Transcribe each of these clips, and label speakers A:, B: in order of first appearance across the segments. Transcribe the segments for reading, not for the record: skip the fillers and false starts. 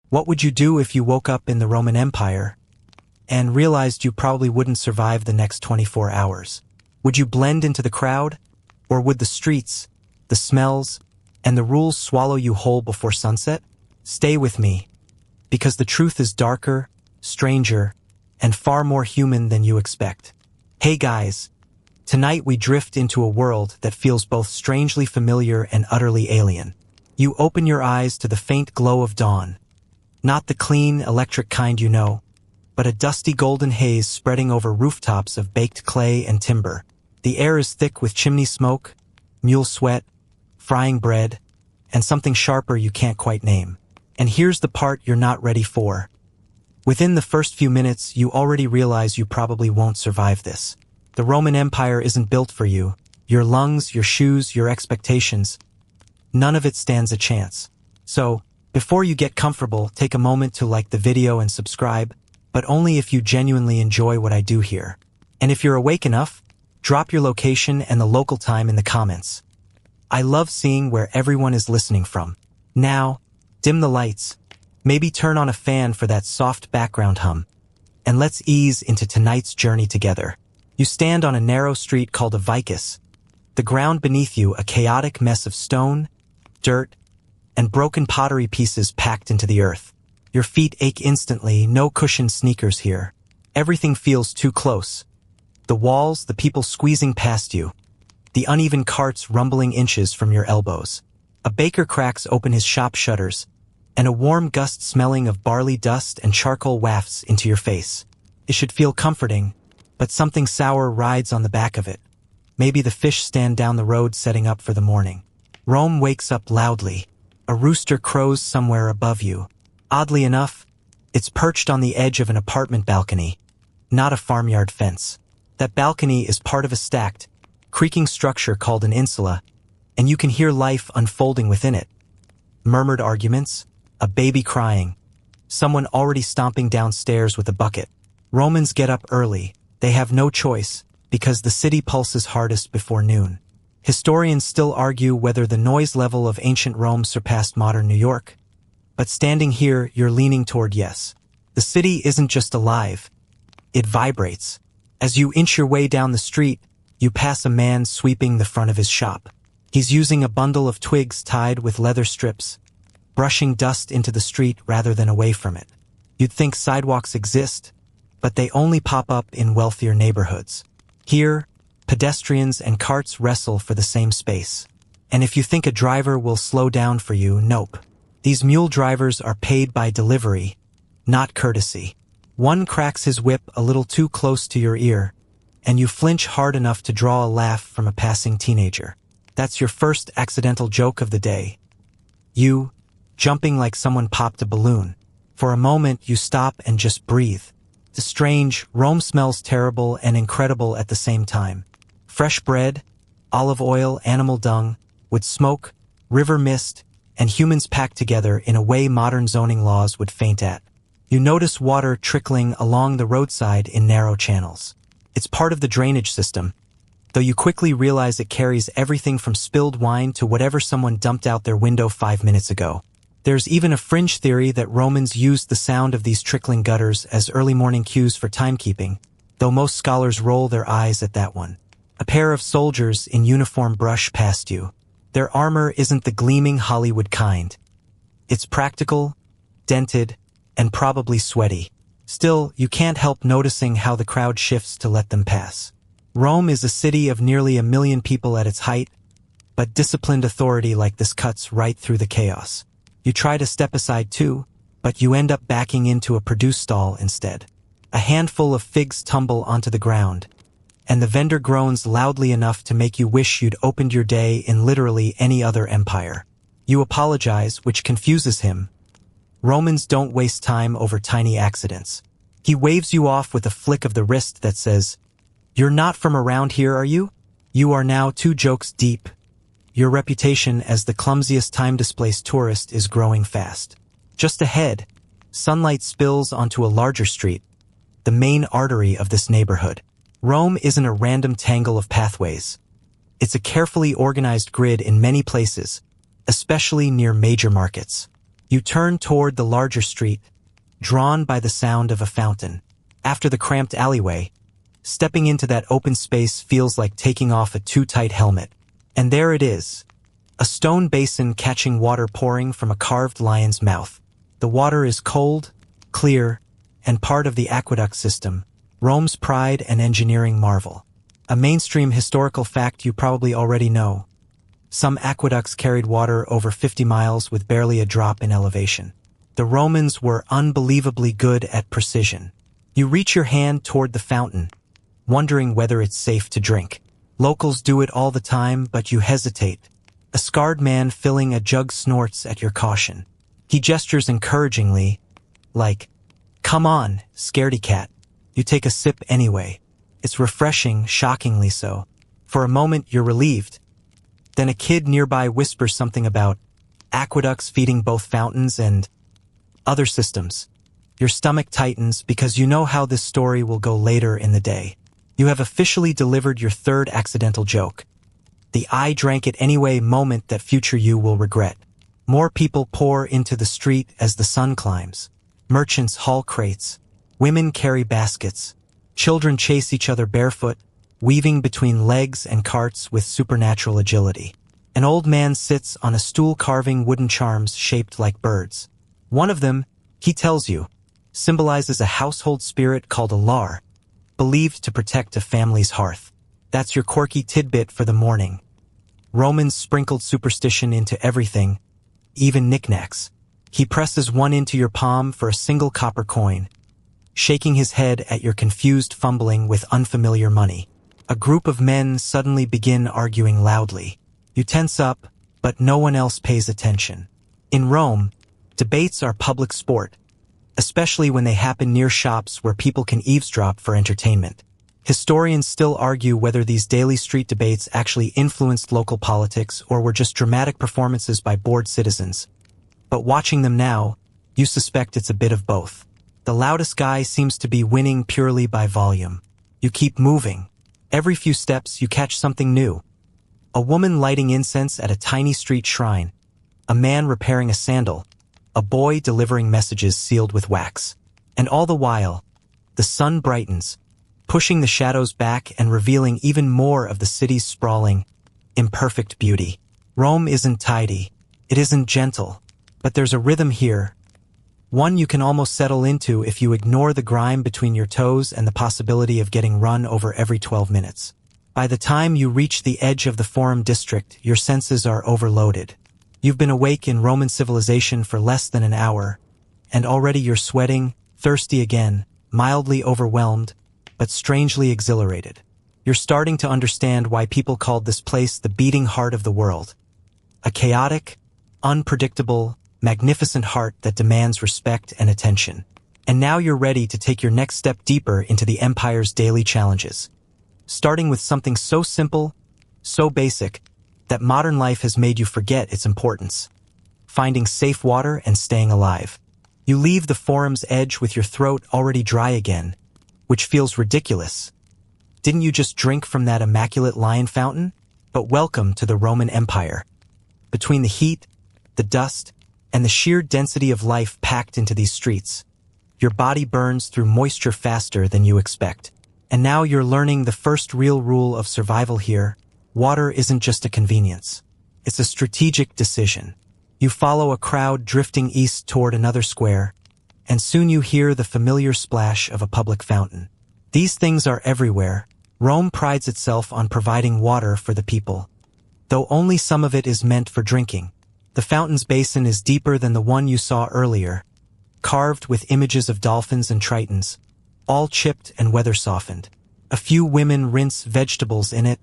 A: What would you do if you woke up in the Roman Empire and realized you probably wouldn't survive the next 24 hours? Would you blend into the crowd? Or would the streets, the smells, and the rules swallow you whole before sunset? Stay with me, because the truth is darker, stranger, and far more human than you expect. Hey guys, tonight we drift into a world that feels both strangely familiar and utterly alien. You open your eyes to the faint glow of dawn. Not the clean, electric kind you know, but a dusty golden haze spreading over rooftops of baked clay and timber. The air is thick with chimney smoke, mule sweat, frying bread, and something sharper you can't quite name. And here's the part you're not ready for. Within the first few minutes, you already realize you probably won't survive this. The Roman Empire isn't built for you. Your lungs, your shoes, your expectations. None of it stands a chance. So, before you get comfortable, take a moment to like the video and subscribe, but only if you genuinely enjoy what I do here. And if you're awake enough, drop your location and the local time in the comments. I love seeing where everyone is listening from. Now, dim the lights, maybe turn on a fan for that soft background hum, and let's ease into tonight's journey together. You stand on a narrow street called a vicus. The ground beneath you a chaotic mess of stone, dirt, and broken pottery pieces packed into the earth. Your feet ache instantly, no cushioned sneakers here. Everything feels too close. The walls, the people squeezing past you, the uneven carts rumbling inches from your elbows. A baker cracks open his shop shutters, and a warm gust smelling of barley dust and charcoal wafts into your face. It should feel comforting, but something sour rides on the back of it. Maybe the fish stand down the road setting up for the morning. Rome wakes up loudly. A rooster crows somewhere above you. Oddly enough, it's perched on the edge of an apartment balcony, not a farmyard fence. That balcony is part of a stacked, creaking structure called an insula, and you can hear life unfolding within it. Murmured arguments, a baby crying, someone already stomping downstairs with a bucket. Romans get up early. They have no choice, because the city pulses hardest before noon. Historians still argue whether the noise level of ancient Rome surpassed modern New York. But standing here, you're leaning toward yes. The city isn't just alive. It vibrates. As you inch your way down the street, you pass a man sweeping the front of his shop. He's using a bundle of twigs tied with leather strips, brushing dust into the street rather than away from it. You'd think sidewalks exist, but they only pop up in wealthier neighborhoods. Here, pedestrians and carts wrestle for the same space. And if you think a driver will slow down for you, nope. These mule drivers are paid by delivery, not courtesy. One cracks his whip a little too close to your ear, and you flinch hard enough to draw a laugh from a passing teenager. That's your first accidental joke of the day. You, jumping like someone popped a balloon. For a moment, you stop and just breathe. It's strange, Rome smells terrible and incredible at the same time. Fresh bread, olive oil, animal dung, with smoke, river mist, and humans packed together in a way modern zoning laws would faint at. You notice water trickling along the roadside in narrow channels. It's part of the drainage system, though you quickly realize it carries everything from spilled wine to whatever someone dumped out their window 5 minutes ago. There's even a fringe theory that Romans used the sound of these trickling gutters as early morning cues for timekeeping, though most scholars roll their eyes at that one. A pair of soldiers in uniform brush past you. Their armor isn't the gleaming Hollywood kind. It's practical, dented, and probably sweaty. Still, you can't help noticing how the crowd shifts to let them pass. Rome is a city of nearly 1 million people at its height, but disciplined authority like this cuts right through the chaos. You try to step aside too, but you end up backing into a produce stall instead. A handful of figs tumble onto the ground, and the vendor groans loudly enough to make you wish you'd opened your day in literally any other empire. You apologize, which confuses him. Romans don't waste time over tiny accidents. He waves you off with a flick of the wrist that says, "You're not from around here, are you?" You are now 2 jokes deep. Your reputation as the clumsiest time-displaced tourist is growing fast. Just ahead, sunlight spills onto a larger street, the main artery of this neighborhood. Rome isn't a random tangle of pathways. It's a carefully organized grid in many places, especially near major markets. You turn toward the larger street, drawn by the sound of a fountain. After the cramped alleyway, stepping into that open space feels like taking off a too-tight helmet. And there it is, a stone basin catching water pouring from a carved lion's mouth. The water is cold, clear, and part of the aqueduct system, Rome's pride and engineering marvel. A mainstream historical fact you probably already know. Some aqueducts carried water over 50 miles with barely a drop in elevation. The Romans were unbelievably good at precision. You reach your hand toward the fountain, wondering whether it's safe to drink. Locals do it all the time, but you hesitate. A scarred man filling a jug snorts at your caution. He gestures encouragingly, like, "Come on, scaredy cat." You take a sip anyway. It's refreshing, shockingly so. For a moment, you're relieved. Then a kid nearby whispers something about aqueducts feeding both fountains and other systems. Your stomach tightens because you know how this story will go later in the day. You have officially delivered your third accidental joke. The "I drank it anyway" moment that future you will regret. More people pour into the street as the sun climbs. Merchants haul crates. Women carry baskets. Children chase each other barefoot, weaving between legs and carts with supernatural agility. An old man sits on a stool carving wooden charms shaped like birds. One of them, he tells you, symbolizes a household spirit called a lar, believed to protect a family's hearth. That's your quirky tidbit for the morning. Romans sprinkled superstition into everything, even knickknacks. He presses one into your palm for a single copper coin, shaking his head at your confused fumbling with unfamiliar money. A group of men suddenly begin arguing loudly. You tense up, but no one else pays attention. In Rome, debates are public sport, especially when they happen near shops where people can eavesdrop for entertainment. Historians still argue whether these daily street debates actually influenced local politics or were just dramatic performances by bored citizens. But watching them now, you suspect it's a bit of both. The loudest guy seems to be winning purely by volume. You keep moving. Every few steps, you catch something new. A woman lighting incense at a tiny street shrine. A man repairing a sandal. A boy delivering messages sealed with wax. And all the while, the sun brightens, pushing the shadows back and revealing even more of the city's sprawling, imperfect beauty. Rome isn't tidy. It isn't gentle. But there's a rhythm here. One you can almost settle into if you ignore the grime between your toes and the possibility of getting run over every 12 minutes. By the time you reach the edge of the Forum district, your senses are overloaded. You've been awake in Roman civilization for less than an hour, and already you're sweating, thirsty again, mildly overwhelmed, but strangely exhilarated. You're starting to understand why people called this place the beating heart of the world. A chaotic, unpredictable, magnificent heart that demands respect and attention. And now you're ready to take your next step deeper into the empire's daily challenges. Starting with something so simple, so basic, that modern life has made you forget its importance. Finding safe water and staying alive. You leave the forum's edge with your throat already dry again, which feels ridiculous. Didn't you just drink from that immaculate lion fountain? But welcome to the Roman Empire. Between the heat, the dust, and the sheer density of life packed into these streets, your body burns through moisture faster than you expect. And now you're learning the first real rule of survival here. Water isn't just a convenience. It's a strategic decision. You follow a crowd drifting east toward another square, and soon you hear the familiar splash of a public fountain. These things are everywhere. Rome prides itself on providing water for the people, though only some of it is meant for drinking. The fountain's basin is deeper than the one you saw earlier, carved with images of dolphins and tritons, all chipped and weather-softened. A few women rinse vegetables in it,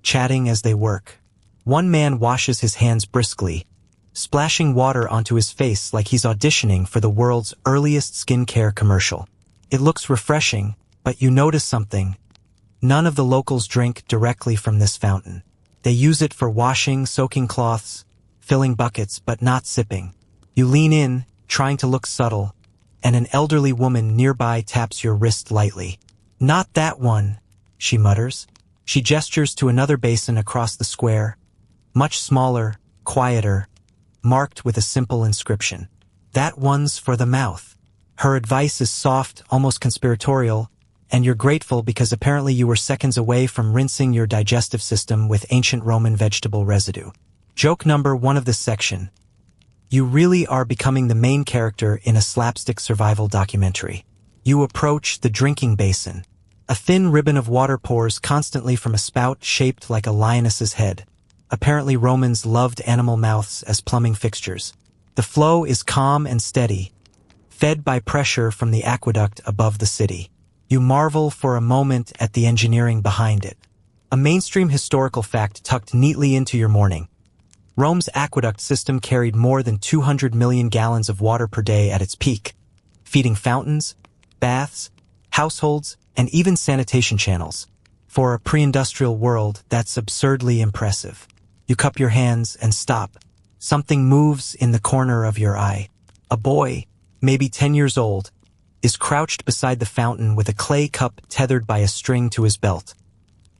A: chatting as they work. One man washes his hands briskly, splashing water onto his face like he's auditioning for the world's earliest skincare commercial. It looks refreshing, but you notice something. None of the locals drink directly from this fountain. They use it for washing, soaking cloths, filling buckets, but not sipping. You lean in, trying to look subtle, and an elderly woman nearby taps your wrist lightly. "Not that one," she mutters. She gestures to another basin across the square, much smaller, quieter, marked with a simple inscription. That one's for the mouth. Her advice is soft, almost conspiratorial, and you're grateful because apparently you were seconds away from rinsing your digestive system with ancient Roman vegetable residue. Joke number 1 of this section. You really are becoming the main character in a slapstick survival documentary. You approach the drinking basin. A thin ribbon of water pours constantly from a spout shaped like a lioness's head. Apparently Romans loved animal mouths as plumbing fixtures. The flow is calm and steady, fed by pressure from the aqueduct above the city. You marvel for a moment at the engineering behind it. A mainstream historical fact tucked neatly into your morning. Rome's aqueduct system carried more than 200 million gallons of water per day at its peak, feeding fountains, baths, households, and even sanitation channels. For a pre-industrial world, that's absurdly impressive. You cup your hands and stop. Something moves in the corner of your eye. A boy, maybe 10 years old, is crouched beside the fountain with a clay cup tethered by a string to his belt.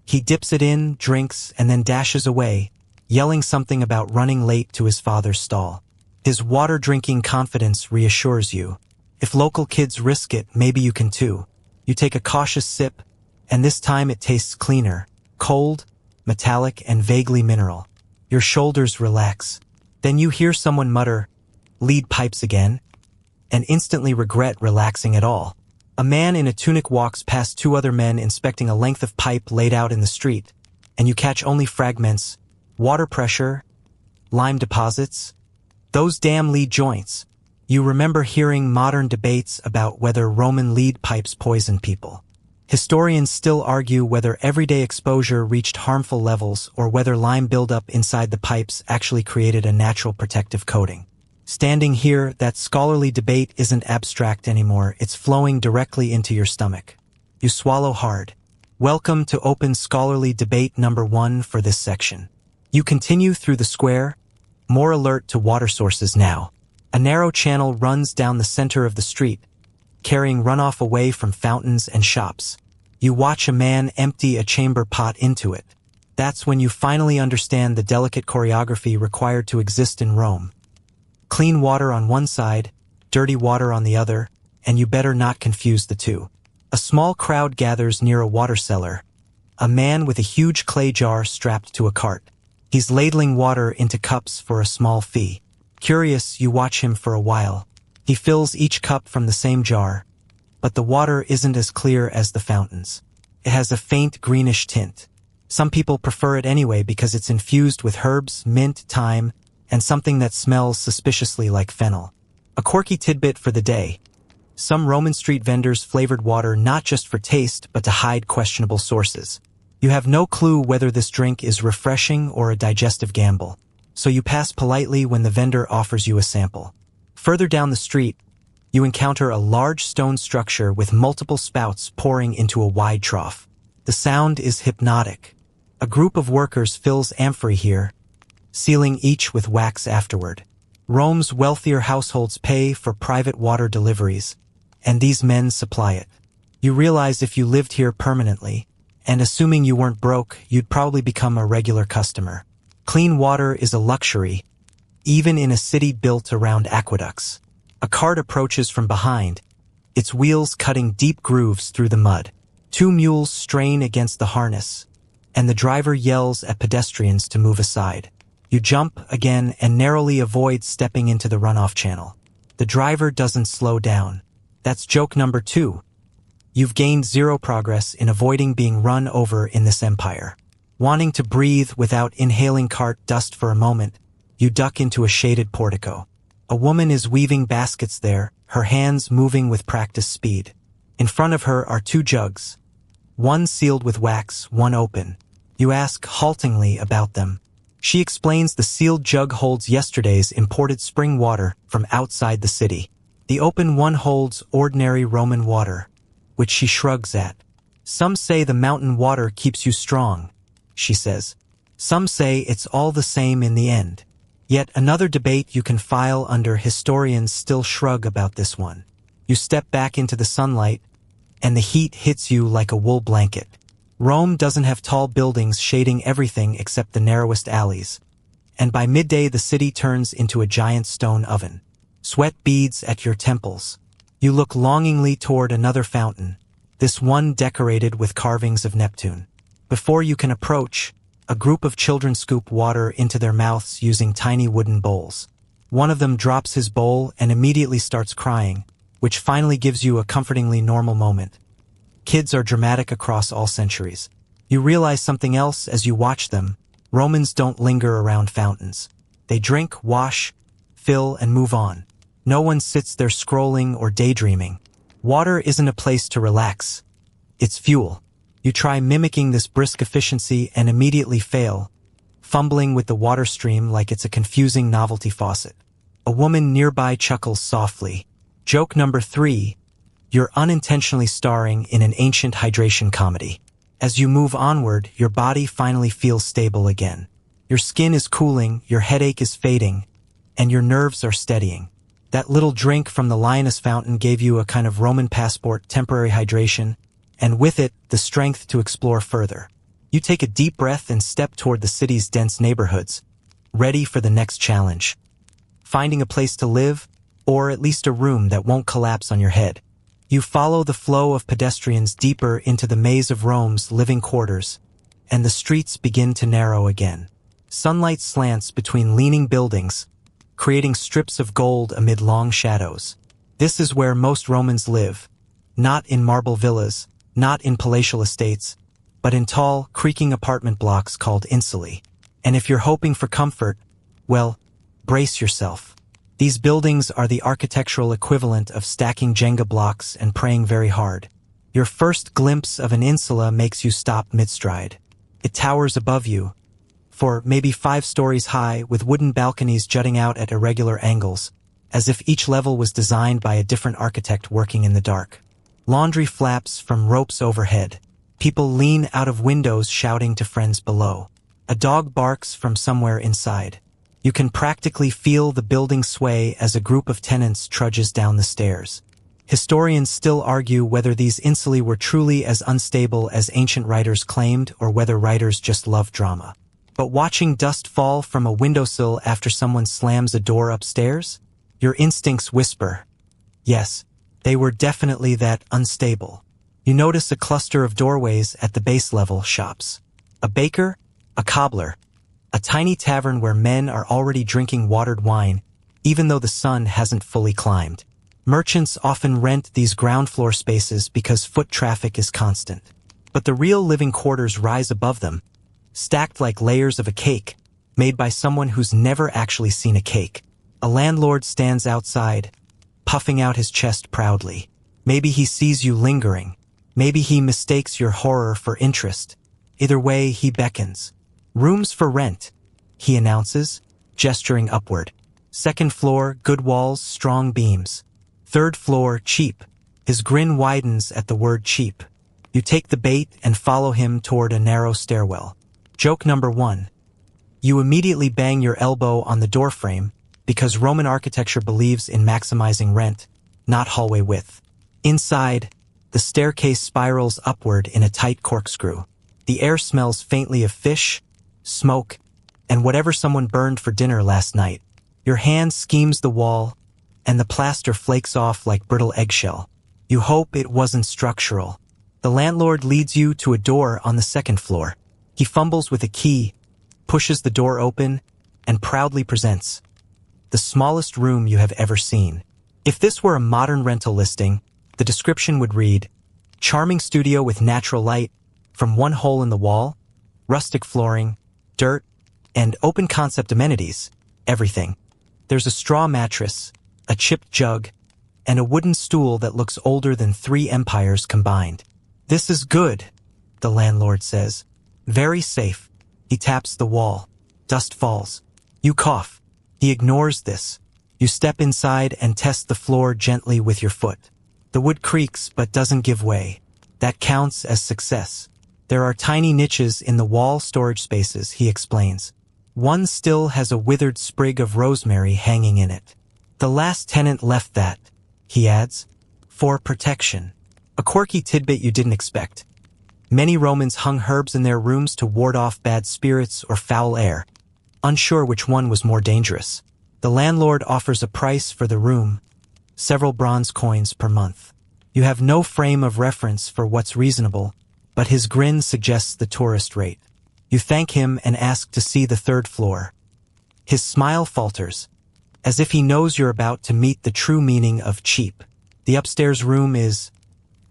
A: He dips it in, drinks, and then dashes away, yelling something about running late to his father's stall. His water-drinking confidence reassures you. If local kids risk it, maybe you can too. You take a cautious sip, and this time it tastes cleaner, cold, metallic, and vaguely mineral. Your shoulders relax. Then you hear someone mutter, "Lead pipes again," and instantly regret relaxing at all. A man in a tunic walks past 2 other men inspecting a length of pipe laid out in the street, and you catch only fragments: water pressure, lime deposits, those damn lead joints. You remember hearing modern debates about whether Roman lead pipes poison people. Historians still argue whether everyday exposure reached harmful levels or whether lime buildup inside the pipes actually created a natural protective coating. Standing here, that scholarly debate isn't abstract anymore, it's flowing directly into your stomach. You swallow hard. Welcome to open scholarly debate number 1 for this section. You continue through the square, more alert to water sources now. A narrow channel runs down the center of the street, carrying runoff away from fountains and shops. You watch a man empty a chamber pot into it. That's when you finally understand the delicate choreography required to exist in Rome. Clean water on one side, dirty water on the other, and you better not confuse the two. A small crowd gathers near a water cellar. A man with a huge clay jar strapped to a cart. He's ladling water into cups for a small fee. Curious, you watch him for a while. He fills each cup from the same jar, but the water isn't as clear as the fountains. It has a faint greenish tint. Some people prefer it anyway because it's infused with herbs, mint, thyme, and something that smells suspiciously like fennel. A quirky tidbit for the day. Some Roman street vendors flavored water not just for taste, but to hide questionable sources. You have no clue whether this drink is refreshing or a digestive gamble, so you pass politely when the vendor offers you a sample. Further down the street, you encounter a large stone structure with multiple spouts pouring into a wide trough. The sound is hypnotic. A group of workers fills amphorae here, sealing each with wax afterward. Rome's wealthier households pay for private water deliveries, and these men supply it. You realize if you lived here permanently, and assuming you weren't broke, you'd probably become a regular customer. Clean water is a luxury, even in a city built around aqueducts. A cart approaches from behind, its wheels cutting deep grooves through the mud. 2 mules strain against the harness, and the driver yells at pedestrians to move aside. You jump again and narrowly avoid stepping into the runoff channel. The driver doesn't slow down. That's joke number 2. You've gained 0 progress in avoiding being run over in this empire. Wanting to breathe without inhaling cart dust for a moment, you duck into a shaded portico. A woman is weaving baskets there, her hands moving with practiced speed. In front of her are 2 jugs, one sealed with wax, one open. You ask haltingly about them. She explains the sealed jug holds yesterday's imported spring water from outside the city. The open one holds ordinary Roman water, which she shrugs at. Some say the mountain water keeps you strong, she says. Some say it's all the same in the end. Yet another debate you can file under historians still shrug about this one. You step back into the sunlight, and the heat hits you like a wool blanket. Rome doesn't have tall buildings shading everything except the narrowest alleys, and by midday the city turns into a giant stone oven. Sweat beads at your temples. You look longingly toward another fountain, this one decorated with carvings of Neptune. Before you can approach, a group of children scoop water into their mouths using tiny wooden bowls. One of them drops his bowl and immediately starts crying, which finally gives you a comfortingly normal moment. Kids are dramatic across all centuries. You realize something else as you watch them. Romans don't linger around fountains. They drink, wash, fill, and move on. No one sits there scrolling or daydreaming. Water isn't a place to relax. It's fuel. You try mimicking this brisk efficiency and immediately fail, fumbling with the water stream like it's a confusing novelty faucet. A woman nearby chuckles softly. Joke number 3. You're unintentionally starring in an ancient hydration comedy. As you move onward, your body finally feels stable again. Your skin is cooling, your headache is fading, and your nerves are steadying. That little drink from the lioness fountain gave you a kind of Roman passport, temporary hydration, and with it, the strength to explore further. You take a deep breath and step toward the city's dense neighborhoods, ready for the next challenge. Finding a place to live, or at least a room that won't collapse on your head. You follow the flow of pedestrians deeper into the maze of Rome's living quarters, and the streets begin to narrow again. Sunlight slants between leaning buildings, creating strips of gold amid long shadows. This is where most Romans live, not in marble villas, not in palatial estates, but in tall, creaking apartment blocks called insulae. And if you're hoping for comfort, well, brace yourself. These buildings are the architectural equivalent of stacking Jenga blocks and praying very hard. Your first glimpse of an insula makes you stop mid-stride. It towers above you, for maybe 5 stories high, with wooden balconies jutting out at irregular angles, as if each level was designed by a different architect working in the dark. Laundry flaps from ropes overhead. People lean out of windows shouting to friends below. A dog barks from somewhere inside. You can practically feel the building sway as a group of tenants trudges down the stairs. Historians still argue whether these insulae were truly as unstable as ancient writers claimed or whether writers just loved drama. But watching dust fall from a windowsill after someone slams a door upstairs? Your instincts whisper, yes, they were definitely that unstable. You notice a cluster of doorways at the base level shops. A baker, a cobbler, a tiny tavern where men are already drinking watered wine, even though the sun hasn't fully climbed. Merchants often rent these ground floor spaces because foot traffic is constant. But the real living quarters rise above them, stacked like layers of a cake, made by someone who's never actually seen a cake. A landlord stands outside, puffing out his chest proudly. Maybe he sees you lingering. Maybe he mistakes your horror for interest. Either way, he beckons. Rooms for rent, he announces, gesturing upward. 2nd floor, good walls, strong beams. 3rd floor, cheap. His grin widens at the word cheap. You take the bait and follow him toward a narrow stairwell. Joke number 1. You immediately bang your elbow on the doorframe because Roman architecture believes in maximizing rent, not hallway width. Inside, the staircase spirals upward in a tight corkscrew. The air smells faintly of fish, smoke, and whatever someone burned for dinner last night. Your hand schemes the wall, and the plaster flakes off like brittle eggshell. You hope it wasn't structural. The landlord leads you to a door on the 2nd floor. He fumbles with a key, pushes the door open, and proudly presents the smallest room you have ever seen. If this were a modern rental listing, the description would read, charming studio with natural light from one hole in the wall, rustic flooring, dirt, and open concept amenities, everything. There's a straw mattress, a chipped jug, and a wooden stool that looks older than 3 empires combined. This is good, the landlord says. Very safe. He taps the wall. Dust falls. You cough. He ignores this. You step inside and test the floor gently with your foot. The wood creaks but doesn't give way. That counts as success. There are tiny niches in the wall storage spaces, he explains. One still has a withered sprig of rosemary hanging in it. The last tenant left that, he adds, for protection. A quirky tidbit you didn't expect. Many Romans hung herbs in their rooms to ward off bad spirits or foul air, unsure which one was more dangerous. The landlord offers a price for the room, several bronze coins per month. You have no frame of reference for what's reasonable, but his grin suggests the tourist rate. You thank him and ask to see the third floor. His smile falters, as if he knows you're about to meet the true meaning of cheap. The upstairs room is,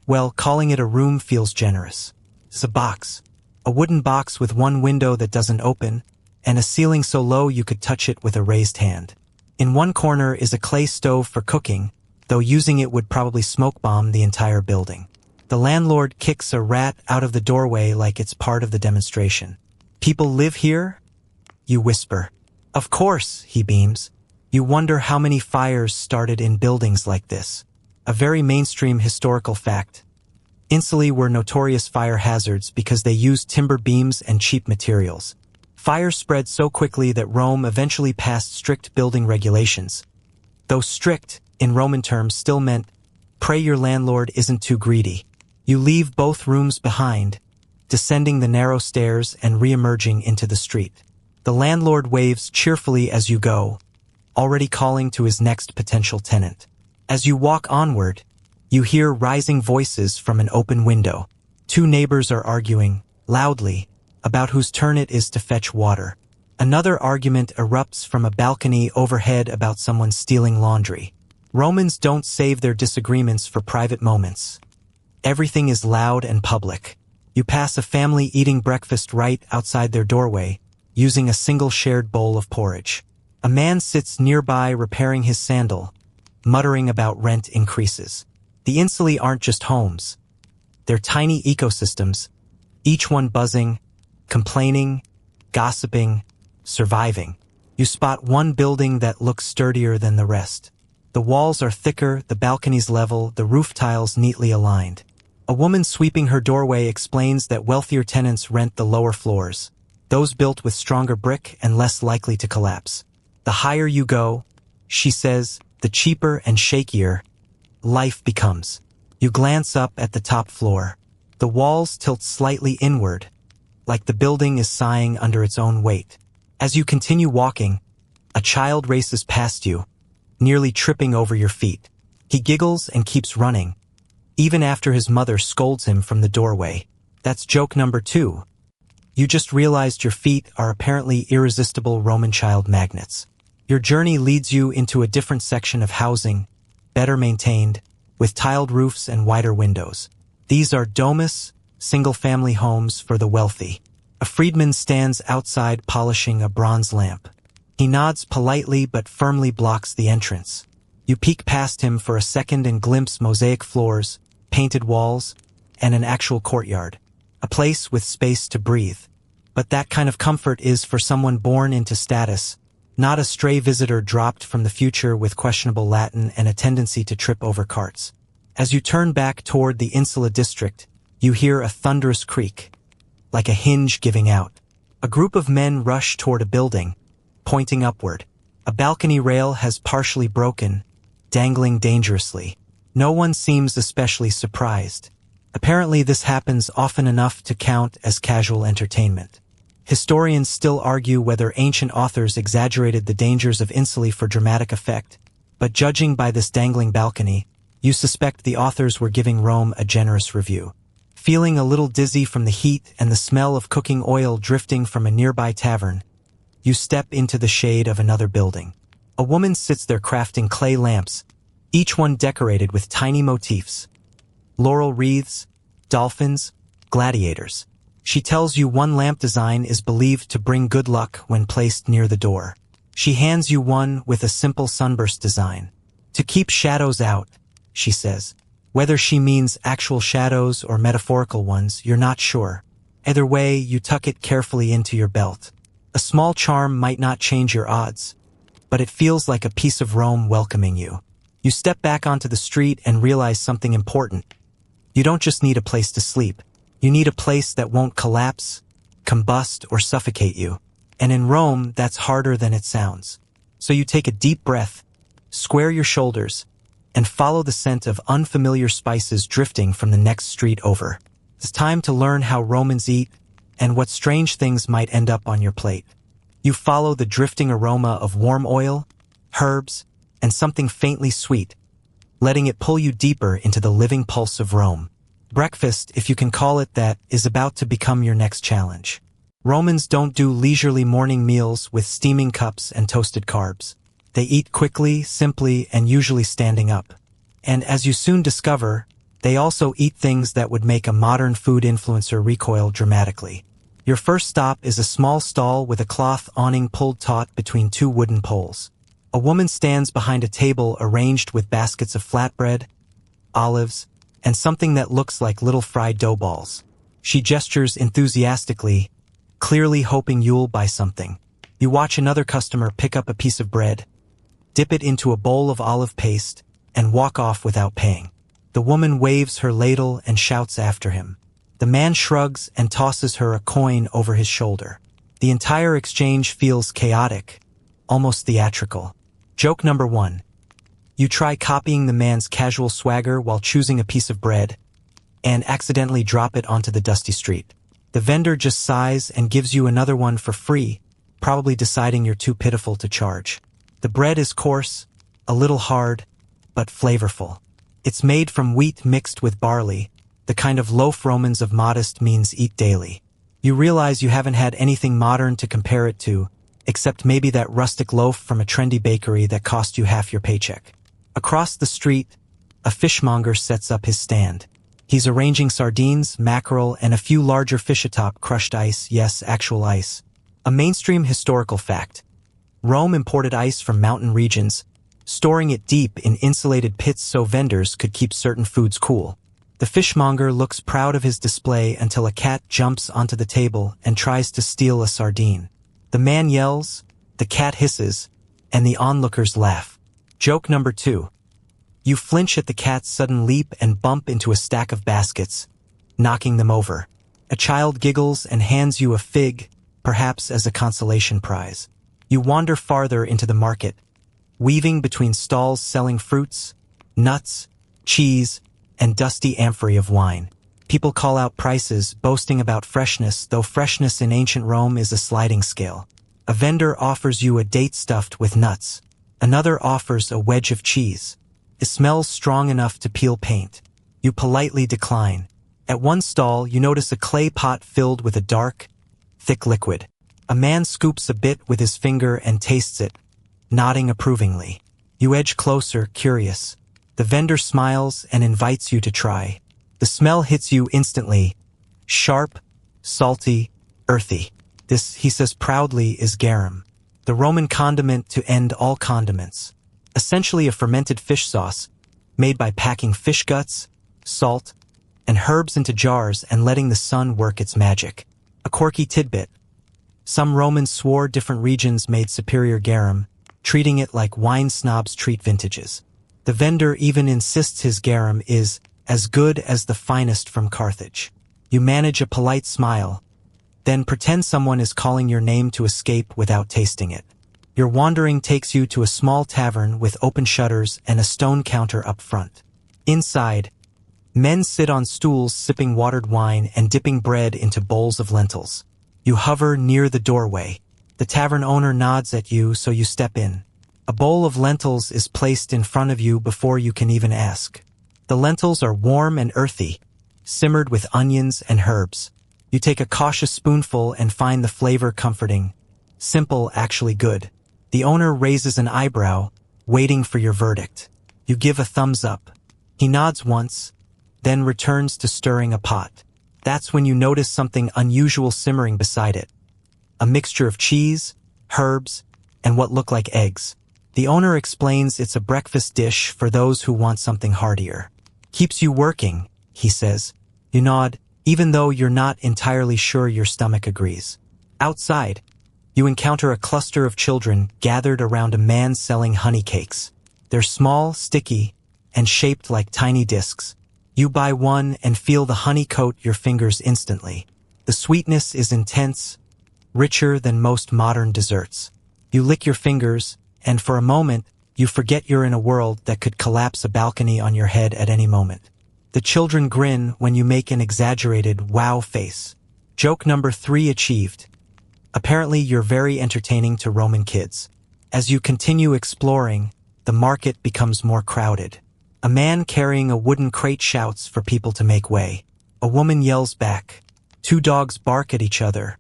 A: well, calling it a room feels generous. It's a box. A wooden box with one window that doesn't open, and a ceiling so low you could touch it with a raised hand. In one corner is a clay stove for cooking, though using it would probably smoke bomb the entire building. The landlord kicks a rat out of the doorway like it's part of the demonstration. People live here? You whisper. Of course, he beams. You wonder how many fires started in buildings like this. A very mainstream historical fact. Insulae were notorious fire hazards because they used timber beams and cheap materials. Fire spread so quickly that Rome eventually passed strict building regulations. Though strict, in Roman terms, still meant, pray your landlord isn't too greedy. You leave both rooms behind, descending the narrow stairs and re-emerging into the street. The landlord waves cheerfully as you go, already calling to his next potential tenant. As you walk onward, you hear rising voices from an open window. Two neighbors are arguing, loudly, about whose turn it is to fetch water. Another argument erupts from a balcony overhead about someone stealing laundry. Romans don't save their disagreements for private moments. Everything is loud and public. You pass a family eating breakfast right outside their doorway, using a single shared bowl of porridge. A man sits nearby repairing his sandal, muttering about rent increases. The insulae aren't just homes. They're tiny ecosystems, each one buzzing, complaining, gossiping, surviving. You spot one building that looks sturdier than the rest. The walls are thicker, the balconies level, the roof tiles neatly aligned. A woman sweeping her doorway explains that wealthier tenants rent the lower floors, those built with stronger brick and less likely to collapse. The higher you go, she says, the cheaper and shakier life becomes. You glance up at the top floor. The walls tilt slightly inward, like the building is sighing under its own weight. As you continue walking, a child races past you, nearly tripping over your feet. He giggles and keeps running, even after his mother scolds him from the doorway. That's joke number 2. You just realized your feet are apparently irresistible Roman child magnets. Your journey leads you into a different section of housing, better maintained, with tiled roofs and wider windows. These are domus, single-family homes for the wealthy. A freedman stands outside polishing a bronze lamp. He nods politely but firmly blocks the entrance. You peek past him for a second and glimpse mosaic floors, painted walls, and an actual courtyard. A place with space to breathe. But that kind of comfort is for someone born into status, not a stray visitor dropped from the future with questionable Latin and a tendency to trip over carts. As you turn back toward the Insula district, you hear a thunderous creak, like a hinge giving out. A group of men rush toward a building, pointing upward. A balcony rail has partially broken, dangling dangerously. No one seems especially surprised. Apparently this happens often enough to count as casual entertainment. Historians still argue whether ancient authors exaggerated the dangers of insulae for dramatic effect, but judging by this dangling balcony, you suspect the authors were giving Rome a generous review. Feeling a little dizzy from the heat and the smell of cooking oil drifting from a nearby tavern, you step into the shade of another building. A woman sits there crafting clay lamps, each one decorated with tiny motifs. Laurel wreaths, dolphins, gladiators. She tells you one lamp design is believed to bring good luck when placed near the door. She hands you one with a simple sunburst design. To keep shadows out, she says. Whether she means actual shadows or metaphorical ones, you're not sure. Either way, you tuck it carefully into your belt. A small charm might not change your odds, but it feels like a piece of Rome welcoming you. You step back onto the street and realize something important. You don't just need a place to sleep. You need a place that won't collapse, combust, or suffocate you. And in Rome, that's harder than it sounds. So you take a deep breath, square your shoulders, and follow the scent of unfamiliar spices drifting from the next street over. It's time to learn how Romans eat and what strange things might end up on your plate. You follow the drifting aroma of warm oil, herbs, and something faintly sweet, letting it pull you deeper into the living pulse of Rome. Breakfast, if you can call it that, is about to become your next challenge. Romans don't do leisurely morning meals with steaming cups and toasted carbs. They eat quickly, simply, and usually standing up. And as you soon discover, they also eat things that would make a modern food influencer recoil dramatically. Your first stop is a small stall with a cloth awning pulled taut between two wooden poles. A woman stands behind a table arranged with baskets of flatbread, olives, and something that looks like little fried dough balls. She gestures enthusiastically, clearly hoping you'll buy something. You watch another customer pick up a piece of bread, dip it into a bowl of olive paste, and walk off without paying. The woman waves her ladle and shouts after him. The man shrugs and tosses her a coin over his shoulder. The entire exchange feels chaotic, almost theatrical. Joke number 1. You try copying the man's casual swagger while choosing a piece of bread, and accidentally drop it onto the dusty street. The vendor just sighs and gives you another one for free, probably deciding you're too pitiful to charge. The bread is coarse, a little hard, but flavorful. It's made from wheat mixed with barley, the kind of loaf Romans of modest means eat daily. You realize you haven't had anything modern to compare it to, except maybe that rustic loaf from a trendy bakery that cost you half your paycheck. Across the street, a fishmonger sets up his stand. He's arranging sardines, mackerel, and a few larger fish atop crushed ice, yes, actual ice. A mainstream historical fact. Rome imported ice from mountain regions, storing it deep in insulated pits so vendors could keep certain foods cool. The fishmonger looks proud of his display until a cat jumps onto the table and tries to steal a sardine. The man yells, the cat hisses, and the onlookers laugh. Joke number 2. You flinch at the cat's sudden leap and bump into a stack of baskets, knocking them over. A child giggles and hands you a fig, perhaps as a consolation prize. You wander farther into the market, weaving between stalls selling fruits, nuts, cheese, and dusty amphorae of wine. People call out prices, boasting about freshness, though freshness in ancient Rome is a sliding scale. A vendor offers you a date stuffed with nuts. Another offers a wedge of cheese. It smells strong enough to peel paint. You politely decline. At one stall, you notice a clay pot filled with a dark, thick liquid. A man scoops a bit with his finger and tastes it, nodding approvingly. You edge closer, curious. The vendor smiles and invites you to try. The smell hits you instantly. Sharp, salty, earthy. This, he says proudly, is garum, the Roman condiment to end all condiments. Essentially a fermented fish sauce, made by packing fish guts, salt, and herbs into jars and letting the sun work its magic. A quirky tidbit. Some Romans swore different regions made superior garum, treating it like wine snobs treat vintages. The vendor even insists his garum is as good as the finest from Carthage. You manage a polite smile, then pretend someone is calling your name to escape without tasting it. Your wandering takes you to a small tavern with open shutters and a stone counter up front. Inside, men sit on stools sipping watered wine and dipping bread into bowls of lentils. You hover near the doorway. The tavern owner nods at you, so you step in. A bowl of lentils is placed in front of you before you can even ask. The lentils are warm and earthy, simmered with onions and herbs. You take a cautious spoonful and find the flavor comforting. Simple, actually good. The owner raises an eyebrow, waiting for your verdict. You give a thumbs up. He nods once, then returns to stirring a pot. That's when you notice something unusual simmering beside it. A mixture of cheese, herbs, and what look like eggs. The owner explains it's a breakfast dish for those who want something heartier. Keeps you working, he says. You nod, even though you're not entirely sure your stomach agrees. Outside, you encounter a cluster of children gathered around a man selling honey cakes. They're small, sticky, and shaped like tiny discs. You buy one and feel the honey coat your fingers instantly. The sweetness is intense, richer than most modern desserts. You lick your fingers, and for a moment, you forget you're in a world that could collapse a balcony on your head at any moment. The children grin when you make an exaggerated wow face. Joke number 3 achieved. Apparently you're very entertaining to Roman kids. As you continue exploring, the market becomes more crowded. A man carrying a wooden crate shouts for people to make way. A woman yells back. Two dogs bark at each other,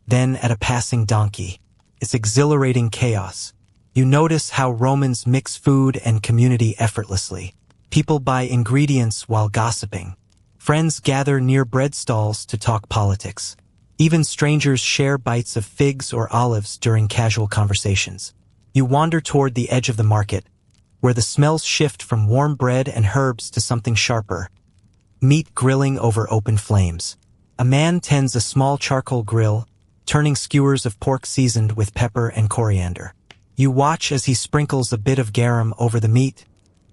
A: then at a passing donkey. It's exhilarating chaos. You notice how Romans mix food and community effortlessly. People buy ingredients while gossiping. Friends gather near bread stalls to talk politics. Even strangers share bites of figs or olives during casual conversations. You wander toward the edge of the market, where the smells shift from warm bread and herbs to something sharper. Meat grilling over open flames. A man tends a small charcoal grill, turning skewers of pork seasoned with pepper and coriander. You watch as he sprinkles a bit of garum over the meat,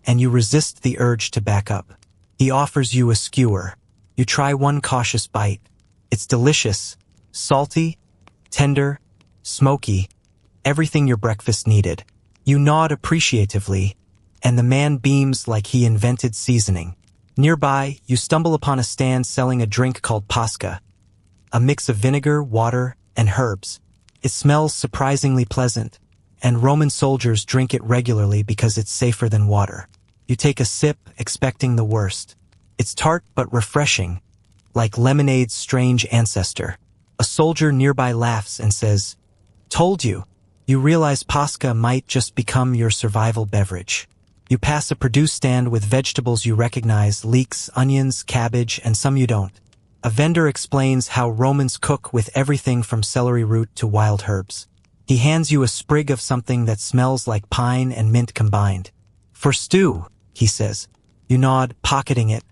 A: and you resist the urge to back up. He offers you a skewer. You try one cautious bite. It's delicious, salty, tender, smoky, everything your breakfast needed. You nod appreciatively, and the man beams like he invented seasoning. Nearby, you stumble upon a stand selling a drink called pasca, a mix of vinegar, water, and herbs. It smells surprisingly pleasant, and Roman soldiers drink it regularly because it's safer than water. You take a sip, expecting the worst. It's tart but refreshing, like lemonade's strange ancestor. A soldier nearby laughs and says, "Told you." You realize pasca might just become your survival beverage. You pass a produce stand with vegetables you recognize, leeks, onions, cabbage, and some you don't. A vendor explains how Romans cook with everything from celery root to wild herbs. He hands you a sprig of something that smells like pine and mint combined. "For stew," he says. You nod, pocketing it,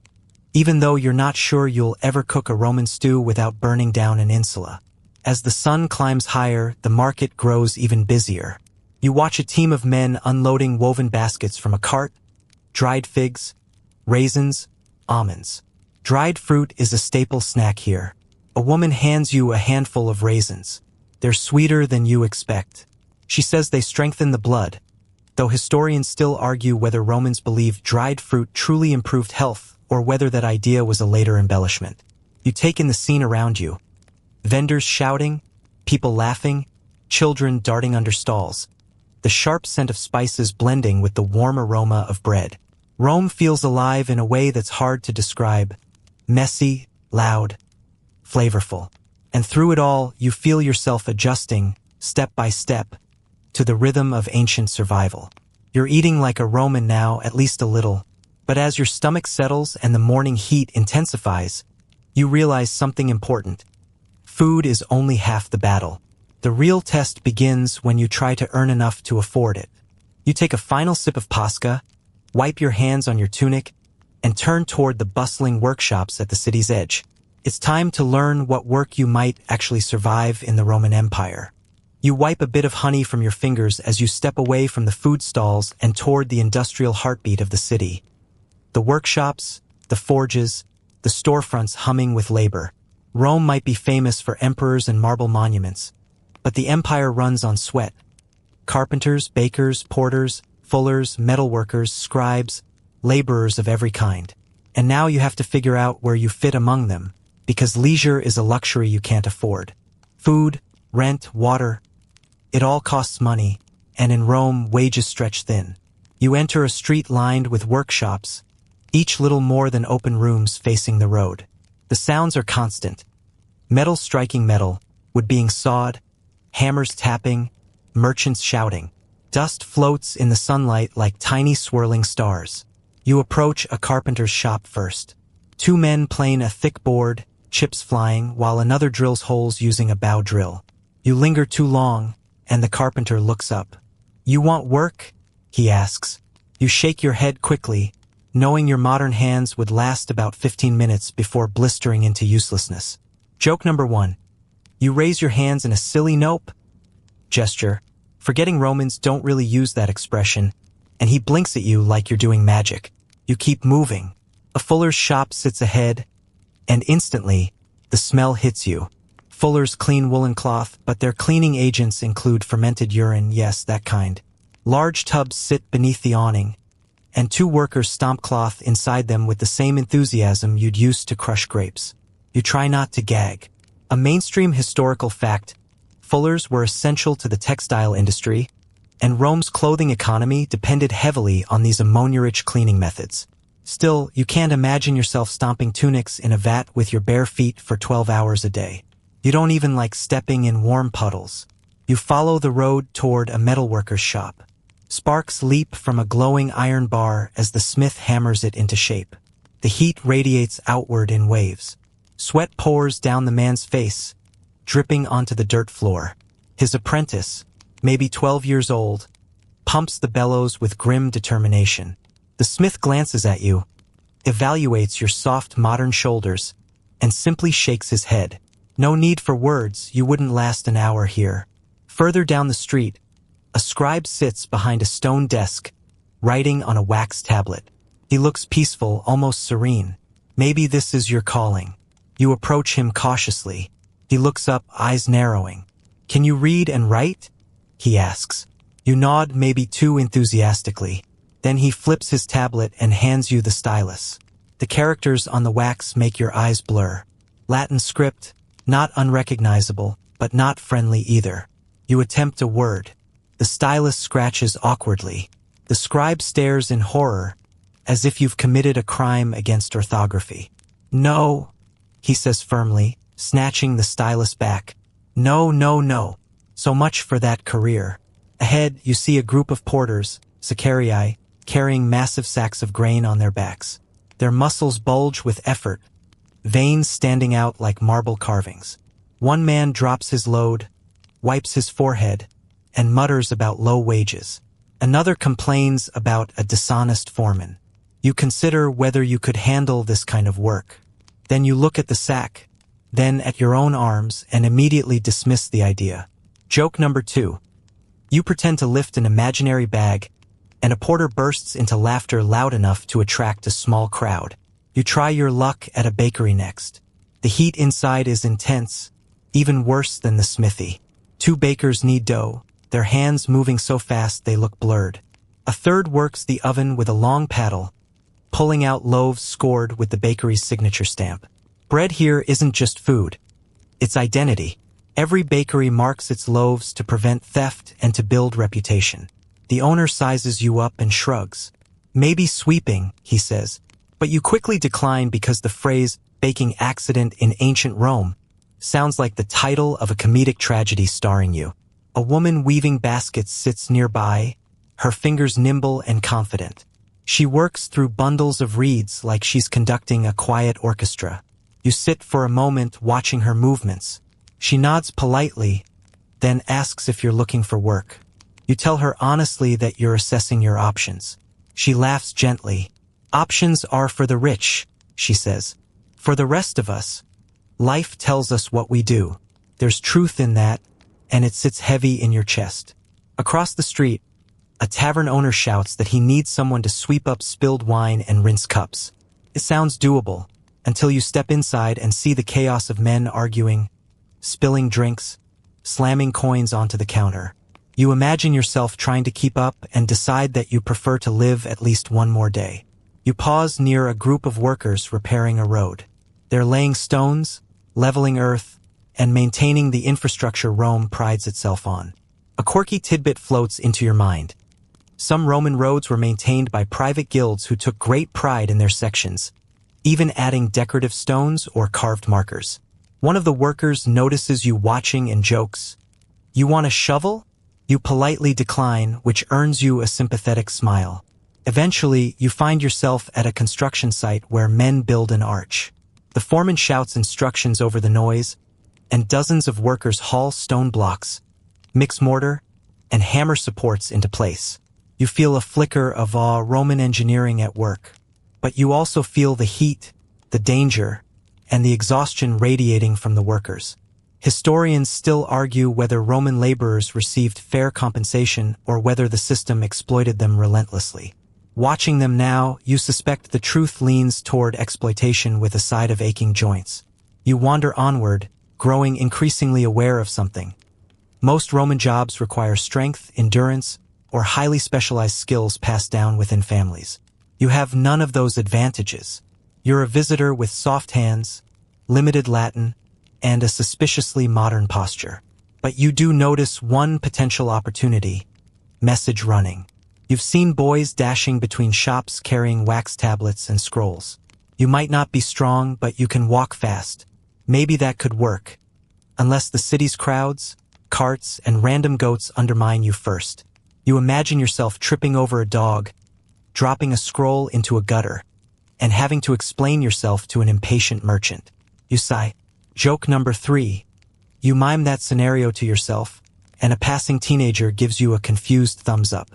A: even though you're not sure you'll ever cook a Roman stew without burning down an insula. As the sun climbs higher, the market grows even busier. You watch a team of men unloading woven baskets from a cart, dried figs, raisins, almonds. Dried fruit is a staple snack here. A woman hands you a handful of raisins. They're sweeter than you expect. She says they strengthen the blood, though historians still argue whether Romans believed dried fruit truly improved health or whether that idea was a later embellishment. You take in the scene around you. Vendors shouting, people laughing, children darting under stalls. The sharp scent of spices blending with the warm aroma of bread. Rome feels alive in a way that's hard to describe. Messy, loud, flavorful. And through it all, you feel yourself adjusting, step by step, to the rhythm of ancient survival. You're eating like a Roman now, at least a little. But as your stomach settles and the morning heat intensifies, you realize something important. Food is only half the battle. The real test begins when you try to earn enough to afford it. You take a final sip of pasca, wipe your hands on your tunic, and turn toward the bustling workshops at the city's edge. It's time to learn what work you might actually survive in the Roman Empire. You wipe a bit of honey from your fingers as you step away from the food stalls and toward the industrial heartbeat of the city. The workshops, the forges, the storefronts humming with labor. Rome might be famous for emperors and marble monuments, but the empire runs on sweat. Carpenters, bakers, porters, fullers, metalworkers, scribes, laborers of every kind. And now you have to figure out where you fit among them, because leisure is a luxury you can't afford. Food, rent, water, it all costs money, and in Rome, wages stretch thin. You enter a street lined with workshops, each little more than open rooms facing the road. The sounds are constant. Metal striking metal, wood being sawed, hammers tapping, merchants shouting. Dust floats in the sunlight like tiny swirling stars. You approach a carpenter's shop first. Two men plane a thick board, chips flying, while another drills holes using a bow drill. You linger too long, and the carpenter looks up. "You want work?" he asks. You shake your head quickly, knowing your modern hands would last about 15 minutes before blistering into uselessness. Joke number 1. You raise your hands in a silly nope gesture, forgetting Romans don't really use that expression, and he blinks at you like you're doing magic. You keep moving. A fuller's shop sits ahead, and instantly, the smell hits you. Fullers clean woolen cloth, but their cleaning agents include fermented urine, yes, that kind. Large tubs sit beneath the awning, and two workers stomp cloth inside them with the same enthusiasm you'd use to crush grapes. You try not to gag. A mainstream historical fact, fullers were essential to the textile industry, and Rome's clothing economy depended heavily on these ammonia-rich cleaning methods. Still, you can't imagine yourself stomping tunics in a vat with your bare feet for 12 hours a day. You don't even like stepping in warm puddles. You follow the road toward a metalworker's shop. Sparks leap from a glowing iron bar as the smith hammers it into shape. The heat radiates outward in waves. Sweat pours down the man's face, dripping onto the dirt floor. His apprentice, maybe 12 years old, pumps the bellows with grim determination. The smith glances at you, evaluates your soft modern shoulders, and simply shakes his head. No need for words, you wouldn't last an hour here. Further down the street, a scribe sits behind a stone desk, writing on a wax tablet. He looks peaceful, almost serene. Maybe this is your calling. You approach him cautiously. He looks up, eyes narrowing. "Can you read and write?" he asks. You nod, maybe too enthusiastically. Then he flips his tablet and hands you the stylus. The characters on the wax make your eyes blur. Latin script, not unrecognizable, but not friendly either. You attempt a word. The stylus scratches awkwardly. The scribe stares in horror, as if you've committed a crime against orthography. "No," he says firmly, snatching the stylus back. "No, no, no. So much for that career." Ahead, you see a group of porters, sicarii, carrying massive sacks of grain on their backs. Their muscles bulge with effort, veins standing out like marble carvings. One man drops his load, wipes his forehead, and mutters about low wages. Another complains about a dishonest foreman. You consider whether you could handle this kind of work. Then you look at the sack, then at your own arms, and immediately dismiss the idea. Joke number 2. You pretend to lift an imaginary bag, and a porter bursts into laughter loud enough to attract a small crowd. You try your luck at a bakery next. The heat inside is intense, even worse than the smithy. 2 bakers knead dough, their hands moving so fast they look blurred. A third works the oven with a long paddle, pulling out loaves scored with the bakery's signature stamp. Bread here isn't just food. It's identity. Every bakery marks its loaves to prevent theft and to build reputation. The owner sizes you up and shrugs. "Maybe sweeping," he says, but you quickly decline because the phrase "baking accident in ancient Rome" sounds like the title of a comedic tragedy starring you. A woman weaving baskets sits nearby, her fingers nimble and confident. She works through bundles of reeds like she's conducting a quiet orchestra. You sit for a moment watching her movements. She nods politely, then asks if you're looking for work. You tell her honestly that you're assessing your options. She laughs gently. "Options are for the rich," she says. "For the rest of us, life tells us what we do. There's truth in that, and it sits heavy in your chest." Across the street, a tavern owner shouts that he needs someone to sweep up spilled wine and rinse cups. It sounds doable, until you step inside and see the chaos of men arguing, spilling drinks, slamming coins onto the counter. You imagine yourself trying to keep up and decide that you prefer to live at least one more day. You pause near a group of workers repairing a road. They're laying stones, leveling earth, and maintaining the infrastructure Rome prides itself on. A quirky tidbit floats into your mind. Some Roman roads were maintained by private guilds who took great pride in their sections, even adding decorative stones or carved markers. One of the workers notices you watching and jokes, "You want a shovel?" You politely decline, which earns you a sympathetic smile. Eventually, you find yourself at a construction site where men build an arch. The foreman shouts instructions over the noise, and dozens of workers haul stone blocks, mix mortar, and hammer supports into place. You feel a flicker of awe, Roman engineering at work. But you also feel the heat, the danger, and the exhaustion radiating from the workers. Historians still argue whether Roman laborers received fair compensation or whether the system exploited them relentlessly. Watching them now, you suspect the truth leans toward exploitation with a side of aching joints. You wander onward, growing increasingly aware of something. Most Roman jobs require strength, endurance, or highly specialized skills passed down within families. You have none of those advantages. You're a visitor with soft hands, limited Latin, and a suspiciously modern posture. But you do notice one potential opportunity. message running. You've seen boys dashing between shops carrying wax tablets and scrolls. You might not be strong, but you can walk fast. Maybe that could work. Unless the city's crowds, carts, and random goats undermine you first. You imagine yourself tripping over a dog, dropping a scroll into a gutter, and having to explain yourself to an impatient merchant. You sigh. Joke number 3. You mime that scenario to yourself, and a passing teenager gives you a confused thumbs up.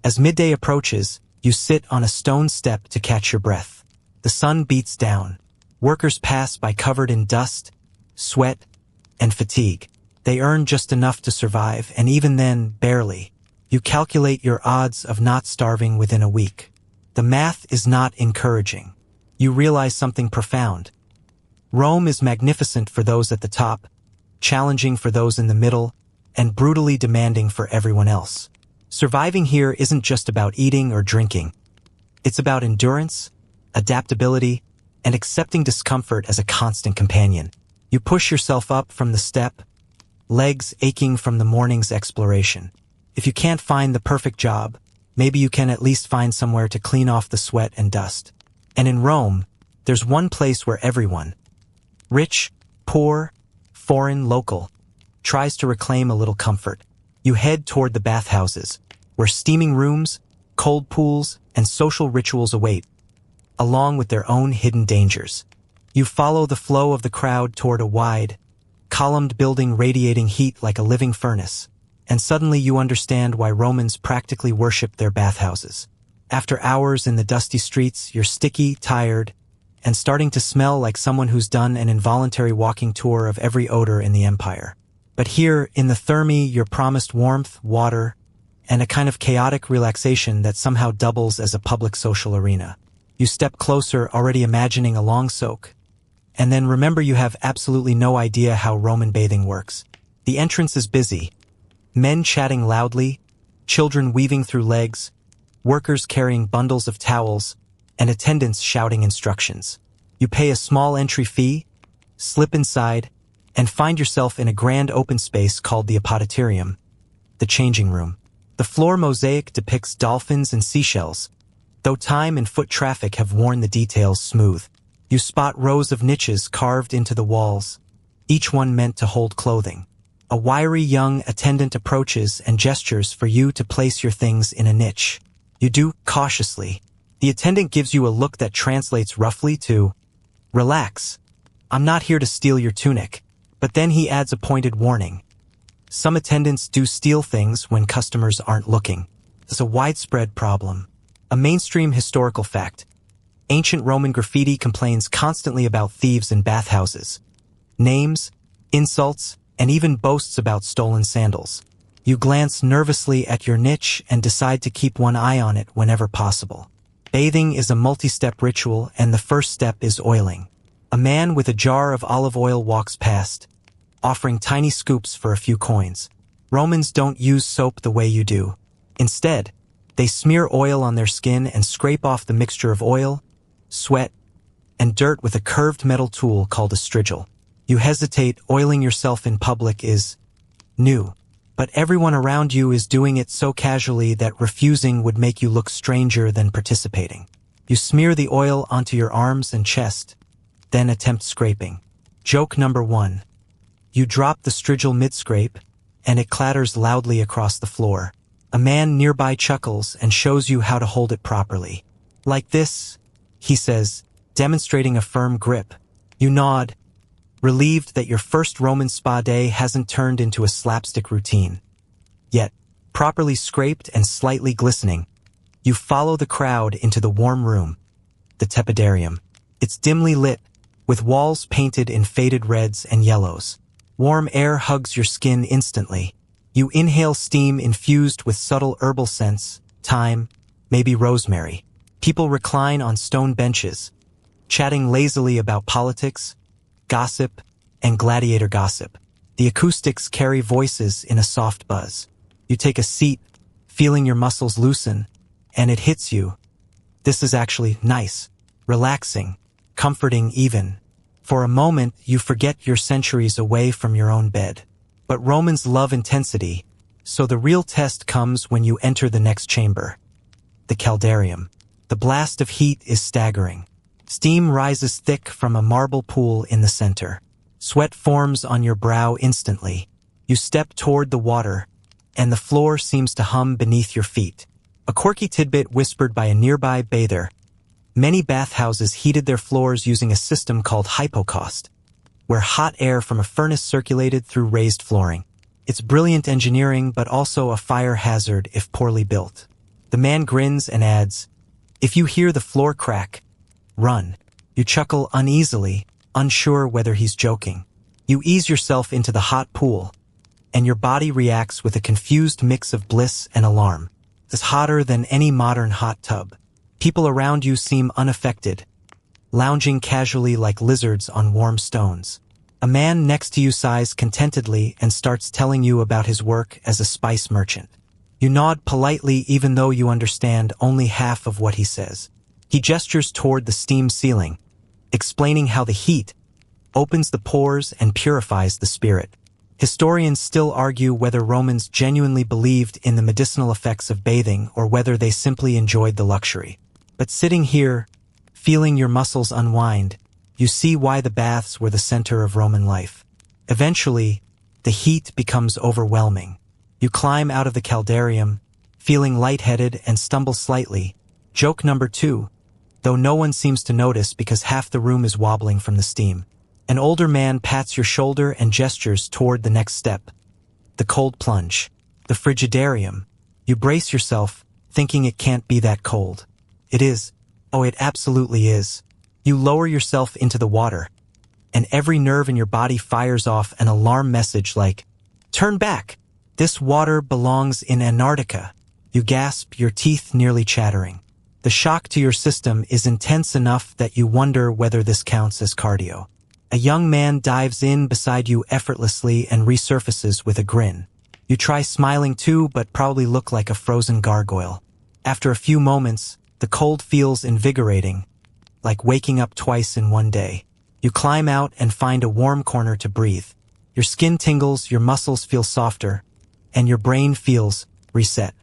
A: As midday approaches, you sit on a stone step to catch your breath. The sun beats down. Workers pass by covered in dust, sweat, and fatigue. They earn just enough to survive, and even then, barely. You calculate your odds of not starving within a week. The math is not encouraging. You realize something profound. Rome is magnificent for those at the top, challenging for those in the middle, and brutally demanding for everyone else. Surviving here isn't just about eating or drinking. It's about endurance, adaptability, and accepting discomfort as a constant companion. You push yourself up from the step, legs aching from the morning's exploration. If you can't find the perfect job, maybe you can at least find somewhere to clean off the sweat and dust. And in Rome, there's one place where everyone, rich, poor, foreign, local, tries to reclaim a little comfort. You head toward the bathhouses, where steaming rooms, cold pools, and social rituals await, along with their own hidden dangers. You follow the flow of the crowd toward a wide, columned building radiating heat like a living furnace, and suddenly you understand why Romans practically worshipped their bathhouses. After hours in the dusty streets, you're sticky, tired, and starting to smell like someone who's done an involuntary walking tour of every odor in the empire. But here, in the thermi, you're promised warmth, water, and a kind of chaotic relaxation that somehow doubles as a public social arena. You step closer, already imagining a long soak, and then remember you have absolutely no idea how Roman bathing works. The entrance is busy. Men chatting loudly, children weaving through legs, workers carrying bundles of towels, and attendants shouting instructions. You pay a small entry fee, slip inside, and find yourself in a grand open space called the apoditerium, the changing room. The floor mosaic depicts dolphins and seashells, though time and foot traffic have worn the details smooth. You spot rows of niches carved into the walls, each one meant to hold clothing. A wiry young attendant approaches and gestures for you to place your things in a niche. You do cautiously. The attendant gives you a look that translates roughly to, "Relax. I'm not here to steal your tunic." But then he adds a pointed warning. Some attendants do steal things when customers aren't looking. It's a widespread problem. A mainstream historical fact. Ancient Roman graffiti complains constantly about thieves in bathhouses. Names, insults, and even boasts about stolen sandals. You glance nervously at your niche and decide to keep one eye on it whenever possible. Bathing is a multi-step ritual, and the first step is oiling. A man with a jar of olive oil walks past, offering tiny scoops for a few coins. Romans don't use soap the way you do. Instead, they smear oil on their skin and scrape off the mixture of oil, sweat, and dirt with a curved metal tool called a strigil. You hesitate. Oiling yourself in public is new, but everyone around you is doing it so casually that refusing would make you look stranger than participating. You smear the oil onto your arms and chest, then attempt scraping. Joke number 1. You drop the strigil mid-scrape, and it clatters loudly across the floor. A man nearby chuckles and shows you how to hold it properly. "Like this," he says, demonstrating a firm grip. You nod, relieved that your first Roman spa day hasn't turned into a slapstick routine. Yet, properly scraped and slightly glistening, you follow the crowd into the warm room, the tepidarium. It's dimly lit, with walls painted in faded reds and yellows. Warm air hugs your skin instantly. You inhale steam infused with subtle herbal scents, thyme, maybe rosemary. People recline on stone benches, chatting lazily about politics, gossip, and gladiator gossip. The acoustics carry voices in a soft buzz. You take a seat, feeling your muscles loosen, and it hits you. This is actually nice, relaxing, comforting even. For a moment, you forget you're centuries away from your own bed. But Romans love intensity, So the real test comes when you enter the next chamber. The caldarium. The blast of heat is staggering. Steam rises thick from a marble pool in the center. Sweat forms on your brow instantly. You step toward the water, and the floor seems to hum beneath your feet. A quirky tidbit whispered by a nearby bather. Many bathhouses heated their floors using a system called hypocaust, where hot air from a furnace circulated through raised flooring. It's brilliant engineering, but also a fire hazard if poorly built. The man grins and adds, "If you hear the floor crack, run." You chuckle uneasily, unsure whether he's joking. You ease yourself into the hot pool, and your body reacts with a confused mix of bliss and alarm. It's hotter than any modern hot tub. People around you seem unaffected, lounging casually like lizards on warm stones. A man next to you sighs contentedly and starts telling you about his work as a spice merchant. You nod politely even though you understand only half of what he says. He gestures toward the steam ceiling, explaining how the heat opens the pores and purifies the spirit. Historians still argue whether Romans genuinely believed in the medicinal effects of bathing or whether they simply enjoyed the luxury. But sitting here, feeling your muscles unwind, you see why the baths were the center of Roman life. Eventually, the heat becomes overwhelming. You climb out of the caldarium, feeling lightheaded and stumble slightly. Joke number 2, though no one seems to notice because half the room is wobbling from the steam. An older man pats your shoulder and gestures toward the next step. The cold plunge. The frigidarium. You brace yourself, thinking it can't be that cold. It is. Oh, it absolutely is. You lower yourself into the water, and every nerve in your body fires off an alarm message like, "Turn back! This water belongs in Antarctica." You gasp, your teeth nearly chattering. The shock to your system is intense enough that you wonder whether this counts as cardio. A young man dives in beside you effortlessly and resurfaces with a grin. You try smiling too, but probably look like a frozen gargoyle. After a few moments, the cold feels invigorating, like waking up twice in one day. You climb out and find a warm corner to breathe. Your skin tingles, your muscles feel softer, and your brain feels reset.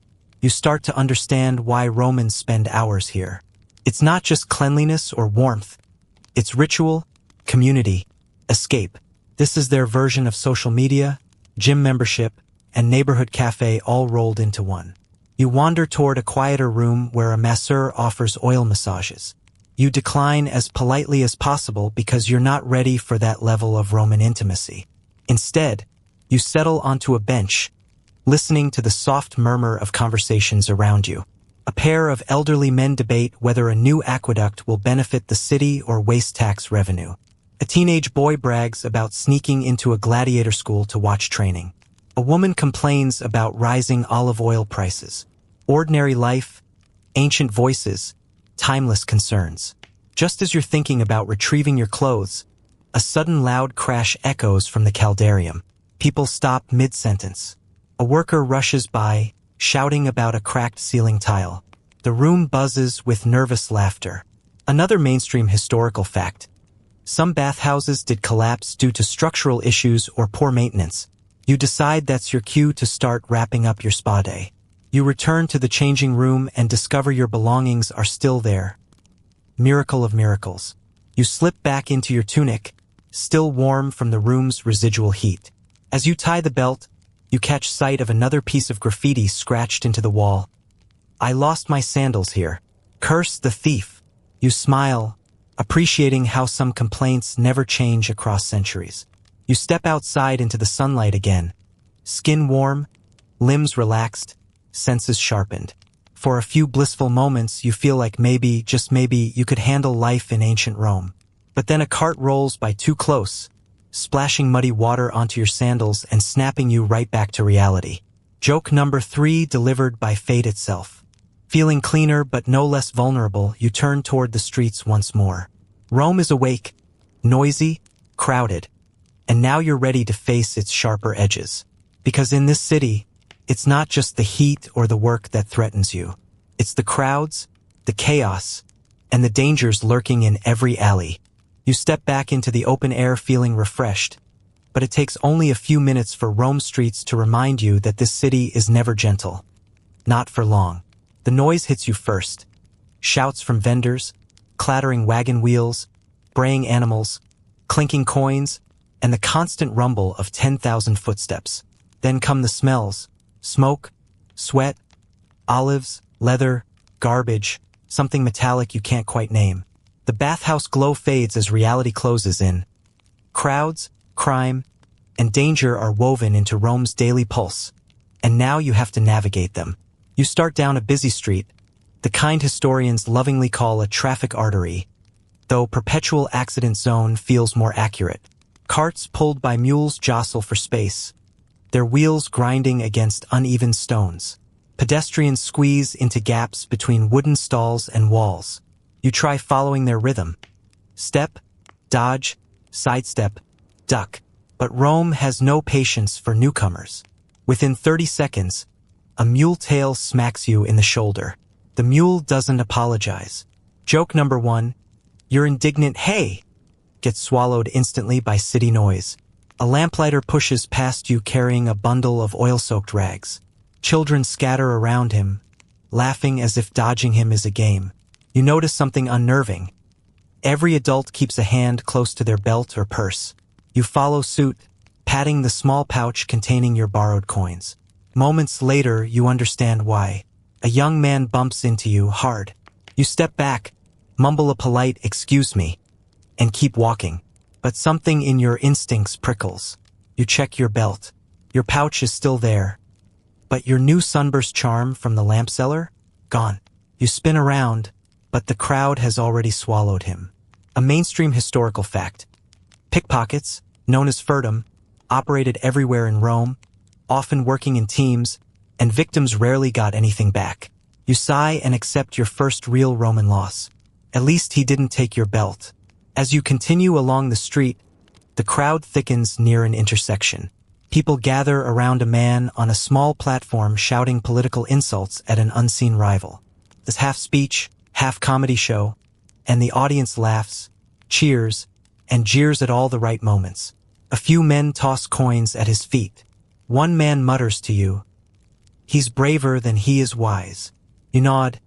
A: You start to understand why Romans spend hours here. It's not just cleanliness or warmth. It's ritual, community, escape. This is their version of social media, gym membership, and neighborhood cafe all rolled into one. You wander toward a quieter room where a masseur offers oil massages. You decline as politely as possible because you're not ready for that level of Roman intimacy. Instead, you settle onto a bench, listening to the soft murmur of conversations around you. A pair of elderly men debate whether a new aqueduct will benefit the city or waste tax revenue. A teenage boy brags about sneaking into a gladiator school to watch training. A woman complains about rising olive oil prices. Ordinary life, ancient voices, timeless concerns. Just as you're thinking about retrieving your clothes, a sudden loud crash echoes from the caldarium. People stop mid-sentence. A worker rushes by, shouting about a cracked ceiling tile. The room buzzes with nervous laughter. Another mainstream historical fact. Some bathhouses did collapse due to structural issues or poor maintenance. You decide that's your cue to start wrapping up your spa day. You return to the changing room and discover your belongings are still there. Miracle of miracles. You slip back into your tunic, still warm from the room's residual heat. As you tie the belt, you catch sight of another piece of graffiti scratched into the wall. "I lost my sandals here. Curse the thief." You smile, appreciating how some complaints never change across centuries. You step outside into the sunlight again. Skin warm, limbs relaxed, senses sharpened. For a few blissful moments, you feel like maybe, just maybe, you could handle life in ancient Rome. But then a cart rolls by too close, splashing muddy water onto your sandals and snapping you right back to reality. Joke number 3 delivered by fate itself. Feeling cleaner but no less vulnerable, you turn toward the streets once more. Rome is awake, noisy, crowded, and now you're ready to face its sharper edges. Because in this city, it's not just the heat or the work that threatens you. It's the crowds, the chaos, and the dangers lurking in every alley. You step back into the open air feeling refreshed, but it takes only a few minutes for Rome's streets to remind you that this city is never gentle. Not for long. The noise hits you first. Shouts from vendors, clattering wagon wheels, braying animals, clinking coins, and the constant rumble of 10,000 footsteps. Then come the smells: smoke, sweat, olives, leather, garbage, something metallic you can't quite name. The bathhouse glow fades as reality closes in. Crowds, crime, and danger are woven into Rome's daily pulse, and now you have to navigate them. You start down a busy street, the kind historians lovingly call a traffic artery, though perpetual accident zone feels more accurate. Carts pulled by mules jostle for space, their wheels grinding against uneven stones. Pedestrians squeeze into gaps between wooden stalls and walls. You try following their rhythm. Step, dodge, sidestep, duck. But Rome has no patience for newcomers. Within 30 seconds, a mule tail smacks you in the shoulder. The mule doesn't apologize. Joke number 1, your indignant "hey" gets swallowed instantly by city noise. A lamplighter pushes past you carrying a bundle of oil-soaked rags. Children scatter around him, laughing as if dodging him is a game. You notice something unnerving. Every adult keeps a hand close to their belt or purse. You follow suit, patting the small pouch containing your borrowed coins. Moments later, you understand why. A young man bumps into you hard. You step back, mumble a polite "excuse me," and keep walking. But something in your instincts prickles. You check your belt. Your pouch is still there. But your new sunburst charm from the lamp seller? Gone. You spin around, but the crowd has already swallowed him. A mainstream historical fact. Pickpockets, known as furtum, operated everywhere in Rome, often working in teams, and victims rarely got anything back. You sigh and accept your first real Roman loss. At least he didn't take your belt. As you continue along the street, the crowd thickens near an intersection. People gather around a man on a small platform shouting political insults at an unseen rival. This half speech, half comedy show, and the audience laughs, cheers, and jeers at all the right moments. A few men toss coins at his feet. One man mutters to you, "He's braver than he is wise." You nod,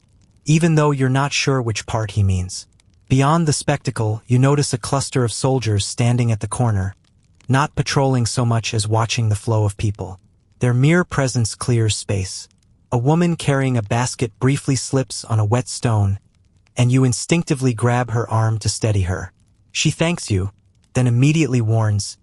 A: even though you're not sure which part he means. Beyond the spectacle, you notice a cluster of soldiers standing at the corner, not patrolling so much as watching the flow of people. Their mere presence clears space. A woman carrying a basket briefly slips on a wet stone, and you instinctively grab her arm to steady her. She thanks you, then immediately warns,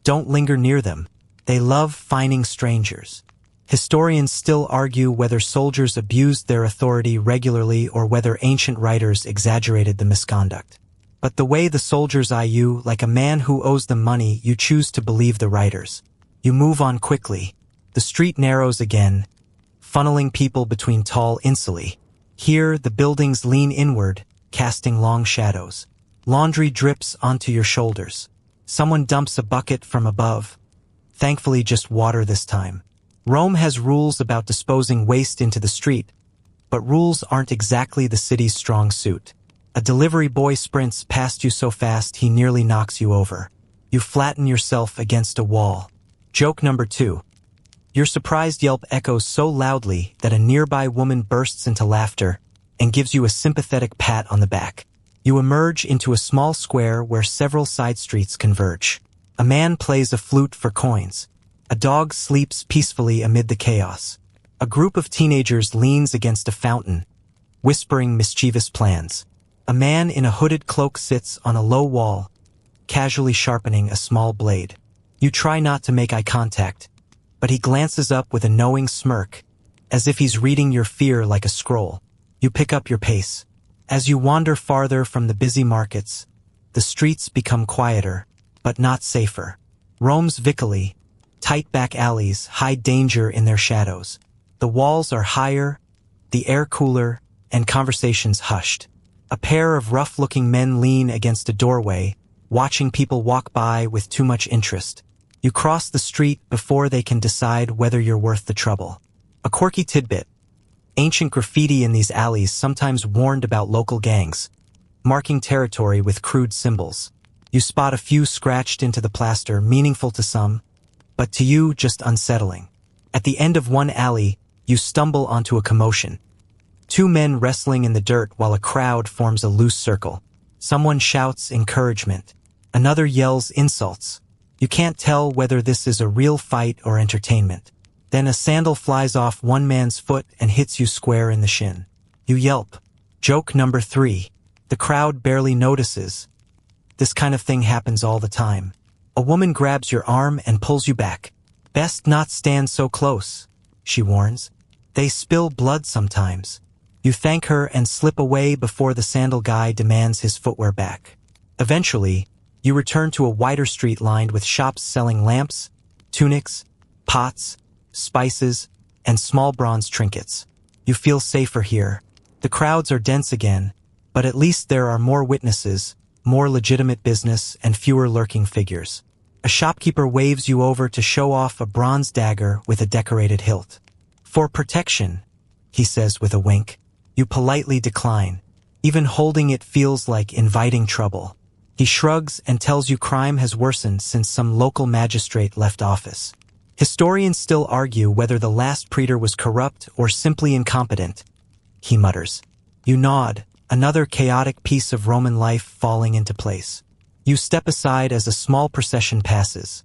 A: "Don't linger near them. They love fining strangers." Historians still argue whether soldiers abused their authority regularly or whether ancient writers exaggerated the misconduct. But the way the soldiers eye you like a man who owes them money, you choose to believe the writers. You move on quickly. The street narrows again, funneling people between tall insulae. Here, the buildings lean inward, casting long shadows. Laundry drips onto your shoulders. Someone dumps a bucket from above. Thankfully, just water this time. Rome has rules about disposing waste into the street, but rules aren't exactly the city's strong suit. A delivery boy sprints past you so fast he nearly knocks you over. You flatten yourself against a wall. Joke number 2. Your surprised yelp echoes so loudly that a nearby woman bursts into laughter and gives you a sympathetic pat on the back. You emerge into a small square where several side streets converge. A man plays a flute for coins. A dog sleeps peacefully amid the chaos. A group of teenagers leans against a fountain, whispering mischievous plans. A man in a hooded cloak sits on a low wall, casually sharpening a small blade. You try not to make eye contact, but he glances up with a knowing smirk, as if he's reading your fear like a scroll. You pick up your pace. As you wander farther from the busy markets, the streets become quieter, but not safer. Rome's vicoli, tight back alleys, hide danger in their shadows. The walls are higher, the air cooler, and conversations hushed. A pair of rough-looking men lean against a doorway, watching people walk by with too much interest. You cross the street before they can decide whether you're worth the trouble. A quirky tidbit. Ancient graffiti in these alleys sometimes warned about local gangs, marking territory with crude symbols. You spot a few scratched into the plaster, meaningful to some, but to you just unsettling. At the end of one alley, you stumble onto a commotion. Two men wrestling in the dirt while a crowd forms a loose circle. Someone shouts encouragement. Another yells insults. You can't tell whether this is a real fight or entertainment. Then a sandal flies off one man's foot and hits you square in the shin. You yelp. Joke number 3. The crowd barely notices. This kind of thing happens all the time. A woman grabs your arm and pulls you back. Best not stand so close, she warns. They spill blood sometimes. You thank her and slip away before the sandal guy demands his footwear back. Eventually, you return to a wider street lined with shops selling lamps, tunics, pots, spices, and small bronze trinkets. You feel safer here. The crowds are dense again, but at least there are more witnesses, more legitimate business, and fewer lurking figures. A shopkeeper waves you over to show off a bronze dagger with a decorated hilt. For protection, he says with a wink. You politely decline. Even holding it feels like inviting trouble. He shrugs and tells you crime has worsened since some local magistrate left office. Historians still argue whether the last praetor was corrupt or simply incompetent, he mutters. You nod, another chaotic piece of Roman life falling into place. You step aside as a small procession passes.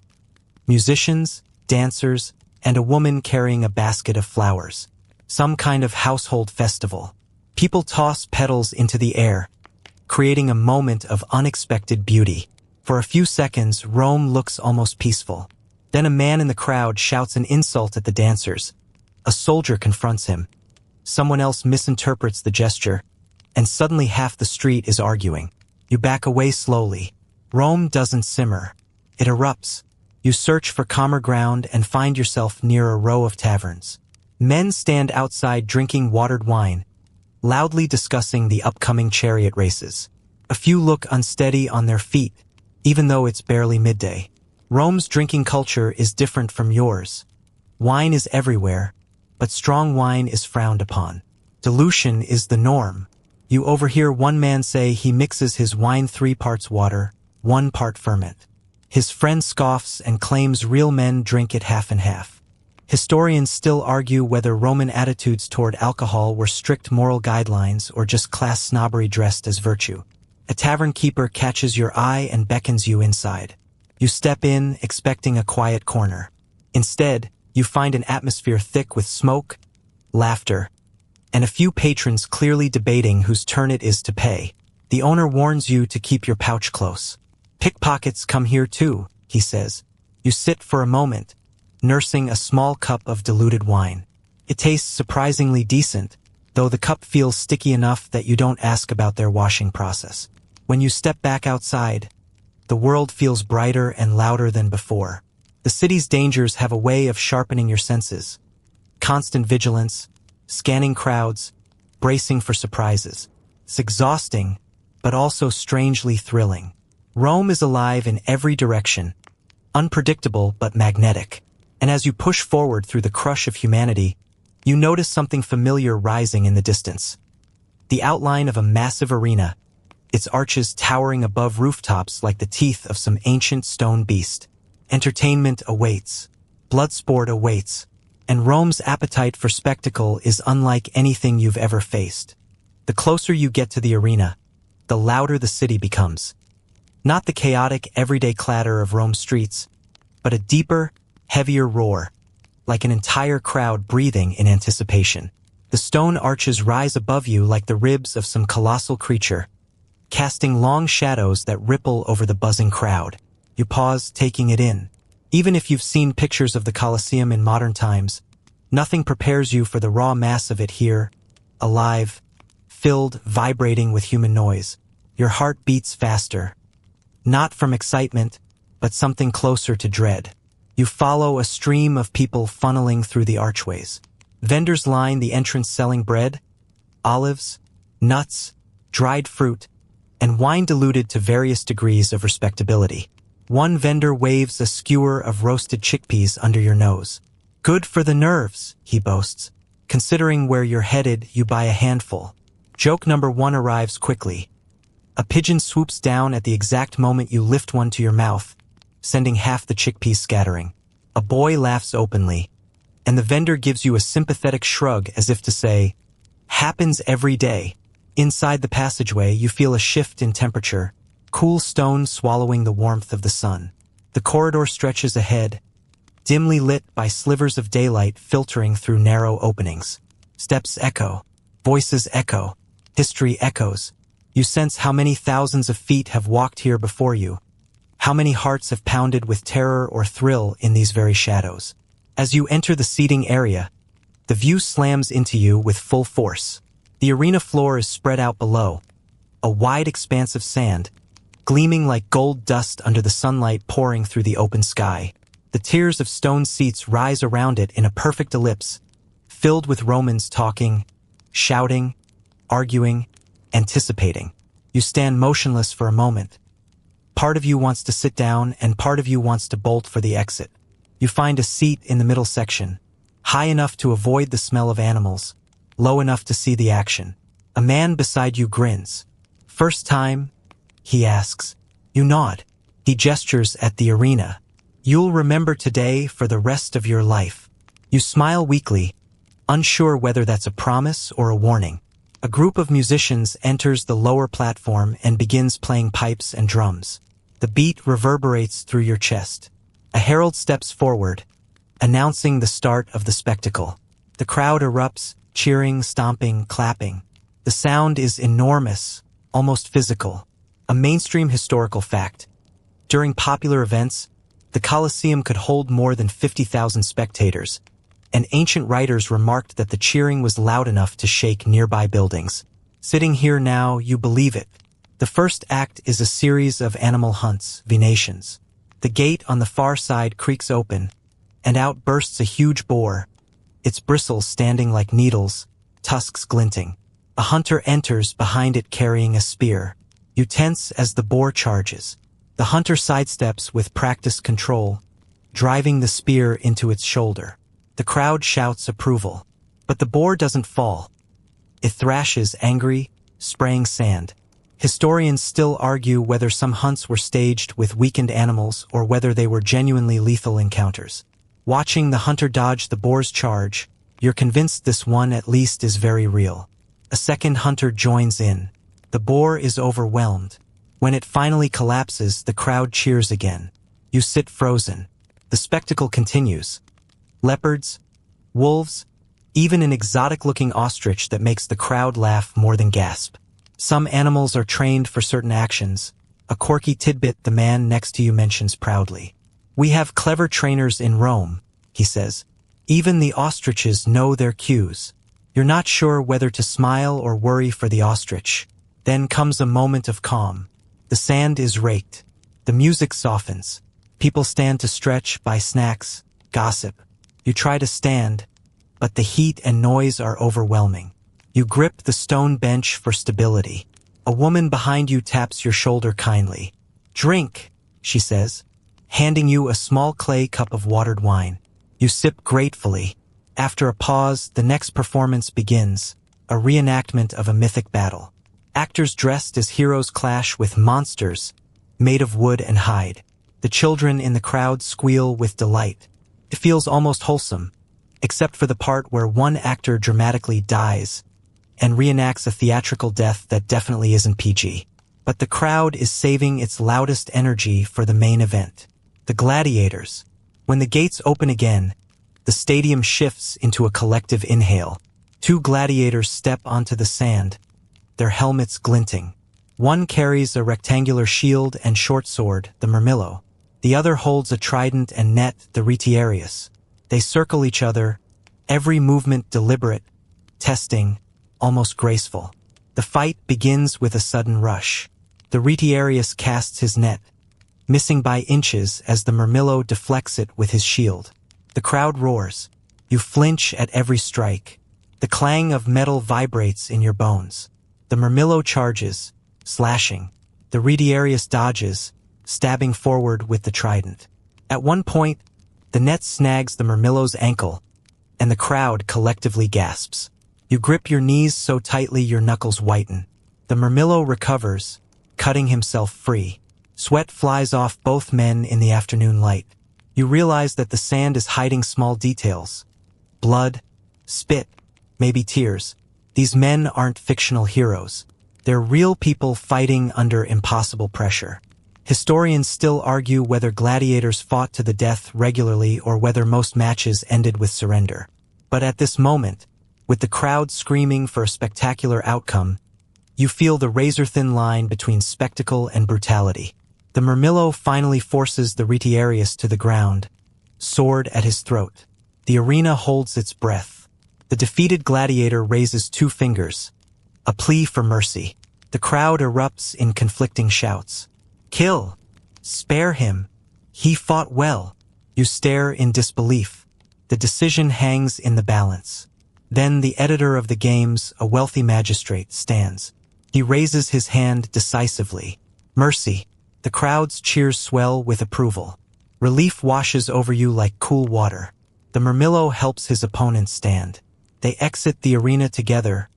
A: Musicians, dancers, and a woman carrying a basket of flowers. Some kind of household festival. People toss petals into the air, creating a moment of unexpected beauty. For a few seconds, Rome looks almost peaceful. Then a man in the crowd shouts an insult at the dancers. A soldier confronts him. Someone else misinterprets the gesture, and suddenly half the street is arguing. You back away slowly. Rome doesn't simmer. It erupts. You search for calmer ground and find yourself near a row of taverns. Men stand outside drinking watered wine, loudly discussing the upcoming chariot races. A few look unsteady on their feet, even though it's barely midday. Rome's drinking culture is different from yours. Wine is everywhere, but strong wine is frowned upon. Dilution is the norm. You overhear one man say he mixes his wine 3 parts water, 1 part ferment. His friend scoffs and claims real men drink it half and half. Historians still argue whether Roman attitudes toward alcohol were strict moral guidelines or just class snobbery dressed as virtue. A tavern keeper catches your eye and beckons you inside. You step in, expecting a quiet corner. Instead, you find an atmosphere thick with smoke, laughter, and a few patrons clearly debating whose turn it is to pay. The owner warns you to keep your pouch close. Pickpockets come here too, he says. You sit for a moment, nursing a small cup of diluted wine. It tastes surprisingly decent, though the cup feels sticky enough that you don't ask about their washing process. When you step back outside, the world feels brighter and louder than before. The city's dangers have a way of sharpening your senses. Constant vigilance, scanning crowds, bracing for surprises. It's exhausting, but also strangely thrilling. Rome is alive in every direction, unpredictable but magnetic. And as you push forward through the crush of humanity, you notice something familiar rising in the distance. The outline of a massive arena, its arches towering above rooftops like the teeth of some ancient stone beast. Entertainment awaits, blood sport awaits, and Rome's appetite for spectacle is unlike anything you've ever faced. The closer you get to the arena, the louder the city becomes. Not the chaotic, everyday clatter of Rome's streets, but a deeper, heavier roar, like an entire crowd breathing in anticipation. The stone arches rise above you like the ribs of some colossal creature, casting long shadows that ripple over the buzzing crowd. You pause, taking it in. Even if you've seen pictures of the Colosseum in modern times, nothing prepares you for the raw mass of it here, alive, filled, vibrating with human noise. Your heart beats faster, not from excitement, but something closer to dread. You follow a stream of people funneling through the archways. Vendors line the entrance selling bread, olives, nuts, dried fruit, and wine diluted to various degrees of respectability. One vendor waves a skewer of roasted chickpeas under your nose. Good for the nerves, he boasts. Considering where you're headed, you buy a handful. Joke number 1 arrives quickly. A pigeon swoops down at the exact moment you lift one to your mouth, sending half the chickpeas scattering. A boy laughs openly, and the vendor gives you a sympathetic shrug as if to say, "Happens every day." Inside the passageway, you feel a shift in temperature, cool stone swallowing the warmth of the sun. The corridor stretches ahead, dimly lit by slivers of daylight filtering through narrow openings. Steps echo, voices echo, history echoes. You sense how many thousands of feet have walked here before you, how many hearts have pounded with terror or thrill in these very shadows. As you enter the seating area, the view slams into you with full force. The arena floor is spread out below, a wide expanse of sand, gleaming like gold dust under the sunlight pouring through the open sky. The tiers of stone seats rise around it in a perfect ellipse, filled with Romans talking, shouting, arguing, anticipating. You stand motionless for a moment. Part of you wants to sit down and part of you wants to bolt for the exit. You find a seat in the middle section, high enough to avoid the smell of animals, low enough to see the action. A man beside you grins. "First time?" he asks. You nod. He gestures at the arena. "You'll remember today for the rest of your life." You smile weakly, unsure whether that's a promise or a warning. A group of musicians enters the lower platform and begins playing pipes and drums. The beat reverberates through your chest. A herald steps forward, announcing the start of the spectacle. The crowd erupts, cheering, stomping, clapping. The sound is enormous, almost physical. A mainstream historical fact. During popular events, the Colosseum could hold more than 50,000 spectators, and ancient writers remarked that the cheering was loud enough to shake nearby buildings. Sitting here now, you believe it. The first act is a series of animal hunts, venations. The gate on the far side creaks open, and out bursts a huge boar, its bristles standing like needles, tusks glinting. A hunter enters behind it carrying a spear. You tense as the boar charges. The hunter sidesteps with practiced control, driving the spear into its shoulder. The crowd shouts approval. But the boar doesn't fall. It thrashes angry, spraying sand. Historians still argue whether some hunts were staged with weakened animals or whether they were genuinely lethal encounters. Watching the hunter dodge the boar's charge, you're convinced this one at least is very real. A second hunter joins in. The boar is overwhelmed. When it finally collapses, the crowd cheers again. You sit frozen. The spectacle continues. Leopards, wolves, even an exotic-looking ostrich that makes the crowd laugh more than gasp. Some animals are trained for certain actions, a quirky tidbit the man next to you mentions proudly. "We have clever trainers in Rome," he says. "Even the ostriches know their cues." You're not sure whether to smile or worry for the ostrich. Then comes a moment of calm. The sand is raked. The music softens. People stand to stretch, buy snacks, gossip. You try to stand, but the heat and noise are overwhelming. You grip the stone bench for stability. A woman behind you taps your shoulder kindly. "Drink," she says, handing you a small clay cup of watered wine. You sip gratefully. After a pause, the next performance begins, a reenactment of a mythic battle. Actors dressed as heroes clash with monsters made of wood and hide. The children in the crowd squeal with delight. It feels almost wholesome, except for the part where one actor dramatically dies and reenacts a theatrical death that definitely isn't PG. But the crowd is saving its loudest energy for the main event. The gladiators. When the gates open again, the stadium shifts into a collective inhale. Two gladiators step onto the sand, their helmets glinting. One carries a rectangular shield and short sword, the murmillo. The other holds a trident and net, the retiarius. They circle each other, every movement deliberate, testing, almost graceful. The fight begins with a sudden rush. The retiarius casts his net, missing by inches as the murmillo deflects it with his shield. The crowd roars. You flinch at every strike. The clang of metal vibrates in your bones. The murmillo charges, slashing. The retiarius dodges, stabbing forward with the trident. At one point, the net snags the murmillo's ankle, and the crowd collectively gasps. You grip your knees so tightly your knuckles whiten. The murmillo recovers, cutting himself free. Sweat flies off both men in the afternoon light. You realize that the sand is hiding small details. Blood, spit, maybe tears. These men aren't fictional heroes. They're real people fighting under impossible pressure. Historians still argue whether gladiators fought to the death regularly or whether most matches ended with surrender. But at this moment, with the crowd screaming for a spectacular outcome, you feel the razor-thin line between spectacle and brutality. The Murmillo finally forces the retiarius to the ground, sword at his throat. The arena holds its breath. The defeated gladiator raises 2 fingers, a plea for mercy. The crowd erupts in conflicting shouts. Kill! Spare him! He fought well. You stare in disbelief. The decision hangs in the balance. Then the editor of the games, a wealthy magistrate, stands. He raises his hand decisively. Mercy. The crowd's cheers swell with approval. Relief washes over you like cool water. The Murmillo helps his opponent stand. They exit the arena together,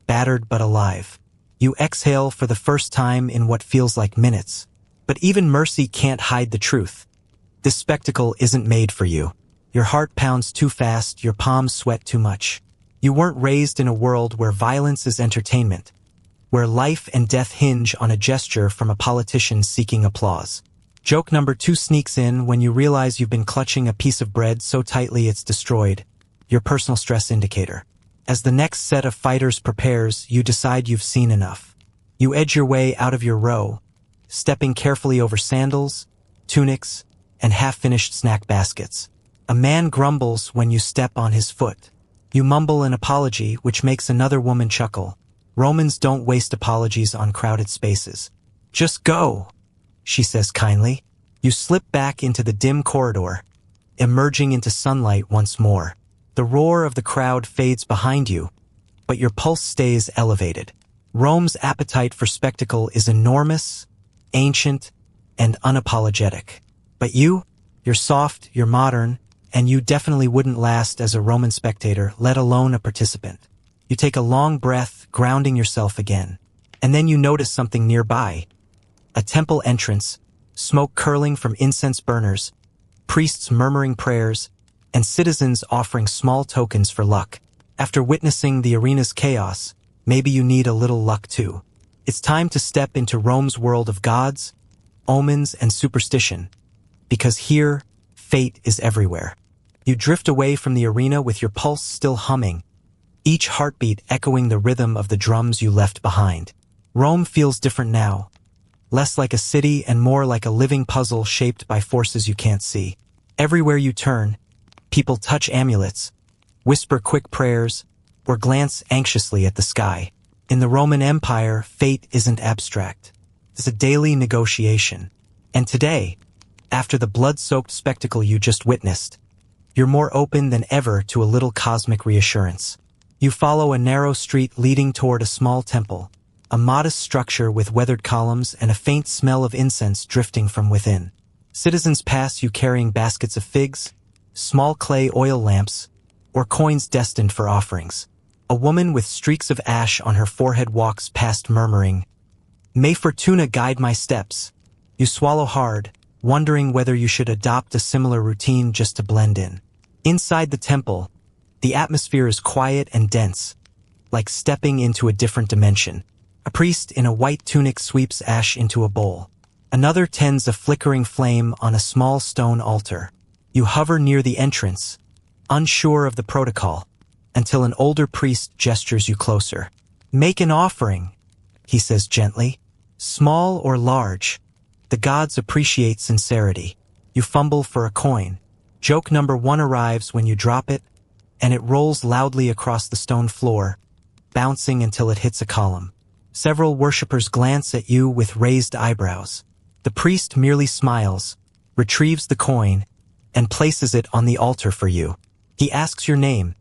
A: battered but alive. You exhale for the first time in what feels like minutes. But even mercy can't hide the truth. This spectacle isn't made for you. Your heart pounds too fast, your palms sweat too much. You weren't raised in a world where violence is entertainment, where life and death hinge on a gesture from a politician seeking applause. Joke number 2 sneaks in when you realize you've been clutching a piece of bread so tightly it's destroyed, your personal stress indicator. As the next set of fighters prepares, you decide you've seen enough. You edge your way out of your row, stepping carefully over sandals, tunics, and half-finished snack baskets. A man grumbles when you step on his foot. You mumble an apology, which makes another woman chuckle. Romans don't waste apologies on crowded spaces. Just go, she says kindly. You slip back into the dim corridor, emerging into sunlight once more. The roar of the crowd fades behind you, but your pulse stays elevated. Rome's appetite for spectacle is enormous, ancient, and unapologetic. But you're soft, you're modern, and you definitely wouldn't last as a Roman spectator, let alone a participant. You take a long breath, grounding yourself again. And then you notice something nearby. A temple entrance, smoke curling from incense burners, priests murmuring prayers, and citizens offering small tokens for luck. After witnessing the arena's chaos, maybe you need a little luck too. It's time to step into Rome's world of gods, omens, and superstition, because here, fate is everywhere. You drift away from the arena with your pulse still humming, each heartbeat echoing the rhythm of the drums you left behind. Rome feels different now, less like a city and more like a living puzzle shaped by forces you can't see. Everywhere you turn, people touch amulets, whisper quick prayers, or glance anxiously at the sky. In the Roman Empire, fate isn't abstract. It's a daily negotiation. And today, after the blood-soaked spectacle you just witnessed, you're more open than ever to a little cosmic reassurance. You follow a narrow street leading toward a small temple, a modest structure with weathered columns and a faint smell of incense drifting from within. Citizens pass you carrying baskets of figs, small clay oil lamps, or coins destined for offerings. A woman with streaks of ash on her forehead walks past murmuring, "May Fortuna guide my steps." You swallow hard, wondering whether you should adopt a similar routine just to blend in. Inside the temple, the atmosphere is quiet and dense, like stepping into a different dimension. A priest in a white tunic sweeps ash into a bowl. Another tends a flickering flame on a small stone altar. You hover near the entrance, unsure of the protocol, until an older priest gestures you closer. "Make an offering," he says gently. "Small or large. The gods appreciate sincerity." You fumble for a coin. Joke number 1 arrives when you drop it, and it rolls loudly across the stone floor, bouncing until it hits a column. Several worshippers glance at you with raised eyebrows. The priest merely smiles, retrieves the coin, and places it on the altar for you. He asks your name,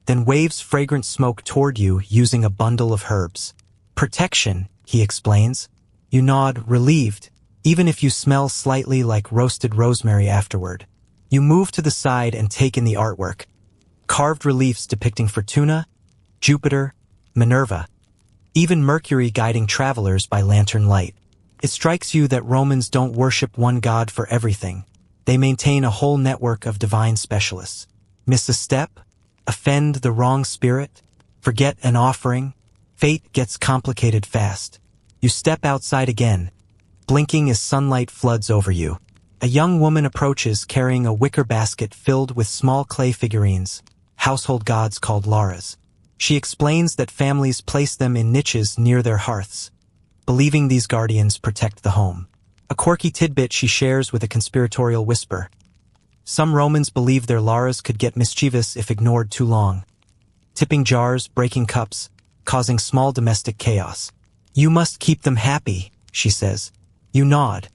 A: then waves fragrant smoke toward you using a bundle of herbs. "Protection," he explains. You nod, relieved, even if you smell slightly like roasted rosemary afterward. You move to the side and take in the artwork. Carved reliefs depicting Fortuna, Jupiter, Minerva, even Mercury guiding travelers by lantern light. It strikes you that Romans don't worship one god for everything. They maintain a whole network of divine specialists. Miss a step? Offend the wrong spirit? Forget an offering? Fate gets complicated fast. You step outside again, blinking as sunlight floods over you. A young woman approaches carrying a wicker basket filled with small clay figurines, household gods called Laras. She explains that families place them in niches near their hearths, believing these guardians protect the home. A quirky tidbit she shares with a conspiratorial whisper. Some Romans believed their Laras could get mischievous if ignored too long, tipping jars, breaking cups, causing small domestic chaos. You must keep them happy, she says. You nod,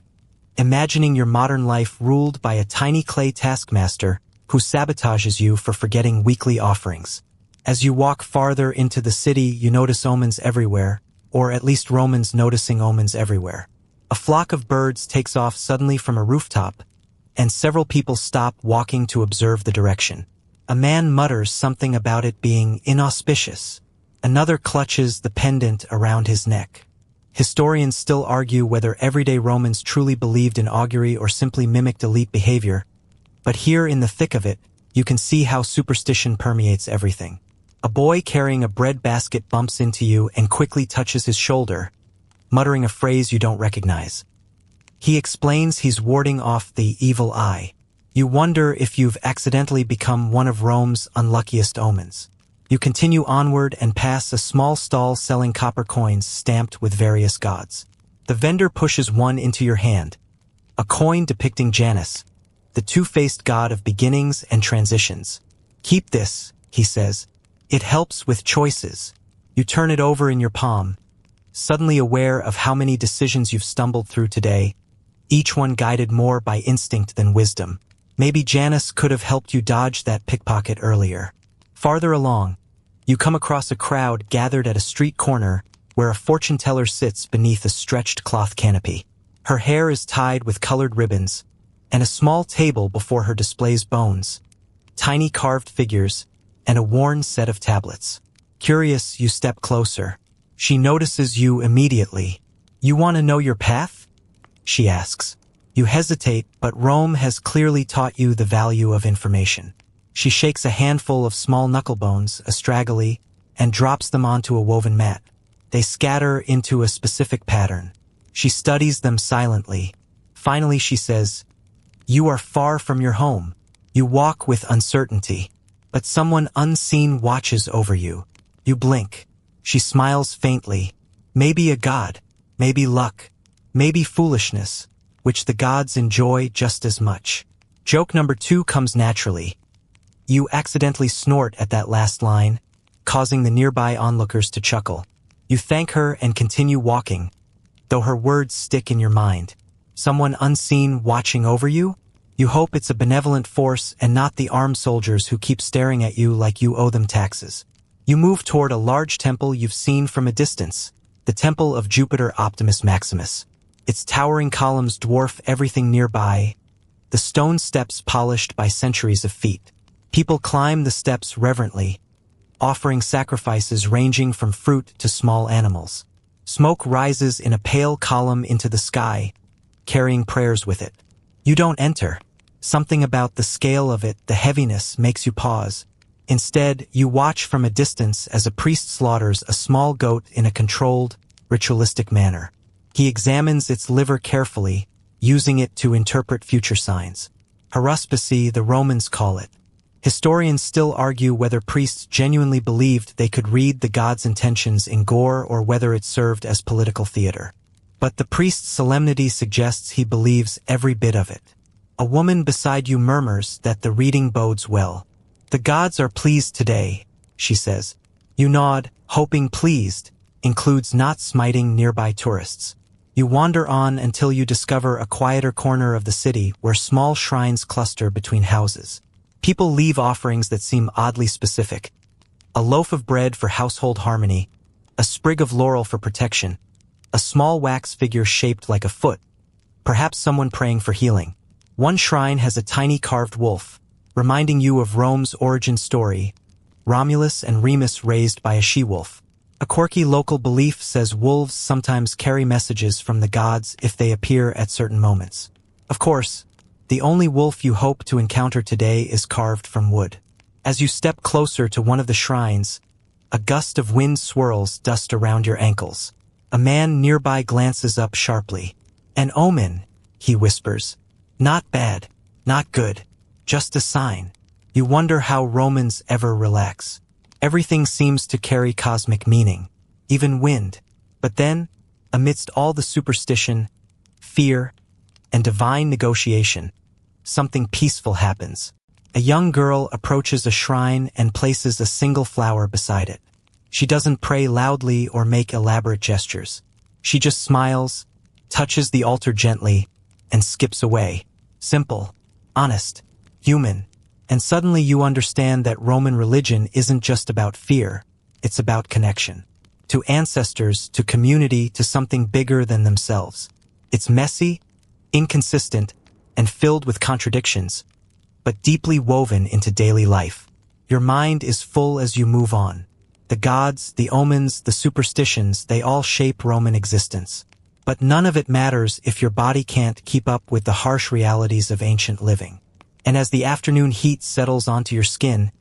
A: imagining your modern life ruled by a tiny clay taskmaster who sabotages you for forgetting weekly offerings. As you walk farther into the city, you notice omens everywhere, or at least Romans noticing omens everywhere. A flock of birds takes off suddenly from a rooftop, and several people stop walking to observe the direction. A man mutters something about it being inauspicious. Another clutches the pendant around his neck. Historians still argue whether everyday Romans truly believed in augury or simply mimicked elite behavior, but here in the thick of it, you can see how superstition permeates everything. A boy carrying a bread basket bumps into you and quickly touches his shoulder, muttering a phrase you don't recognize. He explains he's warding off the evil eye. You wonder if you've accidentally become one of Rome's unluckiest omens. You continue onward and pass a small stall selling copper coins stamped with various gods. The vendor pushes one into your hand, a coin depicting Janus, the two-faced god of beginnings and transitions. Keep this, he says. It helps with choices. You turn it over in your palm, suddenly aware of how many decisions you've stumbled through today, each one guided more by instinct than wisdom. Maybe Janus could have helped you dodge that pickpocket earlier. Farther along, you come across a crowd gathered at a street corner where a fortune teller sits beneath a stretched cloth canopy. Her hair is tied with colored ribbons, and a small table before her displays bones, tiny carved figures, and a worn set of tablets. Curious, you step closer. She notices you immediately. You want to know your path? She asks. You hesitate, but Rome has clearly taught you the value of information. She shakes a handful of small knuckle bones, astragalus, and drops them onto a woven mat. They scatter into a specific pattern. She studies them silently. Finally, she says, "You are far from your home. You walk with uncertainty, but someone unseen watches over you. You blink." She smiles faintly. Maybe a god, maybe luck, maybe foolishness, which the gods enjoy just as much. Joke number 2 comes naturally. You accidentally snort at that last line, causing the nearby onlookers to chuckle. You thank her and continue walking, though her words stick in your mind. Someone unseen watching over you? You hope it's a benevolent force and not the armed soldiers who keep staring at you like you owe them taxes. You move toward a large temple you've seen from a distance, the temple of Jupiter Optimus Maximus. Its towering columns dwarf everything nearby, the stone steps polished by centuries of feet. People climb the steps reverently, offering sacrifices ranging from fruit to small animals. Smoke rises in a pale column into the sky, carrying prayers with it. You don't enter. Something about the scale of it, the heaviness, makes you pause. Instead, you watch from a distance as a priest slaughters a small goat in a controlled, ritualistic manner. He examines its liver carefully, using it to interpret future signs. Haruspicy, the Romans call it. Historians still argue whether priests genuinely believed they could read the god's intentions in gore or whether it served as political theater. But the priest's solemnity suggests he believes every bit of it. A woman beside you murmurs that the reading bodes well. "The gods are pleased today," she says. You nod, hoping pleased includes not smiting nearby tourists. You wander on until you discover a quieter corner of the city where small shrines cluster between houses. People leave offerings that seem oddly specific. A loaf of bread for household harmony, a sprig of laurel for protection, a small wax figure shaped like a foot, perhaps someone praying for healing. One shrine has a tiny carved wolf, reminding you of Rome's origin story, Romulus and Remus raised by a she-wolf. A quirky local belief says wolves sometimes carry messages from the gods if they appear at certain moments. Of course, the only wolf you hope to encounter today is carved from wood. As you step closer to one of the shrines, a gust of wind swirls dust around your ankles. A man nearby glances up sharply. An omen, he whispers. Not bad, not good, just a sign. You wonder how Romans ever relax. Everything seems to carry cosmic meaning, even wind. But then, amidst all the superstition, fear, and divine negotiation, something peaceful happens. A young girl approaches a shrine and places a single flower beside it. She doesn't pray loudly or make elaborate gestures. She just smiles, touches the altar gently, and skips away. Simple, honest, human. And suddenly you understand that Roman religion isn't just about fear, it's about connection. To ancestors, to community, to something bigger than themselves. It's messy, inconsistent, and filled with contradictions, but deeply woven into daily life. Your mind is full as you move on. The gods, the omens, the superstitions, they all shape Roman existence. But none of it matters if your body can't keep up with the harsh realities of ancient living. And as the afternoon heat settles onto your skin,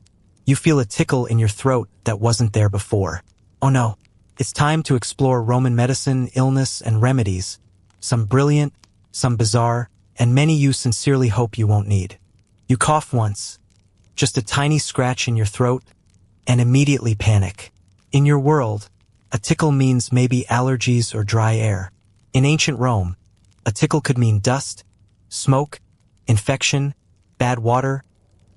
A: you feel a tickle in your throat that wasn't there before. Oh no, it's time to explore Roman medicine, illness, and remedies. Some brilliant, some bizarre, and many you sincerely hope you won't need. You cough once, just a tiny scratch in your throat, and immediately panic. In your world, a tickle means maybe allergies or dry air. In ancient Rome, a tickle could mean dust, smoke, infection, bad water,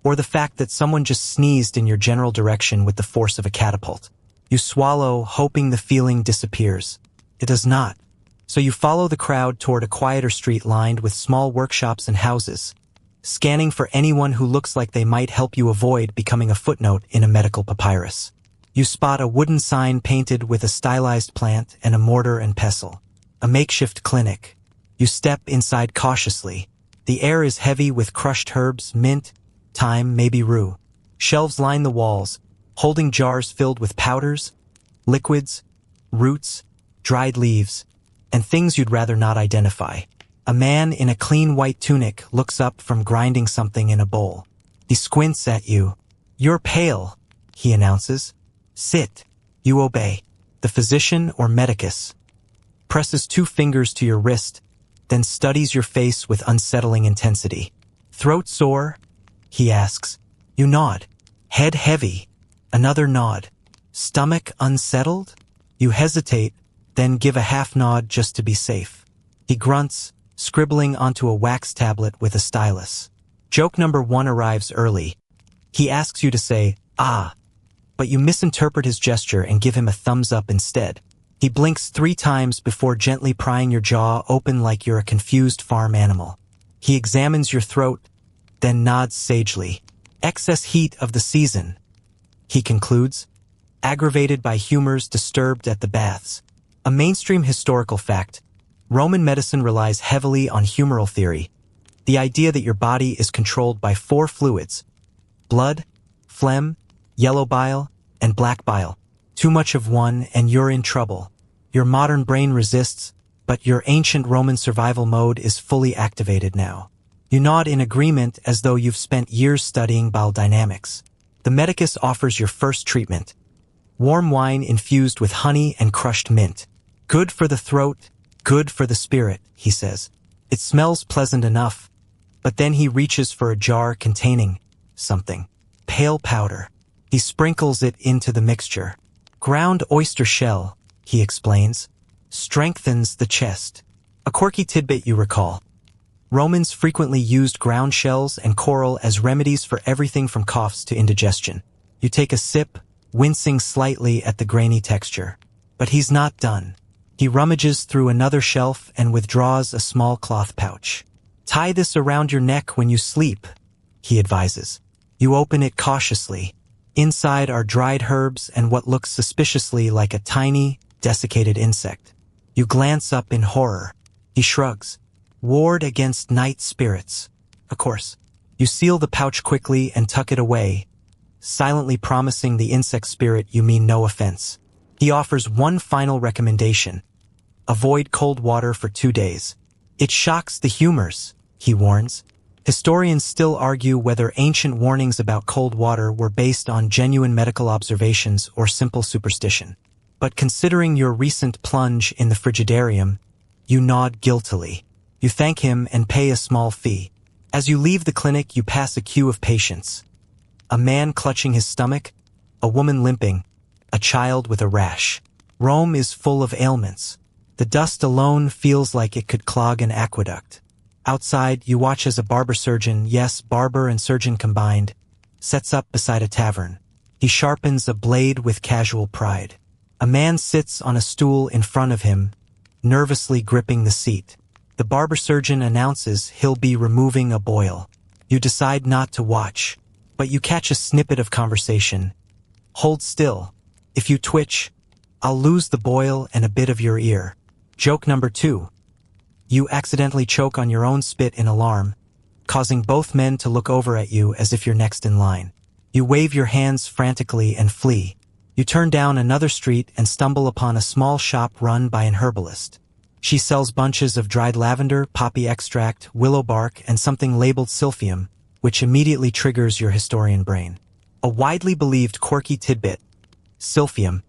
A: or the fact that someone just sneezed in your general direction with the force of a catapult. You swallow, hoping the feeling disappears. It does not. So you follow the crowd toward a quieter street lined with small workshops and houses, scanning for anyone who looks like they might help you avoid becoming a footnote in a medical papyrus. You spot a wooden sign painted with a stylized plant and a mortar and pestle. A makeshift clinic. You step inside cautiously. The air is heavy with crushed herbs, mint, thyme, maybe rue. Shelves line the walls, holding jars filled with powders, liquids, roots, dried leaves, and things you'd rather not identify. A man in a clean white tunic looks up from grinding something in a bowl. He squints at you. "You're pale," he announces. "Sit." You obey. The physician, or medicus, presses 2 fingers to your wrist, then studies your face with unsettling intensity. "Throat sore?" he asks. You nod. "Head heavy?" Another nod. "Stomach unsettled?" You hesitate, then give a half nod just to be safe. He grunts, scribbling onto a wax tablet with a stylus. Joke number 1 arrives early. He asks you to say, "Ah," but you misinterpret his gesture and give him a thumbs up instead. He blinks 3 times before gently prying your jaw open like you're a confused farm animal. He examines your throat, then nods sagely. "Excess heat of the season," he concludes, aggravated by humors disturbed at the baths. A mainstream historical fact, Roman medicine relies heavily on humoral theory, the idea that your body is controlled by 4 fluids: blood, phlegm, yellow bile, and black bile. Too much of one and you're in trouble. Your modern brain resists, but your ancient Roman survival mode is fully activated now. You nod in agreement as though you've spent years studying biodynamics. The medicus offers your first treatment. Warm wine infused with honey and crushed mint. "Good for the throat, good for the spirit," he says. It smells pleasant enough, but then he reaches for a jar containing something. Pale powder. He sprinkles it into the mixture. "Ground oyster shell," he explains, "strengthens the chest." A quirky tidbit you recall. Romans frequently used ground shells and coral as remedies for everything from coughs to indigestion. You take a sip, wincing slightly at the grainy texture. But he's not done. He rummages through another shelf and withdraws a small cloth pouch. "Tie this around your neck when you sleep," he advises. You open it cautiously. Inside are dried herbs and what looks suspiciously like a tiny, desiccated insect. You glance up in horror. He shrugs. "Ward against night spirits." Of course. You seal the pouch quickly and tuck it away, silently promising the insect spirit you mean no offense. He offers one final recommendation: avoid cold water for 2 days. It shocks the humors, he warns. Historians still argue whether ancient warnings about cold water were based on genuine medical observations or simple superstition. But considering your recent plunge in the frigidarium, you nod guiltily. You thank him and pay a small fee. As you leave the clinic, you pass a queue of patients. A man clutching his stomach, a woman limping, a child with a rash. Rome is full of ailments. The dust alone feels like it could clog an aqueduct. Outside, you watch as a barber surgeon, yes, barber and surgeon combined, sets up beside a tavern. He sharpens a blade with casual pride. A man sits on a stool in front of him, nervously gripping the seat. The barber surgeon announces he'll be removing a boil. You decide not to watch, but you catch a snippet of conversation. Hold still. If you twitch, I'll lose the boil and a bit of your ear. Joke number 2. You accidentally choke on your own spit in alarm, causing both men to look over at you as if you're next in line. You wave your hands frantically and flee. You turn down another street and stumble upon a small shop run by an herbalist. She sells bunches of dried lavender, poppy extract, willow bark, and something labeled silphium, which immediately triggers your historian brain. A widely believed quirky tidbit: silphium,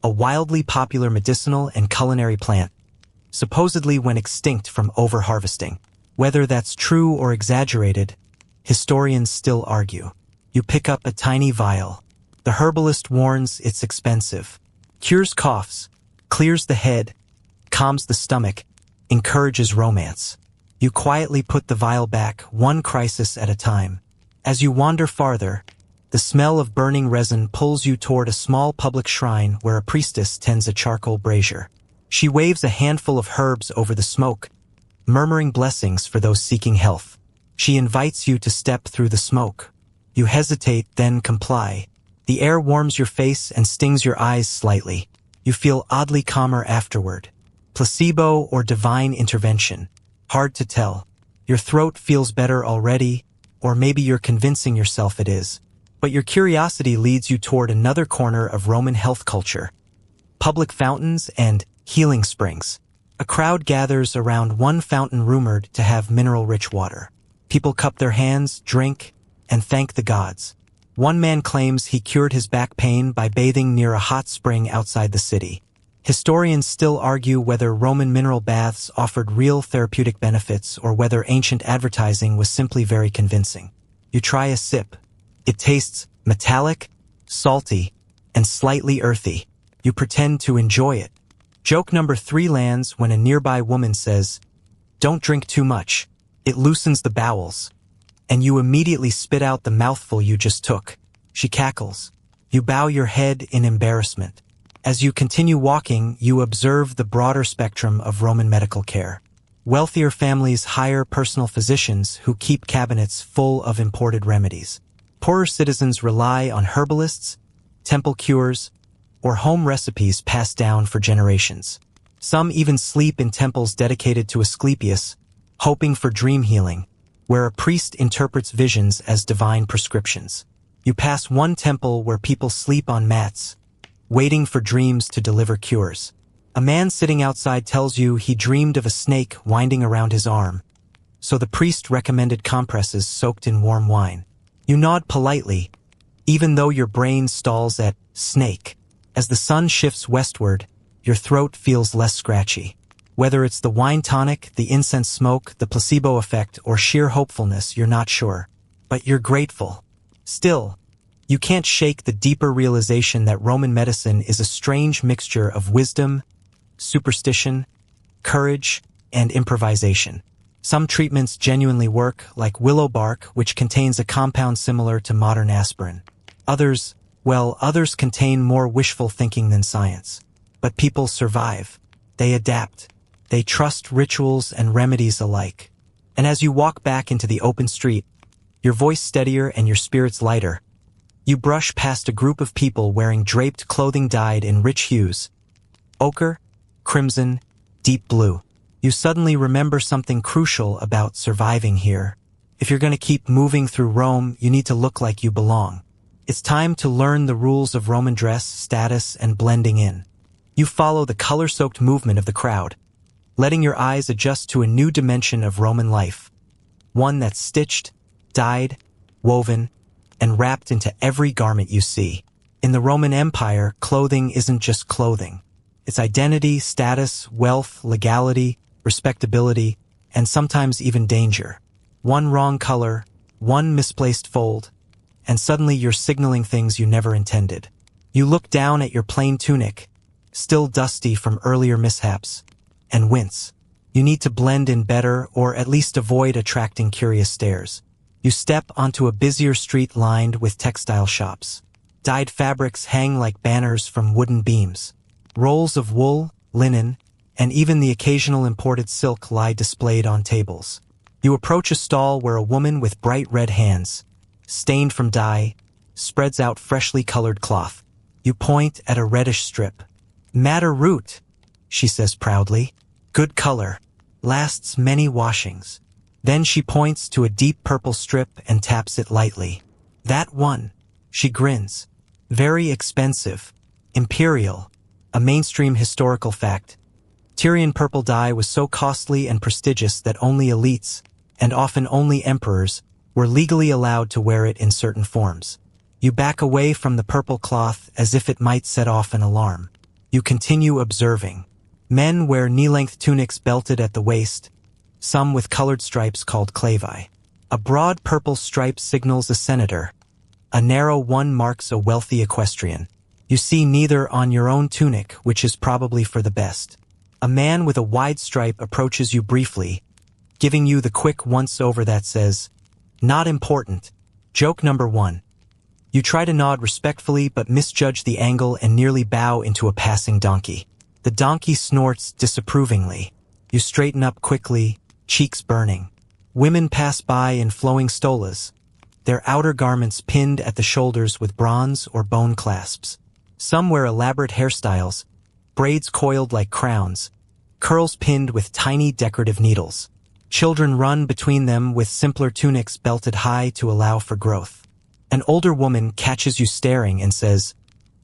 A: a wildly popular medicinal and culinary plant, supposedly went extinct from over-harvesting. Whether that's true or exaggerated, historians still argue. You pick up a tiny vial. The herbalist warns it's expensive. Cures coughs, clears the head, calms the stomach, encourages romance. You quietly put the vial back, one crisis at a time. As you wander farther, the smell of burning resin pulls you toward a small public shrine where a priestess tends a charcoal brazier. She waves a handful of herbs over the smoke, murmuring blessings for those seeking health. She invites you to step through the smoke. You hesitate, then comply. The air warms your face and stings your eyes slightly. You feel oddly calmer afterward. Placebo or divine intervention? Hard to tell. Your throat feels better already, or maybe you're convincing yourself it is. But your curiosity leads you toward another corner of Roman health culture: public fountains and healing springs. A crowd gathers around one fountain rumored to have mineral-rich water. People cup their hands, drink, and thank the gods. One man claims he cured his back pain by bathing near a hot spring outside the city. Historians still argue whether Roman mineral baths offered real therapeutic benefits or whether ancient advertising was simply very convincing. You try a sip. It tastes metallic, salty, and slightly earthy. You pretend to enjoy it. Joke number 3 lands when a nearby woman says, "Don't drink too much. It loosens the bowels." And you immediately spit out the mouthful you just took. She cackles. You bow your head in embarrassment. As you continue walking, you observe the broader spectrum of Roman medical care. Wealthier families hire personal physicians who keep cabinets full of imported remedies. Poorer citizens rely on herbalists, temple cures, or home recipes passed down for generations. Some even sleep in temples dedicated to Asclepius, hoping for dream healing, where a priest interprets visions as divine prescriptions. You pass one temple where people sleep on mats, waiting for dreams to deliver cures. A man sitting outside tells you he dreamed of a snake winding around his arm, so the priest recommended compresses soaked in warm wine. You nod politely, even though your brain stalls at snake. As the sun shifts westward, your throat feels less scratchy. Whether it's the wine tonic, the incense smoke, the placebo effect, or sheer hopefulness, you're not sure. But you're grateful. Still, you can't shake the deeper realization that Roman medicine is a strange mixture of wisdom, superstition, courage, and improvisation. Some treatments genuinely work, like willow bark, which contains a compound similar to modern aspirin. Others contain more wishful thinking than science. But people survive. They adapt. They trust rituals and remedies alike. And as you walk back into the open street, your voice steadier and your spirits lighter, you brush past a group of people wearing draped clothing dyed in rich hues: ochre, crimson, deep blue. You suddenly remember something crucial about surviving here. If you're going to keep moving through Rome, you need to look like you belong. It's time to learn the rules of Roman dress, status, and blending in. You follow the color-soaked movement of the crowd, letting your eyes adjust to a new dimension of Roman life, one that's stitched, dyed, woven, and wrapped into every garment you see. In the Roman Empire, clothing isn't just clothing. It's identity, status, wealth, legality, respectability, and sometimes even danger. One wrong color, one misplaced fold, and suddenly you're signaling things you never intended. You look down at your plain tunic, still dusty from earlier mishaps, and wince. You need to blend in better or at least avoid attracting curious stares. You step onto a busier street lined with textile shops. Dyed fabrics hang like banners from wooden beams. Rolls of wool, linen, and even the occasional imported silk lie displayed on tables. You approach a stall where a woman with bright red hands, stained from dye, spreads out freshly colored cloth. You point at a reddish strip. Madder root, she says proudly. Good color. Lasts many washings. Then she points to a deep purple strip and taps it lightly. That one. She grins. Very expensive. Imperial. A mainstream historical fact. Tyrian purple dye was so costly and prestigious that only elites, and often only emperors, were legally allowed to wear it in certain forms. You back away from the purple cloth as if it might set off an alarm. You continue observing. Men wear knee-length tunics belted at the waist, some with colored stripes called clavi. A broad purple stripe signals a senator. A narrow one marks a wealthy equestrian. You see neither on your own tunic, which is probably for the best. A man with a wide stripe approaches you briefly, giving you the quick once-over that says, "Not important." Joke number 1. You try to nod respectfully but misjudge the angle and nearly bow into a passing donkey. The donkey snorts disapprovingly. You straighten up quickly, cheeks burning. Women pass by in flowing stolas, their outer garments pinned at the shoulders with bronze or bone clasps. Some wear elaborate hairstyles, braids coiled like crowns, curls pinned with tiny decorative needles. Children run between them with simpler tunics belted high to allow for growth. An older woman catches you staring and says,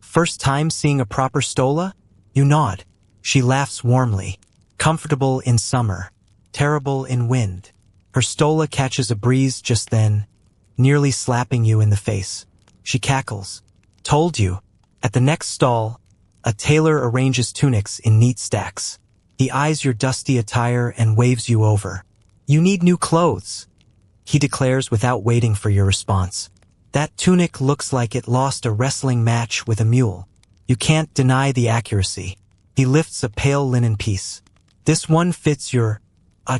A: "First time seeing a proper stola?" You nod. She laughs warmly. Comfortable in summer, terrible in wind. Her stola catches a breeze just then, nearly slapping you in the face. She cackles. Told you. At the next stall, a tailor arranges tunics in neat stacks. He eyes your dusty attire and waves you over. "You need new clothes," he declares without waiting for your response. "That tunic looks like it lost a wrestling match with a mule." You can't deny the accuracy. He lifts a pale linen piece. "This one fits your,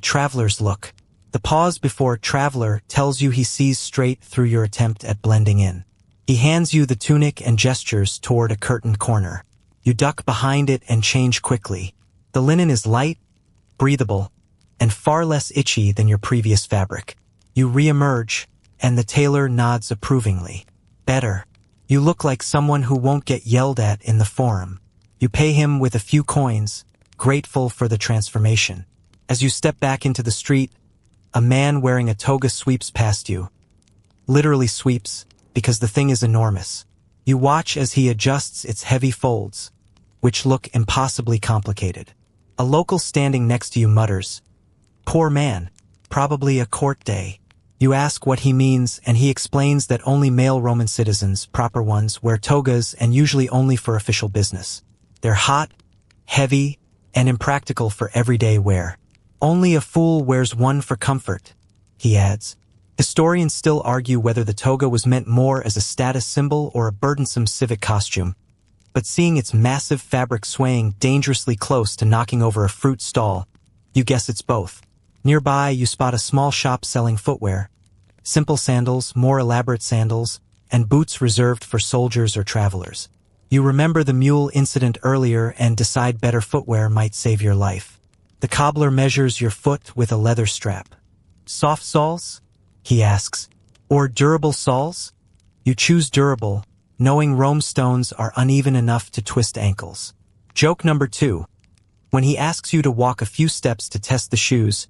A: traveler's look." The pause before traveler tells you he sees straight through your attempt at blending in. He hands you the tunic and gestures toward a curtained corner. You duck behind it and change quickly. The linen is light, breathable, and far less itchy than your previous fabric. You re-emerge, and the tailor nods approvingly. Better. You look like someone who won't get yelled at in the forum. You pay him with a few coins, grateful for the transformation. As you step back into the street, a man wearing a toga sweeps past you. Literally sweeps, because the thing is enormous. You watch as he adjusts its heavy folds, which look impossibly complicated. A local standing next to you mutters, "Poor man, probably a court day." You ask what he means, and he explains that only male Roman citizens, proper ones, wear togas and usually only for official business. They're hot, heavy, and impractical for everyday wear. "Only a fool wears one for comfort," he adds. Historians still argue whether the toga was meant more as a status symbol or a burdensome civic costume, but seeing its massive fabric swaying dangerously close to knocking over a fruit stall, you guess it's both. Nearby, you spot a small shop selling footwear, simple sandals, more elaborate sandals, and boots reserved for soldiers or travelers. You remember the mule incident earlier and decide better footwear might save your life. The cobbler measures your foot with a leather strap. "Soft soles?" he asks. "Or durable soles?" You choose durable, knowing Rome stones are uneven enough to twist ankles. Joke number 2. When he asks you to walk a few steps to test the shoes,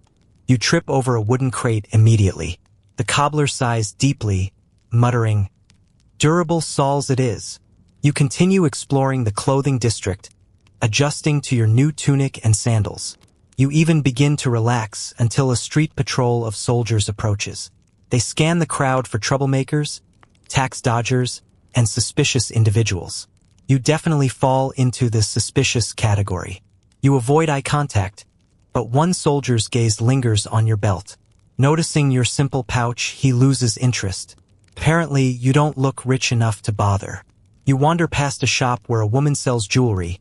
A: you trip over a wooden crate immediately. The cobbler sighs deeply, muttering, "Durable soles it is." You continue exploring the clothing district, adjusting to your new tunic and sandals. You even begin to relax until a street patrol of soldiers approaches. They scan the crowd for troublemakers, tax dodgers, and suspicious individuals. You definitely fall into the suspicious category. You avoid eye contact, but one soldier's gaze lingers on your belt. Noticing your simple pouch, he loses interest. Apparently, you don't look rich enough to bother. You wander past a shop where a woman sells jewelry,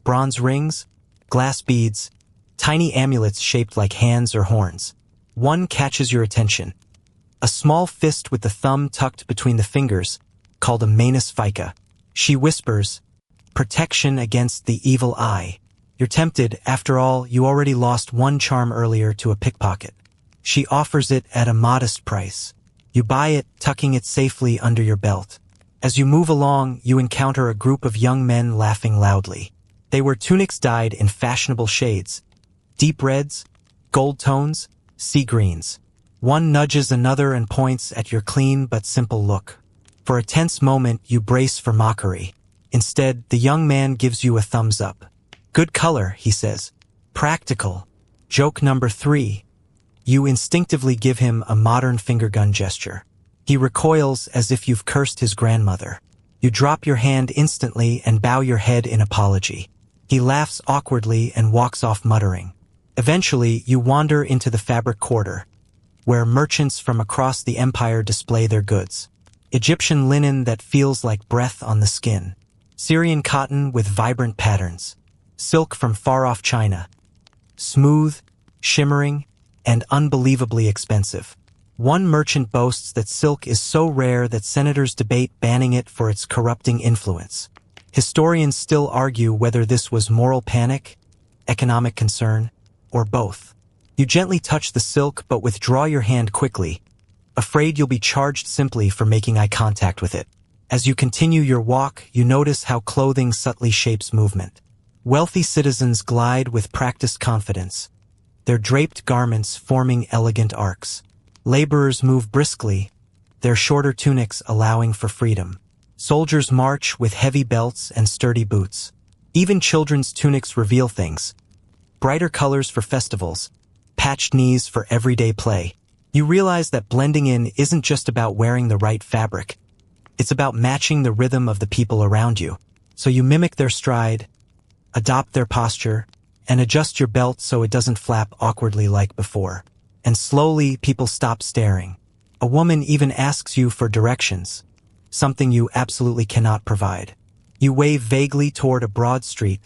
A: bronze rings, glass beads, tiny amulets shaped like hands or horns. One catches your attention. A small fist with the thumb tucked between the fingers, called a manus fica. She whispers, "Protection against the evil eye." You're tempted. After all, you already lost one charm earlier to a pickpocket. She offers it at a modest price. You buy it, tucking it safely under your belt. As you move along, you encounter a group of young men laughing loudly. They wear tunics dyed in fashionable shades: deep reds, gold tones, sea greens. One nudges another and points at your clean but simple look. For a tense moment, you brace for mockery. Instead, the young man gives you a thumbs up. "Good color," he says. "Practical." Joke number 3. You instinctively give him a modern finger gun gesture. He recoils as if you've cursed his grandmother. You drop your hand instantly and bow your head in apology. He laughs awkwardly and walks off muttering. Eventually, you wander into the fabric quarter, where merchants from across the empire display their goods. Egyptian linen that feels like breath on the skin. Syrian cotton with vibrant patterns. Silk from far-off China. Smooth, shimmering, and unbelievably expensive. One merchant boasts that silk is so rare that senators debate banning it for its corrupting influence. Historians still argue whether this was moral panic, economic concern, or both. You gently touch the silk but withdraw your hand quickly, afraid you'll be charged simply for making eye contact with it. As you continue your walk, you notice how clothing subtly shapes movement. Wealthy citizens glide with practiced confidence, their draped garments forming elegant arcs. Laborers move briskly, their shorter tunics allowing for freedom. Soldiers march with heavy belts and sturdy boots. Even children's tunics reveal things: brighter colors for festivals, patched knees for everyday play. You realize that blending in isn't just about wearing the right fabric. It's about matching the rhythm of the people around you. So you mimic their stride, adopt their posture, and adjust your belt so it doesn't flap awkwardly like before. And slowly, people stop staring. A woman even asks you for directions, something you absolutely cannot provide. You wave vaguely toward a broad street,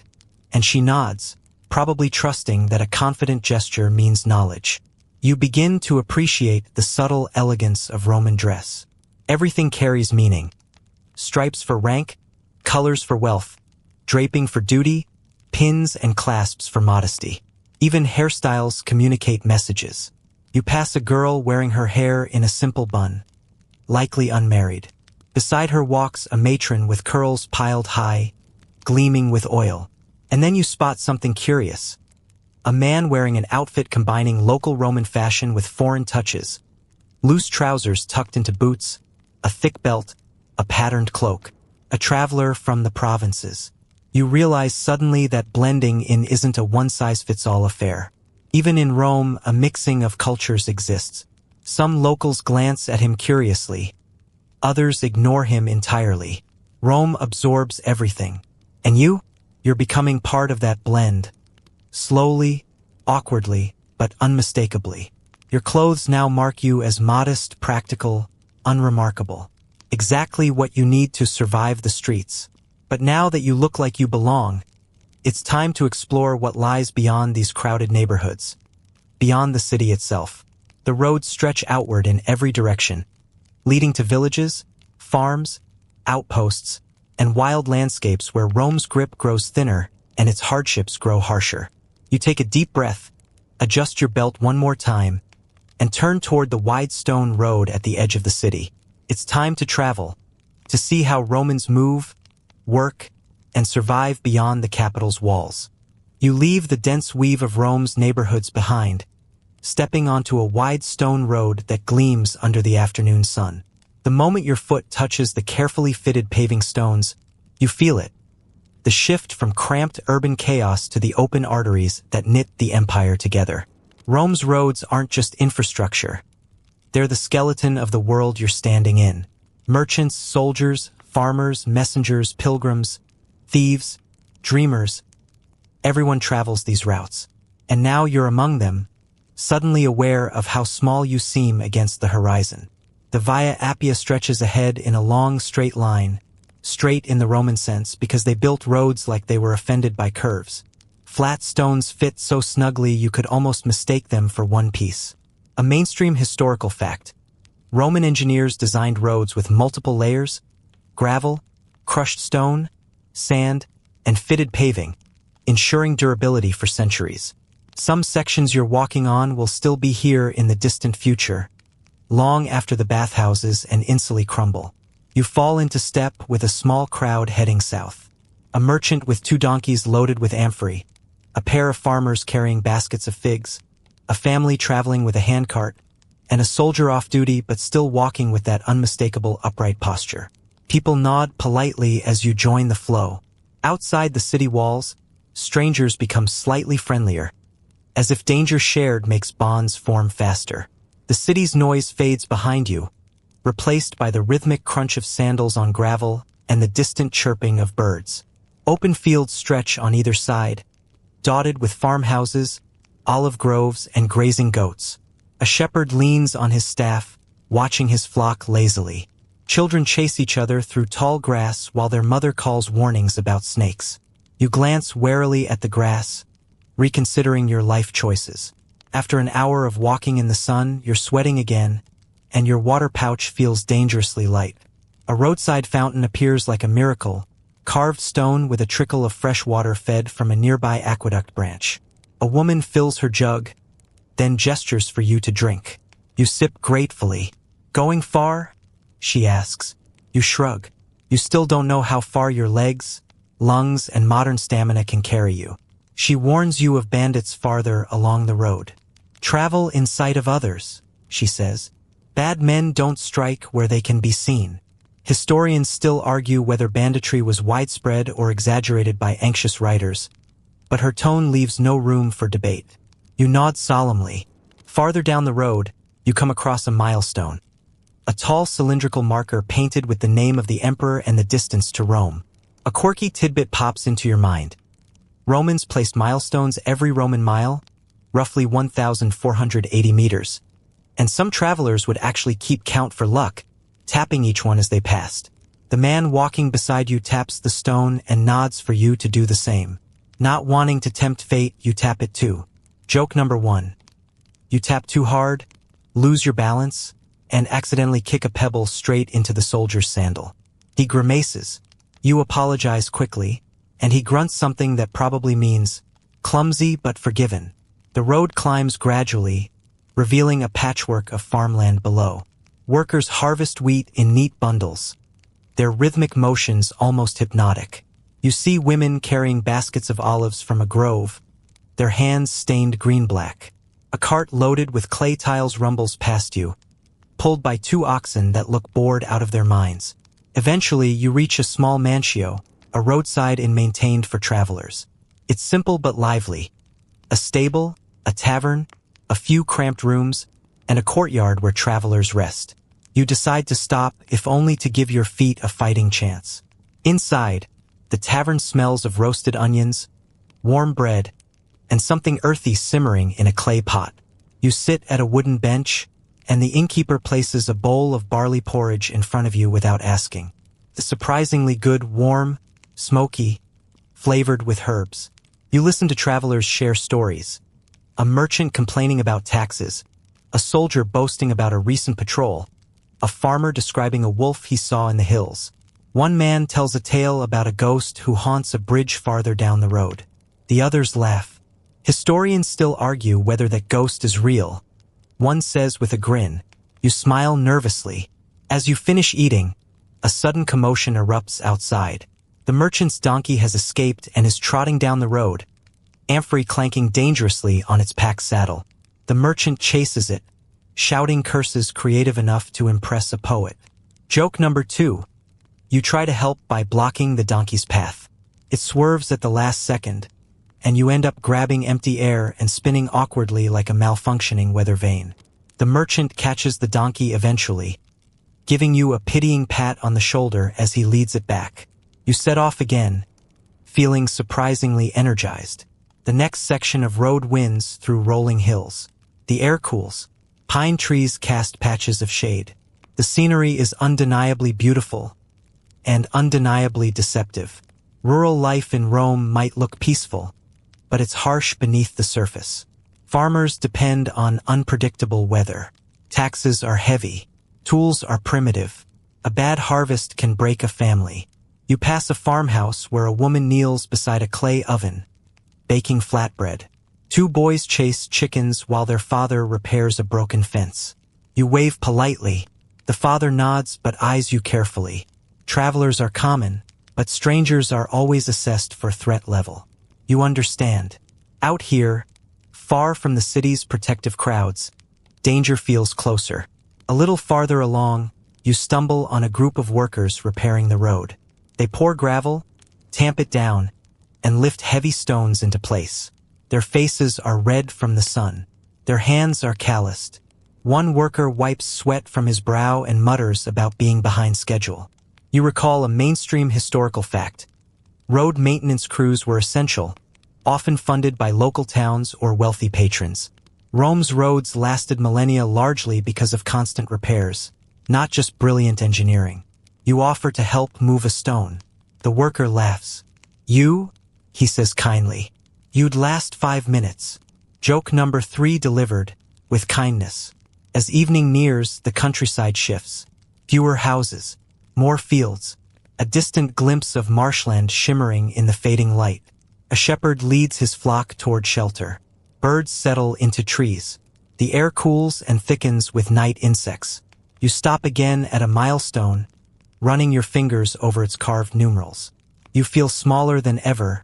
A: and she nods, probably trusting that a confident gesture means knowledge. You begin to appreciate the subtle elegance of Roman dress. Everything carries meaning. Stripes for rank, colors for wealth, draping for duty, pins and clasps for modesty. Even hairstyles communicate messages. You pass a girl wearing her hair in a simple bun, likely unmarried. Beside her walks a matron with curls piled high, gleaming with oil. And then you spot something curious. A man wearing an outfit combining local Roman fashion with foreign touches. Loose trousers tucked into boots, a thick belt, a patterned cloak. A traveler from the provinces. You realize suddenly that blending in isn't a one-size-fits-all affair. Even in Rome, a mixing of cultures exists. Some locals glance at him curiously. Others ignore him entirely. Rome absorbs everything. And you're becoming part of that blend. Slowly, awkwardly, but unmistakably. Your clothes now mark you as modest, practical, unremarkable. Exactly what you need to survive the streets. But now that you look like you belong, it's time to explore what lies beyond these crowded neighborhoods. Beyond the city itself. The roads stretch outward in every direction, leading to villages, farms, outposts, and wild landscapes where Rome's grip grows thinner and its hardships grow harsher. You take a deep breath, adjust your belt one more time, and turn toward the wide stone road at the edge of the city. It's time to travel, to see how Romans move, work, and survive beyond the capital's walls. You leave the dense weave of Rome's neighborhoods behind, stepping onto a wide stone road that gleams under the afternoon sun. The moment your foot touches the carefully fitted paving stones, you feel it. the shift from cramped urban chaos to the open arteries that knit the empire together. Rome's roads aren't just infrastructure. They're the skeleton of the world you're standing in. Merchants, soldiers, farmers, messengers, pilgrims, thieves, dreamers. Everyone travels these routes. And now you're among them, suddenly aware of how small you seem against the horizon. The Via Appia stretches ahead in a long, straight line, straight in the Roman sense because they built roads like they were offended by curves. Flat stones fit so snugly you could almost mistake them for one piece. A mainstream historical fact. Roman engineers designed roads with multiple layers: gravel, crushed stone, sand, and fitted paving, ensuring durability for centuries. Some sections you're walking on will still be here in the distant future, long after the bathhouses and insulae crumble. You fall into step with a small crowd heading south. A merchant with 2 donkeys loaded with amphorae, a pair of farmers carrying baskets of figs, a family traveling with a handcart, and a soldier off duty but still walking with that unmistakable upright posture. People nod politely as you join the flow. Outside the city walls, strangers become slightly friendlier, as if danger shared makes bonds form faster. The city's noise fades behind you, replaced by the rhythmic crunch of sandals on gravel and the distant chirping of birds. Open fields stretch on either side, dotted with farmhouses, olive groves, and grazing goats. A shepherd leans on his staff, watching his flock lazily. Children chase each other through tall grass while their mother calls warnings about snakes. You glance warily at the grass, reconsidering your life choices. After an hour of walking in the sun, you're sweating again, and your water pouch feels dangerously light. A roadside fountain appears like a miracle, carved stone with a trickle of fresh water fed from a nearby aqueduct branch. A woman fills her jug, then gestures for you to drink. You sip gratefully. "Going far?" she asks. You shrug. You still don't know how far your legs, lungs, and modern stamina can carry you. She warns you of bandits farther along the road. "Travel in sight of others," she says. "Bad men don't strike where they can be seen." Historians still argue whether banditry was widespread or exaggerated by anxious writers, but her tone leaves no room for debate. You nod solemnly. Farther down the road, you come across a milestone. A tall cylindrical marker painted with the name of the emperor and the distance to Rome. A quirky tidbit pops into your mind. Romans placed milestones every Roman mile, roughly 1,480 meters, and some travelers would actually keep count for luck, tapping each one as they passed. The man walking beside you taps the stone and nods for you to do the same. Not wanting to tempt fate, you tap it too. Joke number 1. You tap too hard, lose your balance, and accidentally kick a pebble straight into the soldier's sandal. He grimaces. You apologize quickly, and he grunts something that probably means, "clumsy but forgiven." The road climbs gradually, revealing a patchwork of farmland below. Workers harvest wheat in neat bundles, their rhythmic motions almost hypnotic. You see women carrying baskets of olives from a grove, their hands stained green-black. A cart loaded with clay tiles rumbles past you, pulled by 2 oxen that look bored out of their minds. Eventually, you reach a small mancio, a roadside inn maintained for travelers. It's simple but lively. A stable, a tavern, a few cramped rooms, and a courtyard where travelers rest. You decide to stop, if only to give your feet a fighting chance. Inside, the tavern smells of roasted onions, warm bread, and something earthy simmering in a clay pot. You sit at a wooden bench, and the innkeeper places a bowl of barley porridge in front of you without asking. The surprisingly good, warm, smoky, flavored with herbs. You listen to travelers share stories. A merchant complaining about taxes, a soldier boasting about a recent patrol, a farmer describing a wolf he saw in the hills. One man tells a tale about a ghost who haunts a bridge farther down the road. The others laugh. Historians still argue whether that ghost is real. One says with a grin. You smile nervously. As you finish eating, a sudden commotion erupts outside. The merchant's donkey has escaped and is trotting down the road, amphorae clanking dangerously on its pack saddle. The merchant chases it, shouting curses creative enough to impress a poet. Joke number 2. You try to help by blocking the donkey's path. It swerves at the last second, and you end up grabbing empty air and spinning awkwardly like a malfunctioning weather vane. The merchant catches the donkey eventually, giving you a pitying pat on the shoulder as he leads it back. You set off again, feeling surprisingly energized. The next section of road winds through rolling hills. The air cools. Pine trees cast patches of shade. The scenery is undeniably beautiful and undeniably deceptive. Rural life in Rome might look peaceful, but it's harsh beneath the surface. Farmers depend on unpredictable weather. Taxes are heavy. Tools are primitive. A bad harvest can break a family. You pass a farmhouse where a woman kneels beside a clay oven, baking flatbread. Two boys chase chickens while their father repairs a broken fence. You wave politely. The father nods but eyes you carefully. Travelers are common, but strangers are always assessed for threat level. You understand. Out here, far from the city's protective crowds, danger feels closer. A little farther along, you stumble on a group of workers repairing the road. They pour gravel, tamp it down, and lift heavy stones into place. Their faces are red from the sun. Their hands are calloused. One worker wipes sweat from his brow and mutters about being behind schedule. You recall a mainstream historical fact. Road maintenance crews were essential, often funded by local towns or wealthy patrons. Rome's roads lasted millennia largely because of constant repairs, not just brilliant engineering. You offer to help move a stone. The worker laughs. You? He says kindly. You'd last 5 minutes. Joke number 3 delivered, with kindness. As evening nears, the countryside shifts. Fewer houses, more fields, a distant glimpse of marshland shimmering in the fading light. A shepherd leads his flock toward shelter. Birds settle into trees. The air cools and thickens with night insects. You stop again at a milestone, running your fingers over its carved numerals. You feel smaller than ever,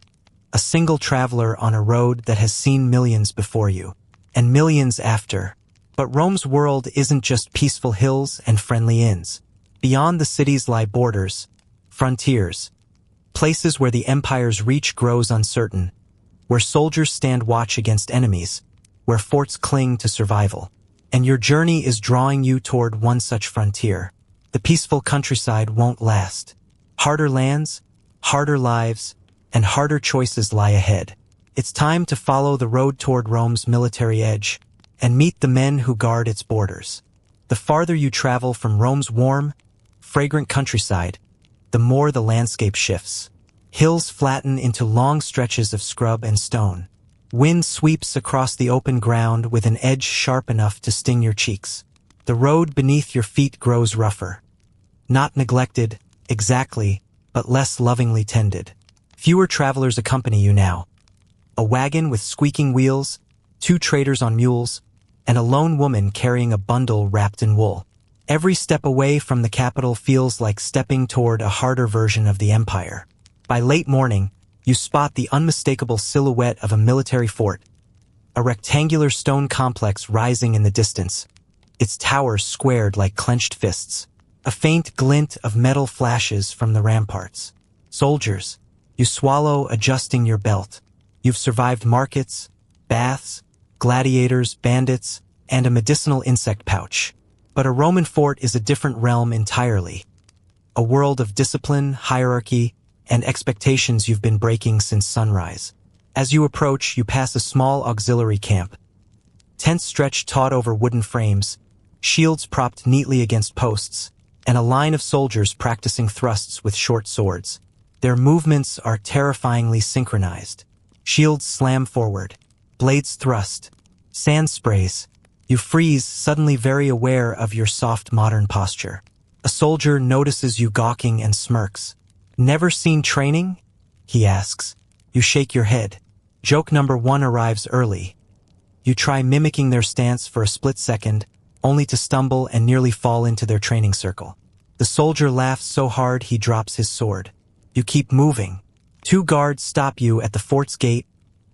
A: a single traveler on a road that has seen millions before you, and millions after. But Rome's world isn't just peaceful hills and friendly inns. Beyond the cities lie borders, frontiers, places where the empire's reach grows uncertain, where soldiers stand watch against enemies, where forts cling to survival. And your journey is drawing you toward one such frontier. The peaceful countryside won't last. Harder lands, harder lives, and harder choices lie ahead. It's time to follow the road toward Rome's military edge and meet the men who guard its borders. The farther you travel from Rome's warm, fragrant countryside, the more the landscape shifts. Hills flatten into long stretches of scrub and stone. Wind sweeps across the open ground with an edge sharp enough to sting your cheeks. The road beneath your feet grows rougher. Not neglected, exactly, but less lovingly tended. Fewer travelers accompany you now. A wagon with squeaking wheels, 2 traders on mules, and a lone woman carrying a bundle wrapped in wool. Every step away from the capital feels like stepping toward a harder version of the empire. By late morning, you spot the unmistakable silhouette of a military fort, a rectangular stone complex rising in the distance, its towers squared like clenched fists. A faint glint of metal flashes from the ramparts. Soldiers, you swallow, adjusting your belt. You've survived markets, baths, gladiators, bandits, and a medicinal insect pouch. But a Roman fort is a different realm entirely. A world of discipline, hierarchy, and expectations you've been breaking since sunrise. As you approach, you pass a small auxiliary camp. Tents stretched taut over wooden frames, shields propped neatly against posts, and a line of soldiers practicing thrusts with short swords. Their movements are terrifyingly synchronized. Shields slam forward, blades thrust, sand sprays. You freeze, suddenly very aware of your soft modern posture. A soldier notices you gawking and smirks. Never seen training? He asks. You shake your head. Joke number 1 arrives early. You try mimicking their stance for a split second, only to stumble and nearly fall into their training circle. The soldier laughs so hard he drops his sword. You keep moving. 2 guards stop you at the fort's gate,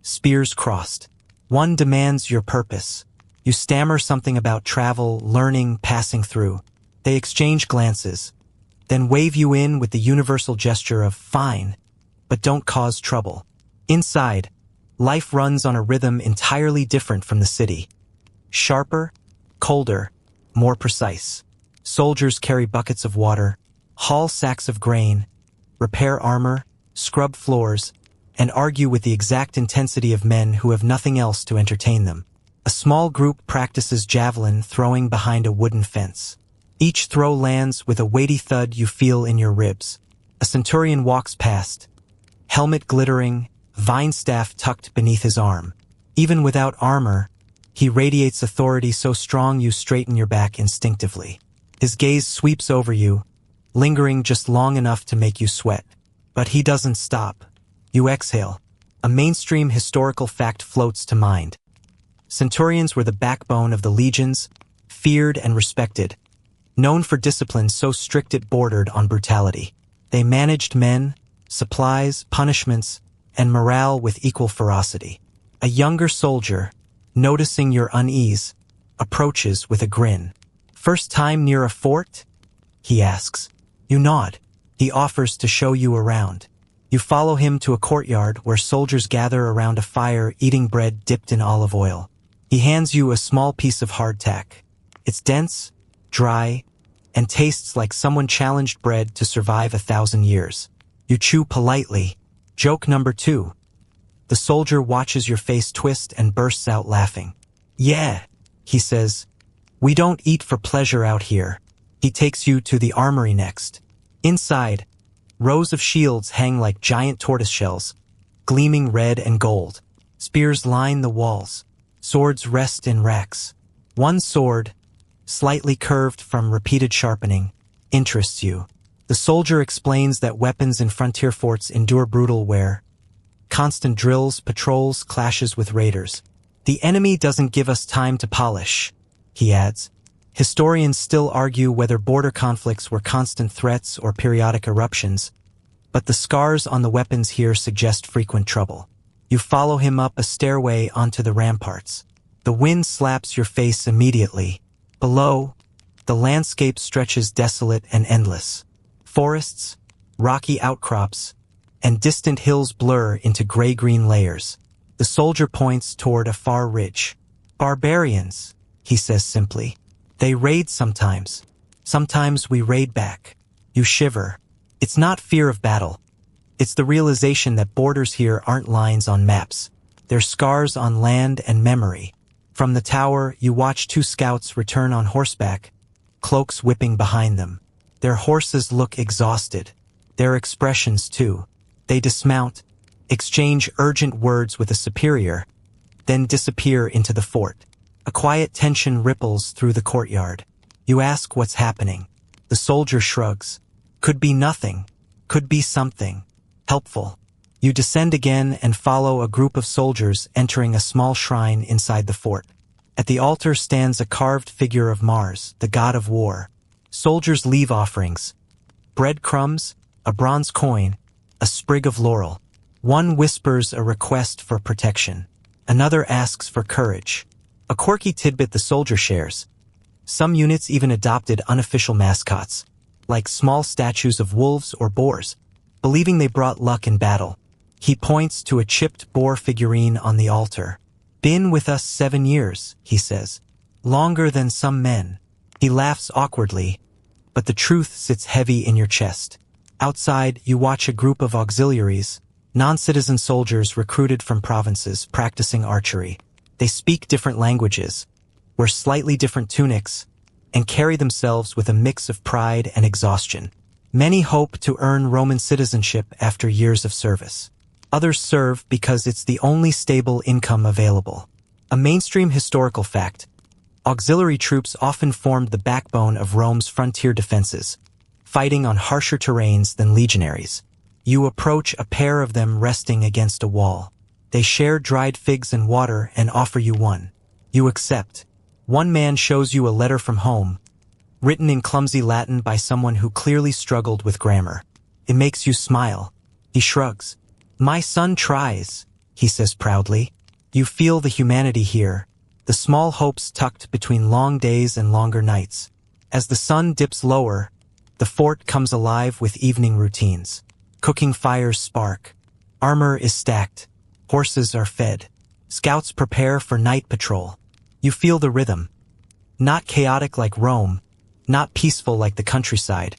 A: spears crossed. One demands your purpose. You stammer something about travel, learning, passing through. They exchange glances, then wave you in with the universal gesture of fine. but don't cause trouble. Inside, life runs on a rhythm entirely different from the city. Sharper, colder, more precise. Soldiers carry buckets of water, haul sacks of grain, repair armor, scrub floors, and argue with the exact intensity of men who have nothing else to entertain them. A small group practices javelin throwing behind a wooden fence. Each throw lands with a weighty thud you feel in your ribs. A centurion walks past, helmet glittering, vine staff tucked beneath his arm. Even without armor, he radiates authority so strong you straighten your back instinctively. His gaze sweeps over you, lingering just long enough to make you sweat. But he doesn't stop. You exhale. A mainstream historical fact floats to mind. Centurions were the backbone of the legions, feared and respected, known for discipline so strict it bordered on brutality. They managed men, supplies, punishments, and morale with equal ferocity. A younger soldier, noticing your unease, approaches with a grin. "First time near a fort?" he asks. You nod. He offers to show you around. You follow him to a courtyard where soldiers gather around a fire eating bread dipped in olive oil. He hands you a small piece of hardtack. It's dense, dry, and tastes like someone challenged bread to survive 1,000 years. You chew politely. Joke number 2. The soldier watches your face twist and bursts out laughing. "Yeah," he says. "We don't eat for pleasure out here." He takes you to the armory next. Inside, rows of shields hang like giant tortoiseshells, gleaming red and gold. Spears line the walls. Swords rest in racks. One sword, slightly curved from repeated sharpening, interests you. The soldier explains that weapons in frontier forts endure brutal wear. Constant drills, patrols, clashes with raiders. "The enemy doesn't give us time to polish," he adds. Historians still argue whether border conflicts were constant threats or periodic eruptions, but the scars on the weapons here suggest frequent trouble. You follow him up a stairway onto the ramparts. The wind slaps your face immediately. Below, the landscape stretches desolate and endless. Forests, rocky outcrops, and distant hills blur into gray-green layers. The soldier points toward a far ridge. "Barbarians," he says simply. "They raid sometimes. Sometimes we raid back." You shiver. It's not fear of battle. It's the realization that borders here aren't lines on maps. They're scars on land and memory. From the tower, you watch 2 scouts return on horseback, cloaks whipping behind them. Their horses look exhausted. Their expressions, too. They dismount, exchange urgent words with a superior, then disappear into the fort. A quiet tension ripples through the courtyard. You ask what's happening. The soldier shrugs. Could be nothing. Could be something. Helpful. You descend again and follow a group of soldiers entering a small shrine inside the fort. At the altar stands a carved figure of Mars, the god of war. Soldiers leave offerings. Breadcrumbs, a bronze coin, a sprig of laurel. One whispers a request for protection. Another asks for courage. A quirky tidbit the soldier shares. Some units even adopted unofficial mascots, like small statues of wolves or boars, believing they brought luck in battle. He points to a chipped boar figurine on the altar. "Been with us 7 years, he says. "Longer than some men." He laughs awkwardly, but the truth sits heavy in your chest. Outside, you watch a group of auxiliaries, non-citizen soldiers recruited from provinces practicing archery. They speak different languages, wear slightly different tunics, and carry themselves with a mix of pride and exhaustion. Many hope to earn Roman citizenship after years of service. Others serve because it's the only stable income available. A mainstream historical fact, auxiliary troops often formed the backbone of Rome's frontier defenses, fighting on harsher terrains than legionaries. You approach a pair of them resting against a wall. They share dried figs and water and offer you one. You accept. One man shows you a letter from home, written in clumsy Latin by someone who clearly struggled with grammar. It makes you smile. He shrugs. "My son tries," he says proudly. You feel the humanity here, the small hopes tucked between long days and longer nights. As the sun dips lower, the fort comes alive with evening routines. Cooking fires spark. Armor is stacked. Horses are fed. Scouts prepare for night patrol. You feel the rhythm. Not chaotic like Rome, not peaceful like the countryside.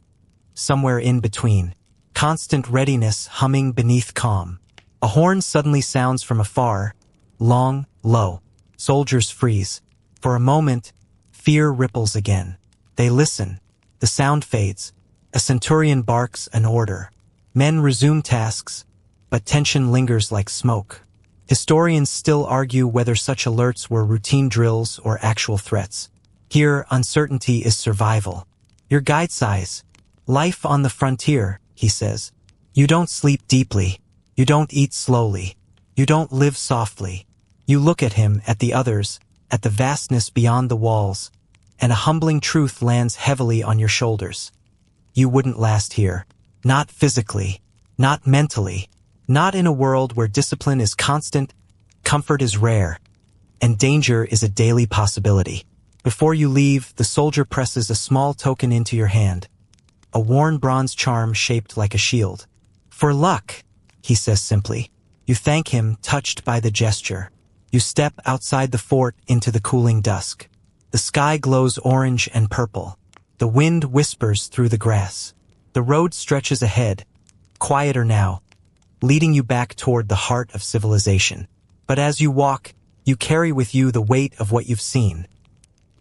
A: Somewhere in between. Constant readiness humming beneath calm. A horn suddenly sounds from afar, long, low. Soldiers freeze. For a moment, fear ripples again. They listen. The sound fades. A centurion barks an order. Men resume tasks, but tension lingers like smoke. Historians still argue whether such alerts were routine drills or actual threats. Here, uncertainty is survival. Your guide sighs. Life on the frontier, he says. You don't sleep deeply. You don't eat slowly. You don't live softly. You look at him, at the others, at the vastness beyond the walls, and a humbling truth lands heavily on your shoulders. You wouldn't last here. Not physically. Not mentally. Not in a world where discipline is constant, comfort is rare, and danger is a daily possibility. Before you leave, the soldier presses a small token into your hand. A worn bronze charm shaped like a shield. For luck, he says simply. You thank him, touched by the gesture. You step outside the fort into the cooling dusk. The sky glows orange and purple. The wind whispers through the grass. The road stretches ahead, quieter now, leading you back toward the heart of civilization. But as you walk, you carry with you the weight of what you've seen.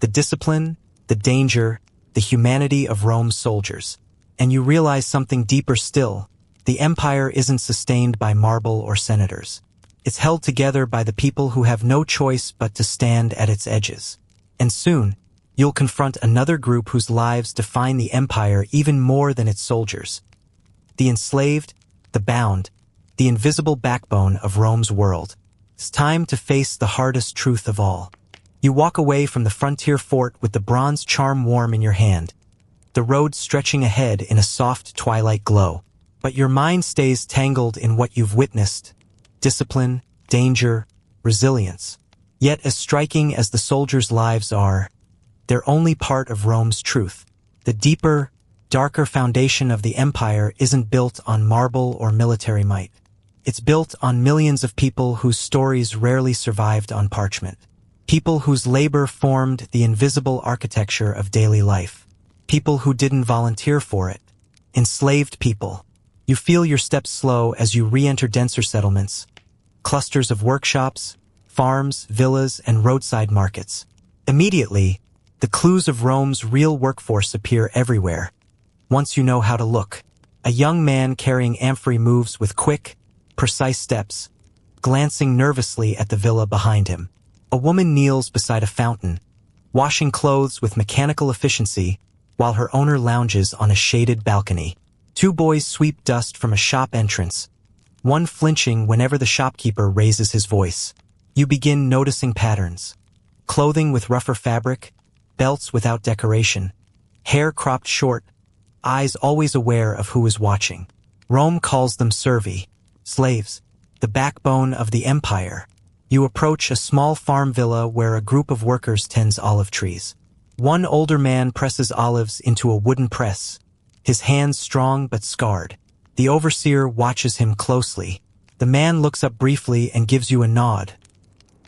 A: The discipline, the danger, the humanity of Rome's soldiers. And you realize something deeper still. The empire isn't sustained by marble or senators. It's held together by the people who have no choice but to stand at its edges. And soon, you'll confront another group whose lives define the empire even more than its soldiers. The enslaved, the bound, the invisible backbone of Rome's world. It's time to face the hardest truth of all. You walk away from the frontier fort with the bronze charm warm in your hand, the road stretching ahead in a soft twilight glow. But your mind stays tangled in what you've witnessed: discipline, danger, resilience. Yet as striking as the soldiers' lives are, they're only part of Rome's truth. The deeper, darker foundation of the empire isn't built on marble or military might. It's built on millions of people whose stories rarely survived on parchment. People whose labor formed the invisible architecture of daily life. People who didn't volunteer for it. Enslaved people. You feel your steps slow as you re-enter denser settlements. Clusters of workshops, farms, villas, and roadside markets. Immediately, the clues of Rome's real workforce appear everywhere. Once you know how to look. A young man carrying amphorae moves with quick, precise steps, glancing nervously at the villa behind him. A woman kneels beside a fountain, washing clothes with mechanical efficiency, while her owner lounges on a shaded balcony. Two boys sweep dust from a shop entrance, one flinching whenever the shopkeeper raises his voice. You begin noticing patterns. Clothing with rougher fabric, belts without decoration, hair cropped short, eyes always aware of who is watching. Rome calls them servi, slaves, the backbone of the empire. You approach a small farm villa where a group of workers tends olive trees. One older man presses olives into a wooden press, his hands strong but scarred. The overseer watches him closely. The man looks up briefly and gives you a nod.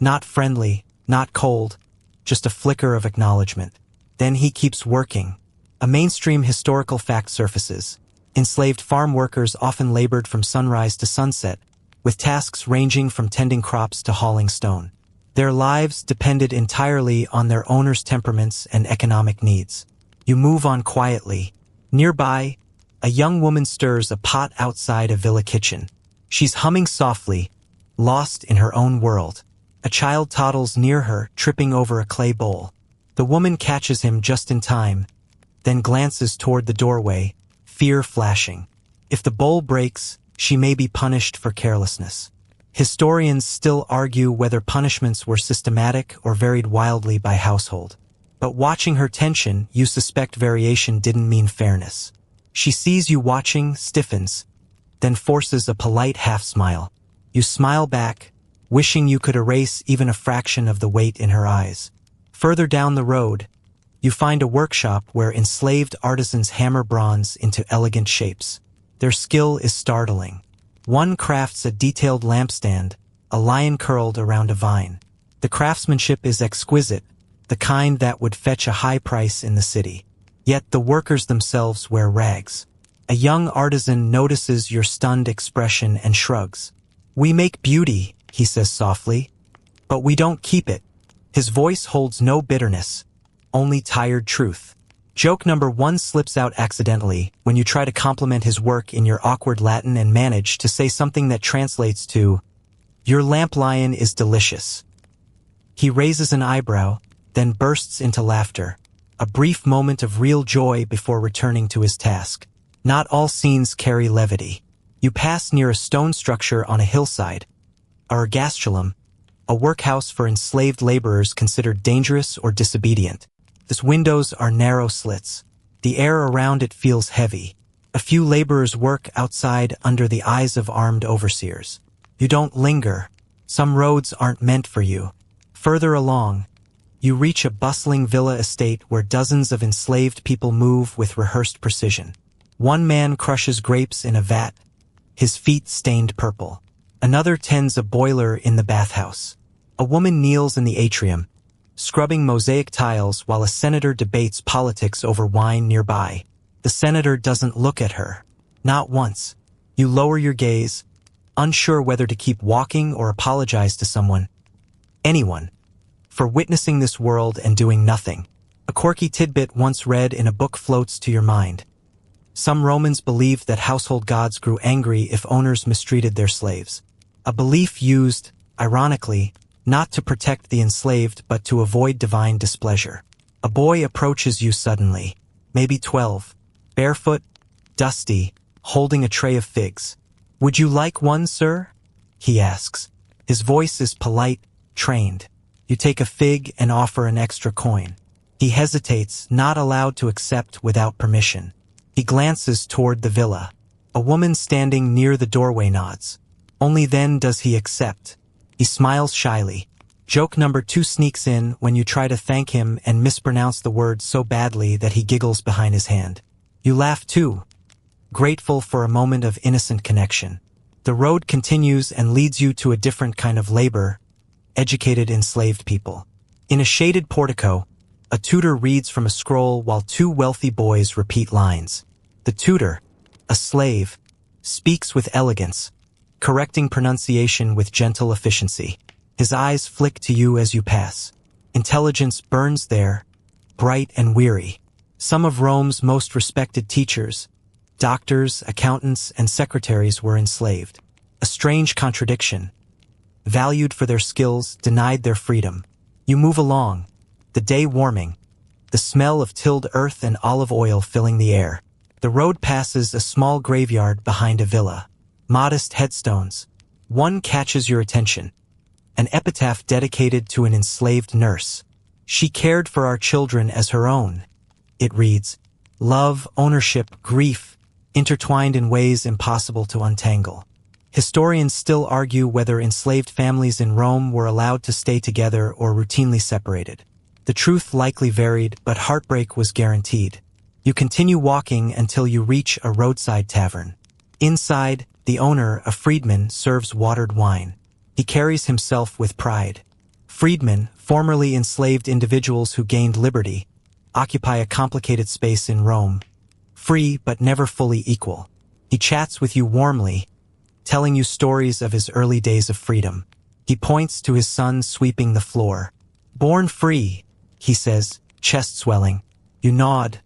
A: Not friendly, not cold, just a flicker of acknowledgement. Then he keeps working. A mainstream historical fact surfaces. Enslaved farm workers often labored from sunrise to sunset, with tasks ranging from tending crops to hauling stone. Their lives depended entirely on their owners' temperaments and economic needs. You move on quietly. Nearby, a young woman stirs a pot outside a villa kitchen. She's humming softly, lost in her own world. A child toddles near her, tripping over a clay bowl. The woman catches him just in time, then glances toward the doorway, fear flashing. If the bowl breaks, she may be punished for carelessness. Historians still argue whether punishments were systematic or varied wildly by household. But watching her tension, you suspect variation didn't mean fairness. She sees you watching, stiffens, then forces a polite half-smile. You smile back, wishing you could erase even a fraction of the weight in her eyes. Further down the road, you find a workshop where enslaved artisans hammer bronze into elegant shapes. Their skill is startling. One crafts a detailed lampstand, a lion curled around a vine. The craftsmanship is exquisite, the kind that would fetch a high price in the city. Yet the workers themselves wear rags. A young artisan notices your stunned expression and shrugs. "We make beauty," he says softly, "but we don't keep it." His voice holds no bitterness, only tired truth. Joke number 1 slips out accidentally when you try to compliment his work in your awkward Latin and manage to say something that translates to, "Your lamp lion is delicious." He raises an eyebrow, then bursts into laughter, a brief moment of real joy before returning to his task. Not all scenes carry levity. You pass near a stone structure on a hillside, a ergastulum, a workhouse for enslaved laborers considered dangerous or disobedient. Its windows are narrow slits. The air around it feels heavy. A few laborers work outside under the eyes of armed overseers. You don't linger. Some roads aren't meant for you. Further along, you reach a bustling villa estate where dozens of enslaved people move with rehearsed precision. One man crushes grapes in a vat, his feet stained purple. Another tends a boiler in the bathhouse. A woman kneels in the atrium, scrubbing mosaic tiles while a senator debates politics over wine nearby. The senator doesn't look at her. Not once. You lower your gaze, unsure whether to keep walking or apologize to someone, anyone, for witnessing this world and doing nothing. A quirky tidbit once read in a book floats to your mind. Some Romans believed that household gods grew angry if owners mistreated their slaves. A belief used, ironically, not to protect the enslaved but to avoid divine displeasure. A boy approaches you suddenly, maybe 12, barefoot, dusty, holding a tray of figs. "Would you like one, sir?" he asks. His voice is polite, trained. You take a fig and offer an extra coin. He hesitates, not allowed to accept without permission. He glances toward the villa. A woman standing near the doorway nods. Only then does he accept. He smiles shyly. Joke number 2 sneaks in when you try to thank him and mispronounce the word so badly that he giggles behind his hand. You laugh too, grateful for a moment of innocent connection. The road continues and leads you to a different kind of labor, educated enslaved people. In a shaded portico, a tutor reads from a scroll while 2 wealthy boys repeat lines. The tutor, a slave, speaks with elegance, correcting pronunciation with gentle efficiency. His eyes flick to you as you pass. Intelligence burns there, bright and weary. Some of Rome's most respected teachers, doctors, accountants, and secretaries were enslaved. A strange contradiction. Valued for their skills, denied their freedom. You move along, the day warming, the smell of tilled earth and olive oil filling the air. The road passes a small graveyard behind a villa. Modest headstones. One catches your attention. An epitaph dedicated to an enslaved nurse. "She cared for our children as her own." It reads, love, ownership, grief, intertwined in ways impossible to untangle. Historians still argue whether enslaved families in Rome were allowed to stay together or routinely separated. The truth likely varied, but heartbreak was guaranteed. You continue walking until you reach a roadside tavern. Inside, the owner, a freedman, serves watered wine. He carries himself with pride. Freedmen, formerly enslaved individuals who gained liberty, occupy a complicated space in Rome. Free, but never fully equal. He chats with you warmly, telling you stories of his early days of freedom. He points to his son sweeping the floor. "Born free," he says, chest swelling. You nod,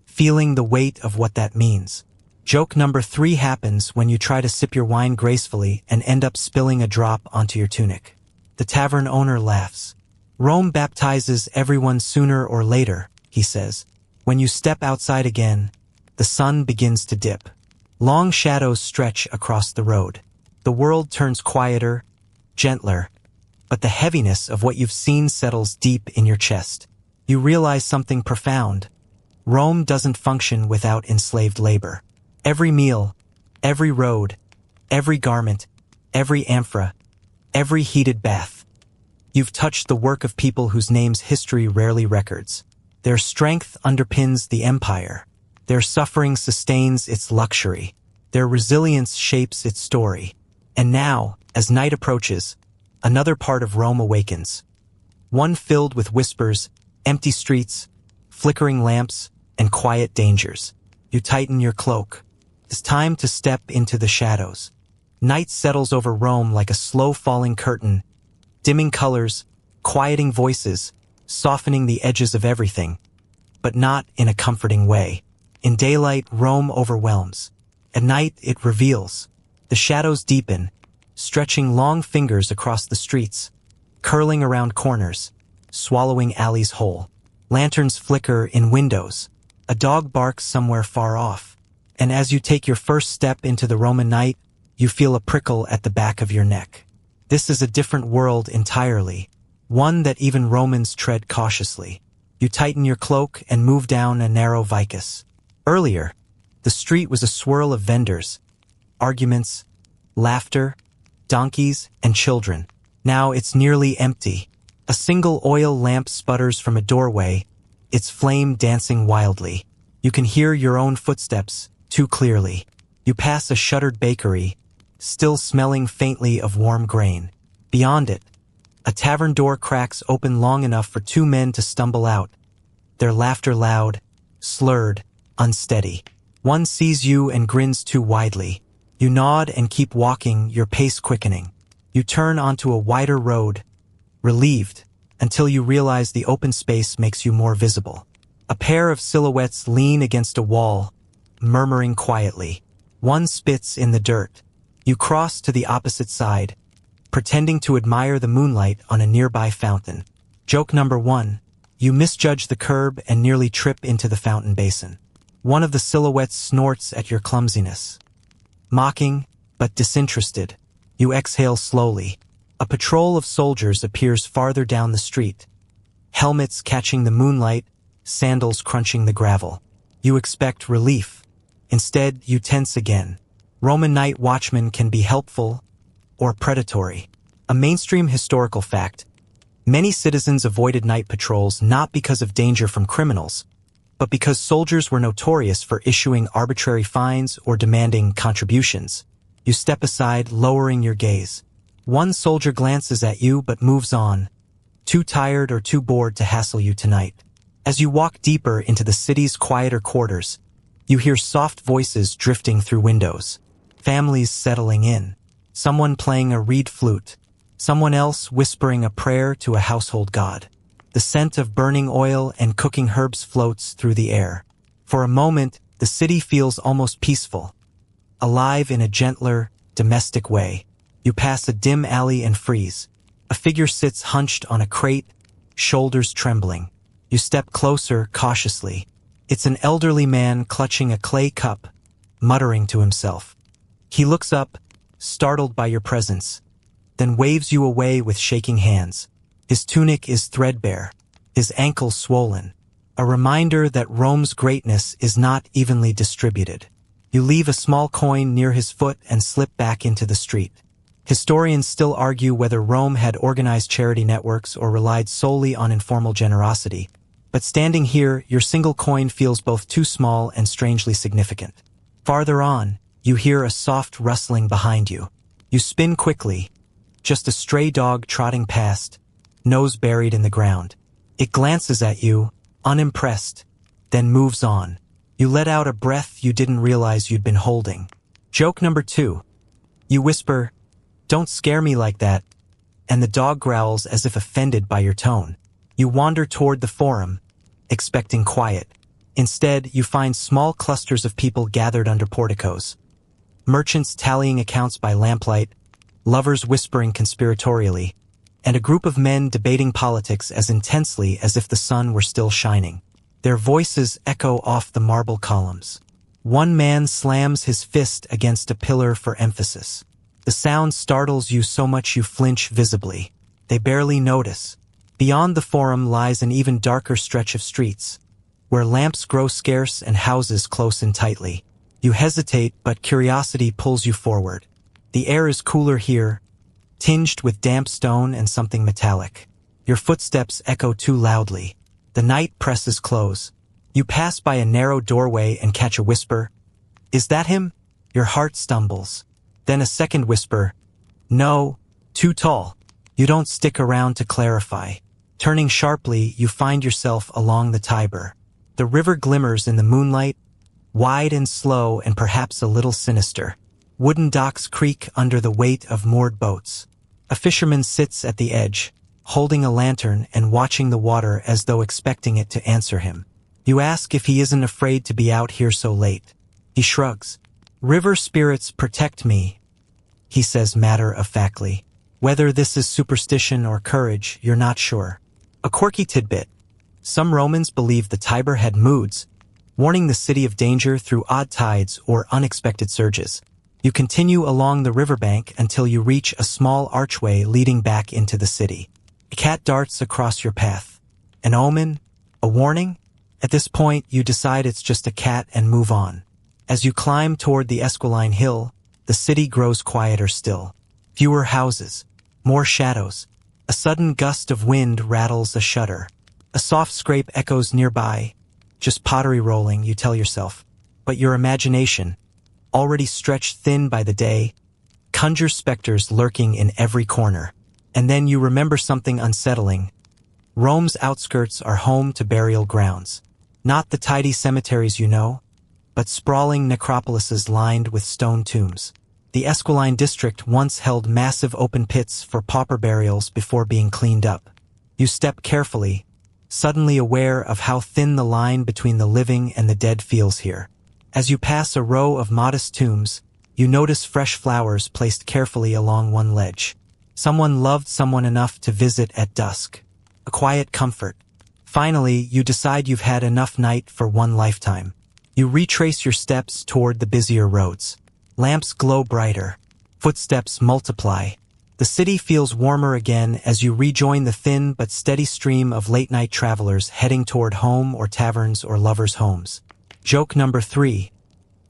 A: feeling the weight of what that means. Joke number 3 happens when you try to sip your wine gracefully and end up spilling a drop onto your tunic. The tavern owner laughs. "Rome baptizes everyone sooner or later," he says. When you step outside again, the sun begins to dip. Long shadows stretch across the road. The world turns quieter, gentler, but the heaviness of what you've seen settles deep in your chest. You realize something profound. Rome doesn't function without enslaved labor. Every meal, every road, every garment, every amphora, every heated bath. You've touched the work of people whose names history rarely records. Their strength underpins the empire. Their suffering sustains its luxury. Their resilience shapes its story. And now, as night approaches, another part of Rome awakens. One filled with whispers, empty streets, flickering lamps, and quiet dangers. You tighten your cloak. It's time to step into the shadows. Night settles over Rome like a slow-falling curtain, dimming colors, quieting voices, softening the edges of everything, but not in a comforting way. In daylight, Rome overwhelms. At night, it reveals. The shadows deepen, stretching long fingers across the streets, curling around corners, swallowing alleys whole. Lanterns flicker in windows. A dog barks somewhere far off. And as you take your first step into the Roman night, you feel a prickle at the back of your neck. This is a different world entirely, one that even Romans tread cautiously. You tighten your cloak and move down a narrow vicus. Earlier, the street was a swirl of vendors, arguments, laughter, donkeys, and children. Now it's nearly empty. A single oil lamp sputters from a doorway, its flame dancing wildly. You can hear your own footsteps too clearly. You pass a shuttered bakery, still smelling faintly of warm grain. Beyond it, a tavern door cracks open long enough for two men to stumble out, their laughter loud, slurred, unsteady. One sees you and grins too widely. You nod and keep walking, your pace quickening. You turn onto a wider road, relieved, until you realize the open space makes you more visible. A pair of silhouettes lean against a wall, murmuring quietly. One spits in the dirt. You cross to the opposite side, pretending to admire the moonlight on a nearby fountain. Joke number 1. You misjudge the curb and nearly trip into the fountain basin. One of the silhouettes snorts at your clumsiness. Mocking, but disinterested, you exhale slowly. A patrol of soldiers appears farther down the street, helmets catching the moonlight, sandals crunching the gravel. You expect relief. Instead, you tense again. Roman night watchmen can be helpful or predatory. A mainstream historical fact: many citizens avoided night patrols not because of danger from criminals, but because soldiers were notorious for issuing arbitrary fines or demanding contributions. You step aside, lowering your gaze. One soldier glances at you but moves on, too tired or too bored to hassle you tonight. As you walk deeper into the city's quieter quarters, you hear soft voices drifting through windows. Families settling in. Someone playing a reed flute. Someone else whispering a prayer to a household god. The scent of burning oil and cooking herbs floats through the air. For a moment, the city feels almost peaceful, alive in a gentler, domestic way. You pass a dim alley and freeze. A figure sits hunched on a crate, shoulders trembling. You step closer, cautiously. It's an elderly man clutching a clay cup, muttering to himself. He looks up, startled by your presence, then waves you away with shaking hands. His tunic is threadbare, his ankles swollen, a reminder that Rome's greatness is not evenly distributed. You leave a small coin near his foot and slip back into the street. Historians still argue whether Rome had organized charity networks or relied solely on informal generosity, but standing here, your single coin feels both too small and strangely significant. Farther on, you hear a soft rustling behind you. You spin quickly, just a stray dog trotting past, nose buried in the ground. It glances at you, unimpressed, then moves on. You let out a breath you didn't realize you'd been holding. Joke number 2. You whisper, "Don't scare me like that," and the dog growls as if offended by your tone. You wander toward the forum, expecting quiet. Instead, you find small clusters of people gathered under porticos. Merchants tallying accounts by lamplight, lovers whispering conspiratorially, and a group of men debating politics as intensely as if the sun were still shining. Their voices echo off the marble columns. One man slams his fist against a pillar for emphasis. The sound startles you so much you flinch visibly. They barely notice. Beyond the forum lies an even darker stretch of streets, where lamps grow scarce and houses close in tightly. You hesitate, but curiosity pulls you forward. The air is cooler here, tinged with damp stone and something metallic. Your footsteps echo too loudly. The night presses close. You pass by a narrow doorway and catch a whisper. "Is that him?" Your heart stumbles. Then a second whisper, "No, too tall." You don't stick around to clarify. Turning sharply, you find yourself along the Tiber. The river glimmers in the moonlight, wide and slow and perhaps a little sinister. Wooden docks creak under the weight of moored boats. A fisherman sits at the edge, holding a lantern and watching the water as though expecting it to answer him. You ask if he isn't afraid to be out here so late. He shrugs. "River spirits protect me," he says matter-of-factly. Whether this is superstition or courage, you're not sure. A quirky tidbit. Some Romans believed the Tiber had moods, warning the city of danger through odd tides or unexpected surges. You continue along the riverbank until you reach a small archway leading back into the city. A cat darts across your path. An omen? A warning? At this point, you decide it's just a cat and move on. As you climb toward the Esquiline Hill, the city grows quieter still. Fewer houses, more shadows. A sudden gust of wind rattles a shutter. A soft scrape echoes nearby. Just pottery rolling, you tell yourself. But your imagination, already stretched thin by the day, conjures specters lurking in every corner. And then you remember something unsettling. Rome's outskirts are home to burial grounds. Not the tidy cemeteries you know, but sprawling necropolises lined with stone tombs. The Esquiline district once held massive open pits for pauper burials before being cleaned up. You step carefully, suddenly aware of how thin the line between the living and the dead feels here. As you pass a row of modest tombs, you notice fresh flowers placed carefully along one ledge. Someone loved someone enough to visit at dusk. A quiet comfort. Finally, you decide you've had enough night for one lifetime. You retrace your steps toward the busier roads. Lamps glow brighter. Footsteps multiply. The city feels warmer again as you rejoin the thin but steady stream of late-night travelers heading toward home or taverns or lovers' homes. Joke number 3.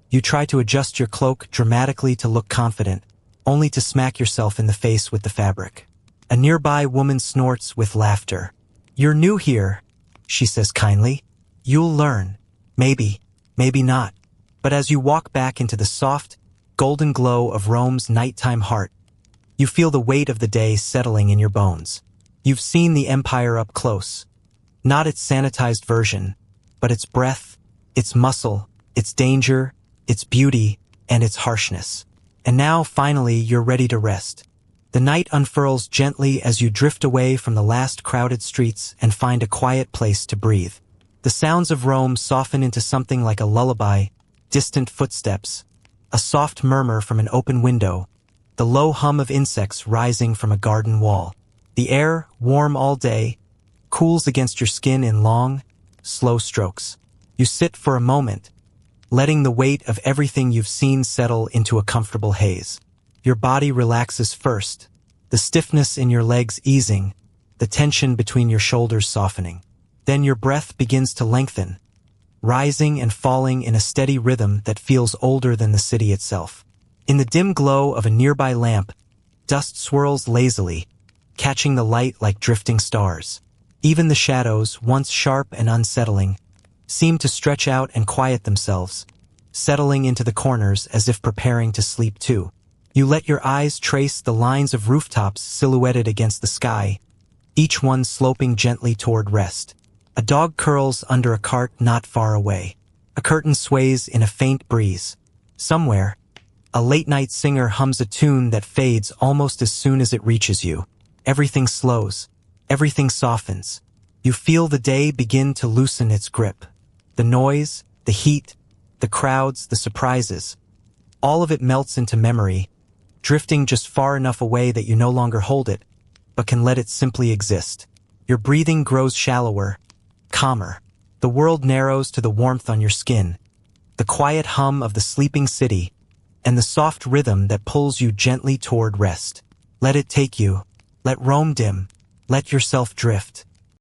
A: You try to adjust your cloak dramatically to look confident, only to smack yourself in the face with the fabric. A nearby woman snorts with laughter. "You're new here," she says kindly. "You'll learn. Maybe, maybe not." But as you walk back into the soft, golden glow of Rome's nighttime heart, you feel the weight of the day settling in your bones. You've seen the empire up close. Not its sanitized version, but its breath, its muscle, its danger, its beauty, and its harshness. And now, finally, you're ready to rest. The night unfurls gently as you drift away from the last crowded streets and find a quiet place to breathe. The sounds of Rome soften into something like a lullaby, distant footsteps, a soft murmur from an open window, the low hum of insects rising from a garden wall. The air, warm all day, cools against your skin in long, slow strokes. You sit for a moment, letting the weight of everything you've seen settle into a comfortable haze. Your body relaxes first, the stiffness in your legs easing, the tension between your shoulders softening. Then your breath begins to lengthen, rising and falling in a steady rhythm that feels older than the city itself. In the dim glow of a nearby lamp, dust swirls lazily, catching the light like drifting stars. Even the shadows, once sharp and unsettling, seem to stretch out and quiet themselves, settling into the corners as if preparing to sleep too. You let your eyes trace the lines of rooftops silhouetted against the sky, each one sloping gently toward rest. A dog curls under a cart not far away. A curtain sways in a faint breeze. Somewhere, a late-night singer hums a tune that fades almost as soon as it reaches you. Everything slows. Everything softens. You feel the day begin to loosen its grip. The noise, the heat, the crowds, the surprises. All of it melts into memory, drifting just far enough away that you no longer hold it, but can let it simply exist. Your breathing grows shallower, calmer. The world narrows to the warmth on your skin, the quiet hum of the sleeping city, and the soft rhythm that pulls you gently toward rest. Let it take you. Let Rome dim. Let yourself drift.